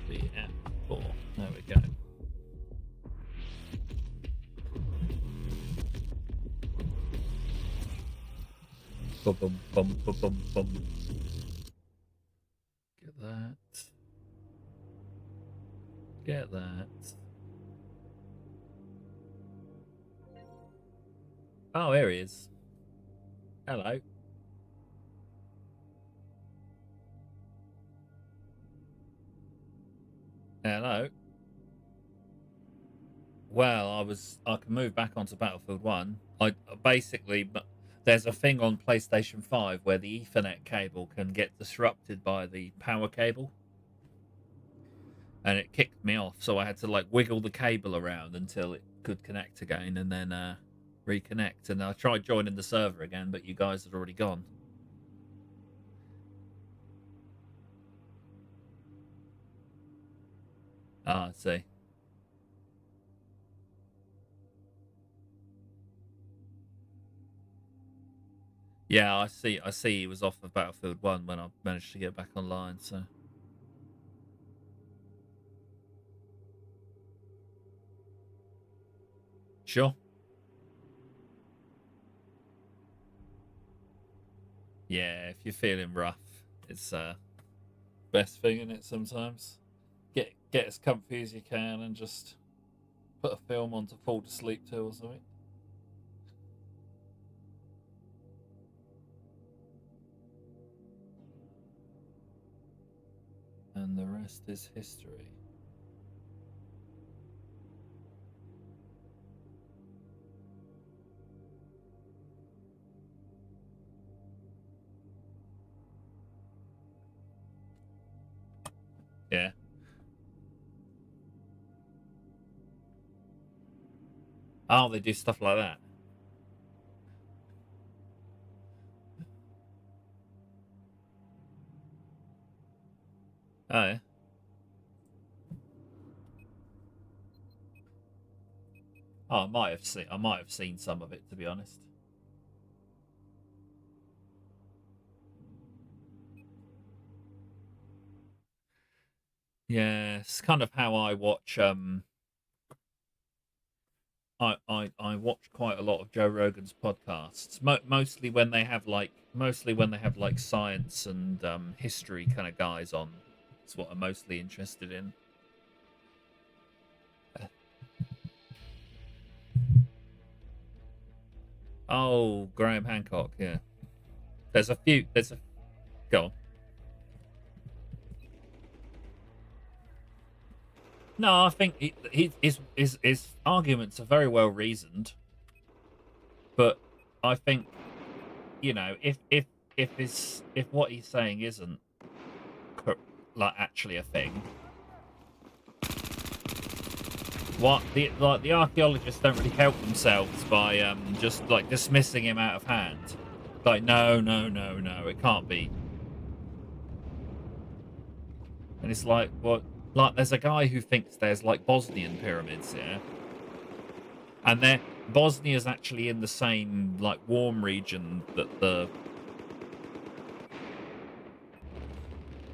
BF4. There we go. Bum, bum, bum, bum, bum, bum. Get that. Get that. Oh, here he is. Hello. Hello. Well, I can move back onto Battlefield 1. I basically, there's a thing on PlayStation 5 where the Ethernet cable can get disrupted by the power cable. And it kicked me off, so I had to like wiggle the cable around until it could connect again and then reconnect. And I tried joining the server again, but you guys had already gone. Ah, I see. Yeah, I see he was off of Battlefield 1 when I managed to get back online, so. Sure. Yeah, if you're feeling rough, it's best thing, isn't it, sometimes? Get as comfy as you can and just put a film on to fall to sleep to or something. And the rest is history. Yeah. Oh, they do stuff like that. Oh, yeah. Oh, I might have seen some of it, to be honest. Yeah, it's kind of how I watch. I watch quite a lot of Joe Rogan's podcasts. Mostly when they have like science and history kind of guys on. It's what I'm mostly interested in. Oh, Graham Hancock. Yeah. There's a few. Go on. No, I think his arguments are very well reasoned, but I think, you know, if what he's saying isn't like actually a thing, what the archaeologists don't really help themselves by just like dismissing him out of hand, like no, it can't be, and it's like what. Like, there's a guy who thinks there's, like, Bosnian pyramids here. And Bosnia's actually in the same, like, warm region that the...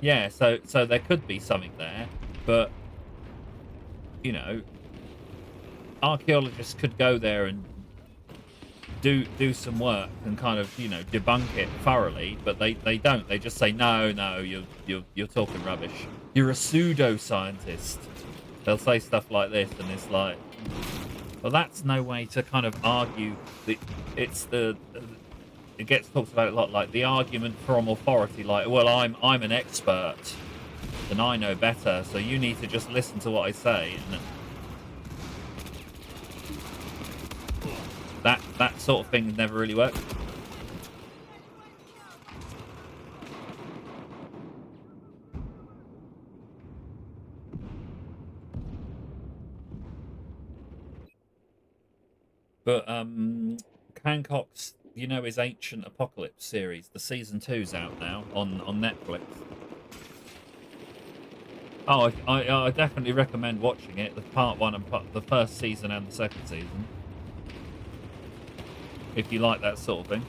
Yeah, so there could be something there. But, you know, archaeologists could go there and do some work and kind of, you know, debunk it thoroughly, but they don't. They just say, no, you're talking rubbish. You're a pseudoscientist. They'll say stuff like this, and it's like, well, that's no way to kind of argue. It gets talked about a lot, like the argument from authority, like, well, I'm an expert and I know better, so you need to just listen to what I say. And that sort of thing never really worked. But Hancock's, you know, his Ancient Apocalypse series, the season 2's out now on Netflix. Oh, I definitely recommend watching it. The part 1 and the first season and the second season, if you like that sort of thing.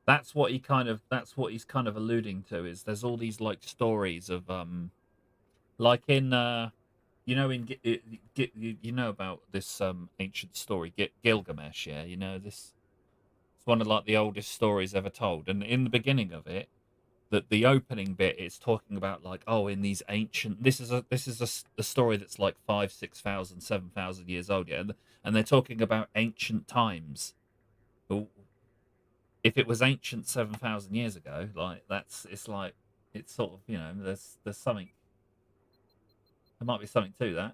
That's what he's kind of alluding to, is there's all these like stories of like in you know, in you know about this ancient story Gilgamesh, yeah, you know, this, it's one of like the oldest stories ever told, and in the beginning of it, that the opening bit, it's talking about like, oh, in these ancient, this is a story that's like 5,000, 6,000, 7,000 years old, yeah, and they're talking about ancient times. But if it was ancient 7,000 years ago, like it's like, it's sort of, you know, there's something, there might be something to that.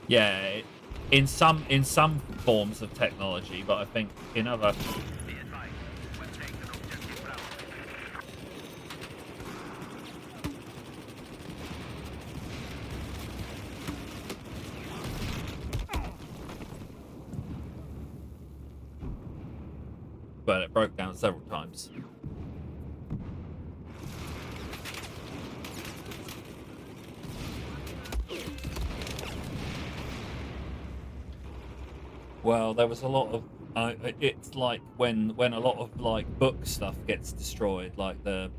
Yeah, in some forms of technology, but I think in other. But it broke down several times. Well, there was a lot of it's like when a lot of like book stuff gets destroyed, like the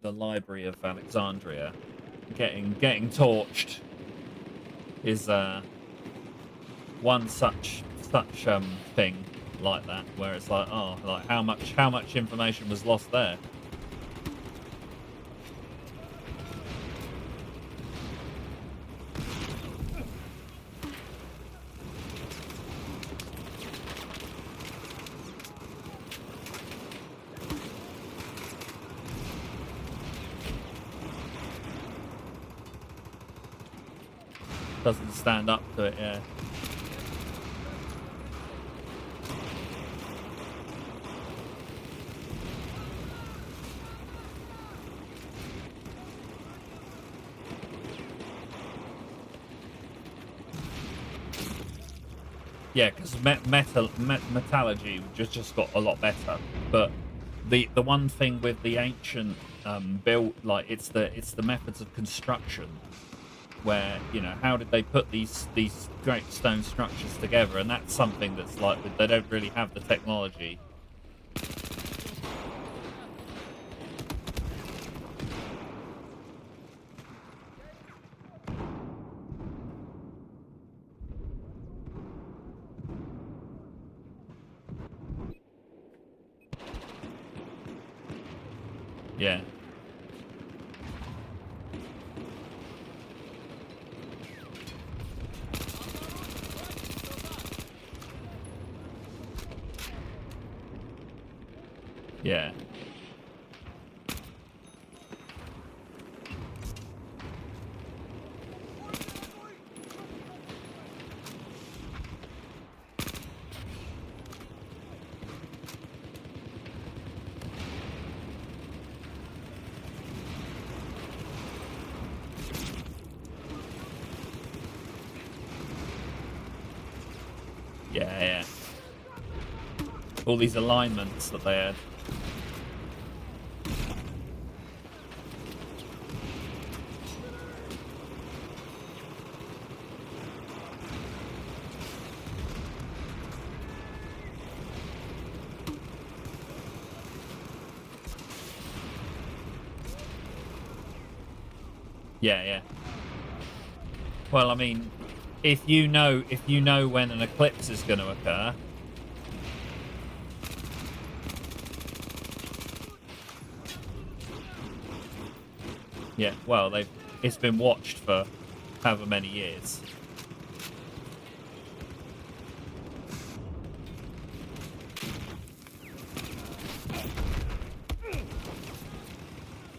Library of Alexandria getting torched is one such thing like that, where it's like, oh, like how much information was lost there. Doesn't stand up to it, yeah. Yeah, because metallurgy just got a lot better. But the one thing with the ancient build, like it's the methods of construction, where, you know, how did they put these great stone structures together, and that's something that's like they don't really have the technology. Yeah. Yeah. All these alignments that they had. Yeah, yeah. Well, I mean, if you know when an eclipse is going to occur, yeah. Well, it's been watched for however many years.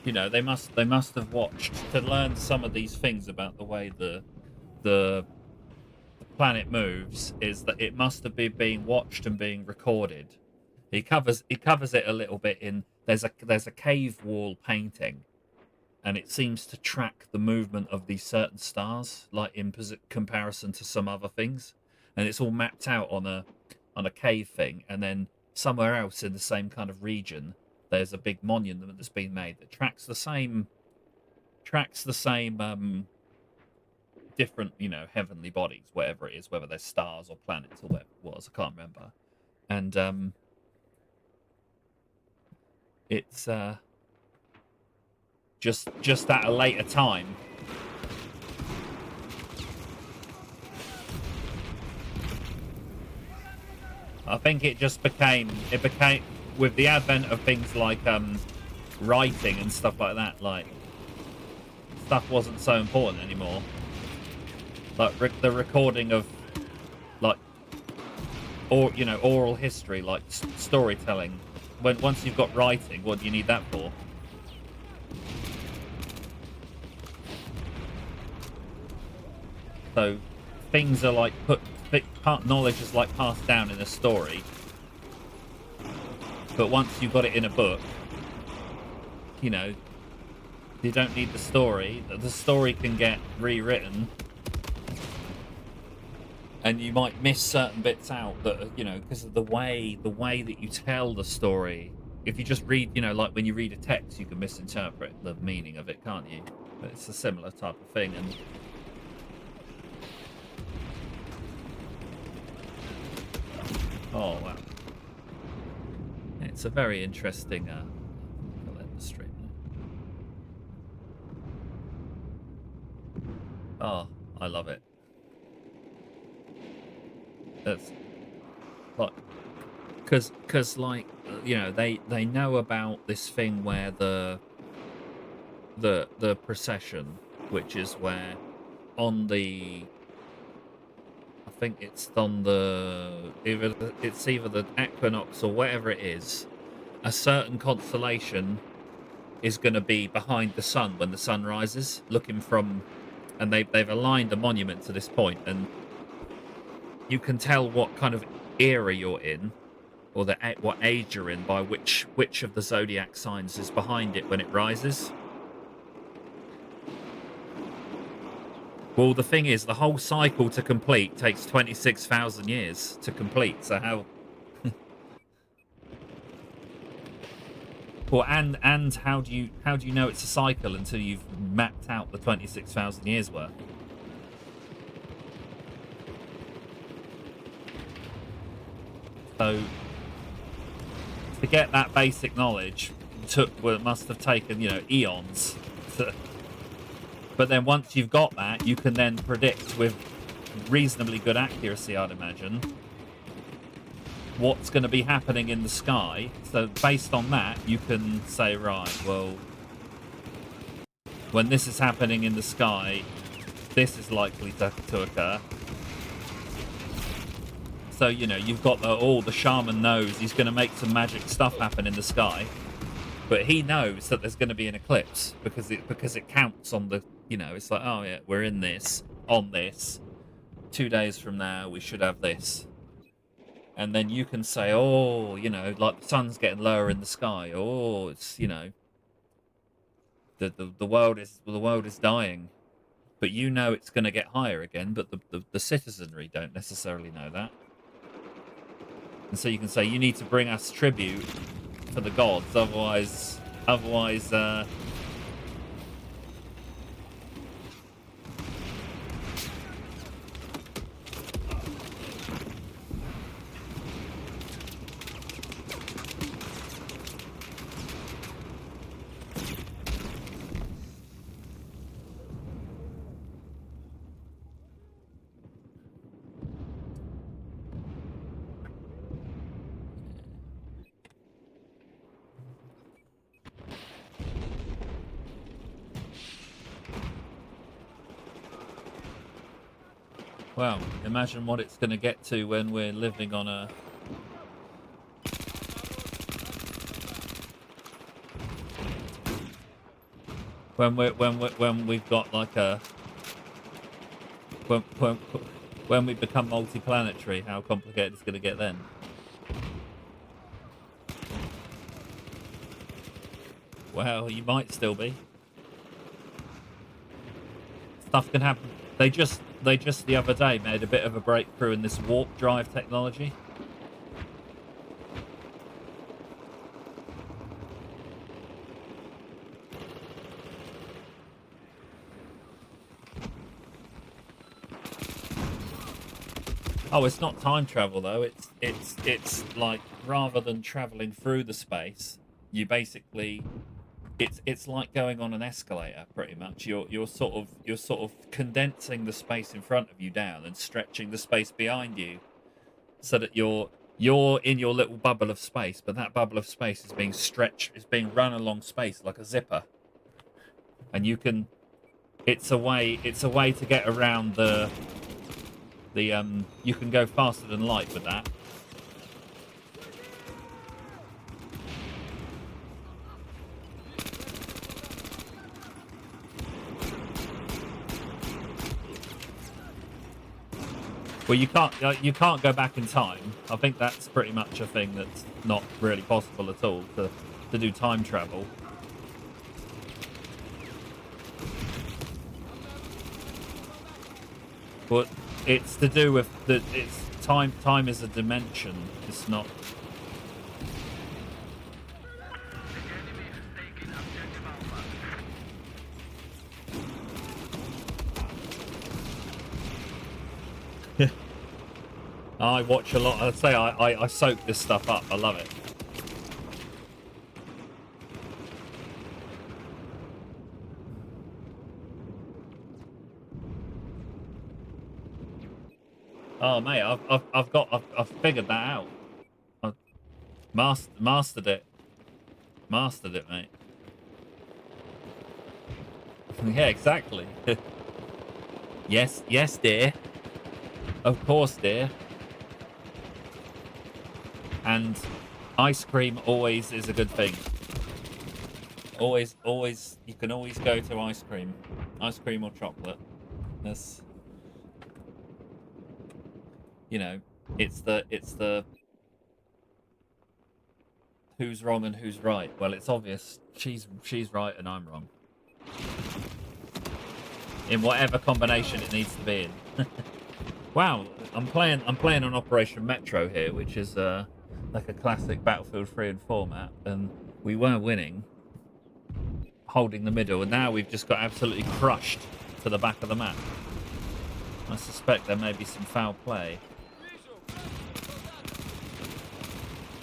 You know, they must have watched to learn some of these things about the way the planet moves. Is that it must have been being watched and being recorded. He covers it a little bit in there's a cave wall painting, and it seems to track the movement of these certain stars, like in comparison to some other things, and it's all mapped out on a cave thing, and then somewhere else in the same kind of region. There's a big monument that's been made that tracks the same different, you know, heavenly bodies, whatever it is, whether they're stars or planets or whatever it was, I can't remember. And it's just at a later time. I think it became with the advent of things like writing and stuff like that, like stuff wasn't so important anymore. Like the recording of like oral history, like storytelling. Once you've got writing, what do you need that for? So things are like knowledge is like passed down in a story. But once you've got it in a book, you know, you don't need the story. The story can get rewritten, and you might miss certain bits out that, you know, because of the way that you tell the story. If you just read, you know, like when you read a text, you can misinterpret the meaning of it, can't you? But it's a similar type of thing. And oh wow. It's a very interesting I'll end the stream now. Oh, I love it. That's like because like, you know, they know about this thing where the procession, which is where on the, I think it's on either the equinox or whatever it is, a certain constellation is going to be behind the sun when the sun rises, looking from, and they've aligned a monument to this point, and you can tell what kind of era you're in, or what age you're in, by which of the zodiac signs is behind it when it rises. Well, the thing is, the whole cycle to complete takes 26,000 years to complete. So how? Well, and how do you know it's a cycle until you've mapped out the 26,000 years worth? So to get that basic knowledge it must have taken, you know, eons. But then once you've got that, you can then predict with reasonably good accuracy, I'd imagine, what's going to be happening in the sky. So based on that, you can say, right, well, when this is happening in the sky, this is likely to occur. So, you know, you've got the shaman knows he's going to make some magic stuff happen in the sky. But he knows that there's going to be an eclipse because it counts on the, you know, it's like, oh yeah, we're in this, on this. 2 days from now, we should have this. And then you can say, oh, you know, like the sun's getting lower in the sky. Oh, it's, you know, the world is dying. But you know it's going to get higher again, but the citizenry don't necessarily know that. And so you can say, you need to bring us tribute for the gods, otherwise, well, imagine what it's going to get to when we're living on a... When we've got like a... When we become multi-planetary, how complicated it's going to get then. Well, you might still be. Stuff can happen. They just the other day made a bit of a breakthrough in this warp drive technology. Oh, it's not time travel though. It's like, rather than traveling through the space, you basically it's like going on an escalator pretty much. You're sort of condensing the space in front of you down and stretching the space behind you, so that you're in your little bubble of space, but that bubble of space is being stretched, is being run along space like a zipper. And you can, it's a way to get around the you can go faster than light with that. Well, you can't go back in time. I think that's pretty much a thing that's not really possible at all, to do time travel. But it's to do with time is a dimension. It's not. I watch a lot. I'd say I soak this stuff up. I love it. Oh mate, I've figured that out. I've mastered it. Mastered it, mate. Yeah, exactly. Yes, dear. Of course, dear. And ice cream always is a good thing. Always, you can always go to ice cream or chocolate. That's, you know, it's the who's wrong and who's right. Well, it's obvious she's right and I'm wrong. In whatever combination it needs to be in. Wow, I'm playing on Operation Metro here, which is like a classic Battlefield 3 and 4 map, and we were winning, holding the middle, and now we've just got absolutely crushed to the back of the map. I suspect there may be some foul play.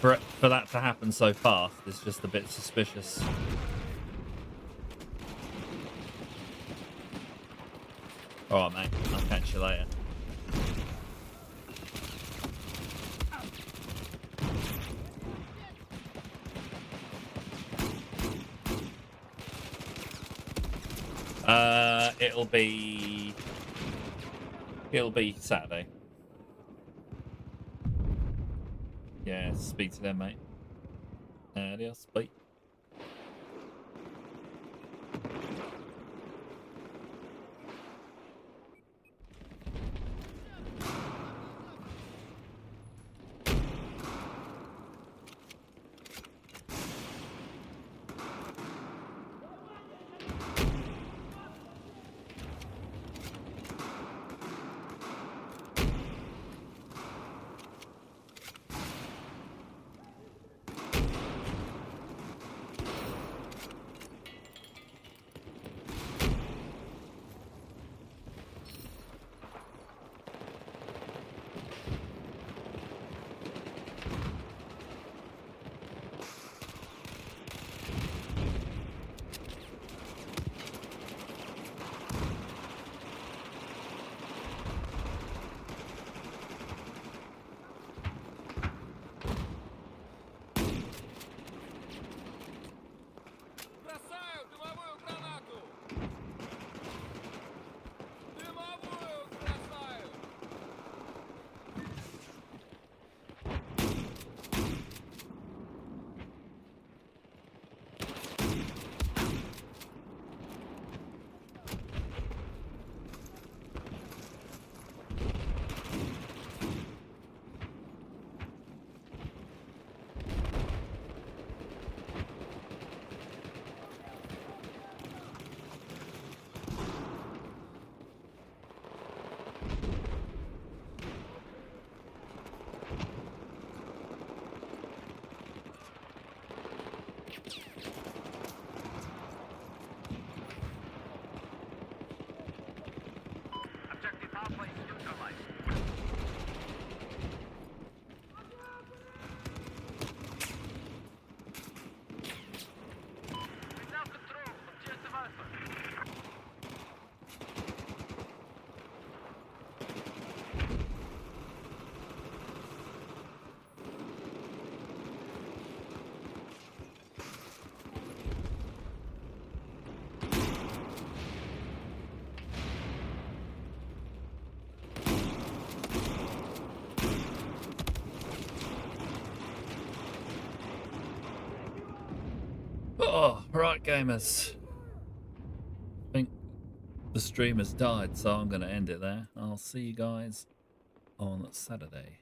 For that to happen so fast is just a bit suspicious. Alright mate, I'll catch you later. It'll be Saturday. Yeah, speak to them, mate. Adios, bye. Oh, right, gamers. I think the stream has died, so I'm going to end it there. I'll see you guys on Saturday.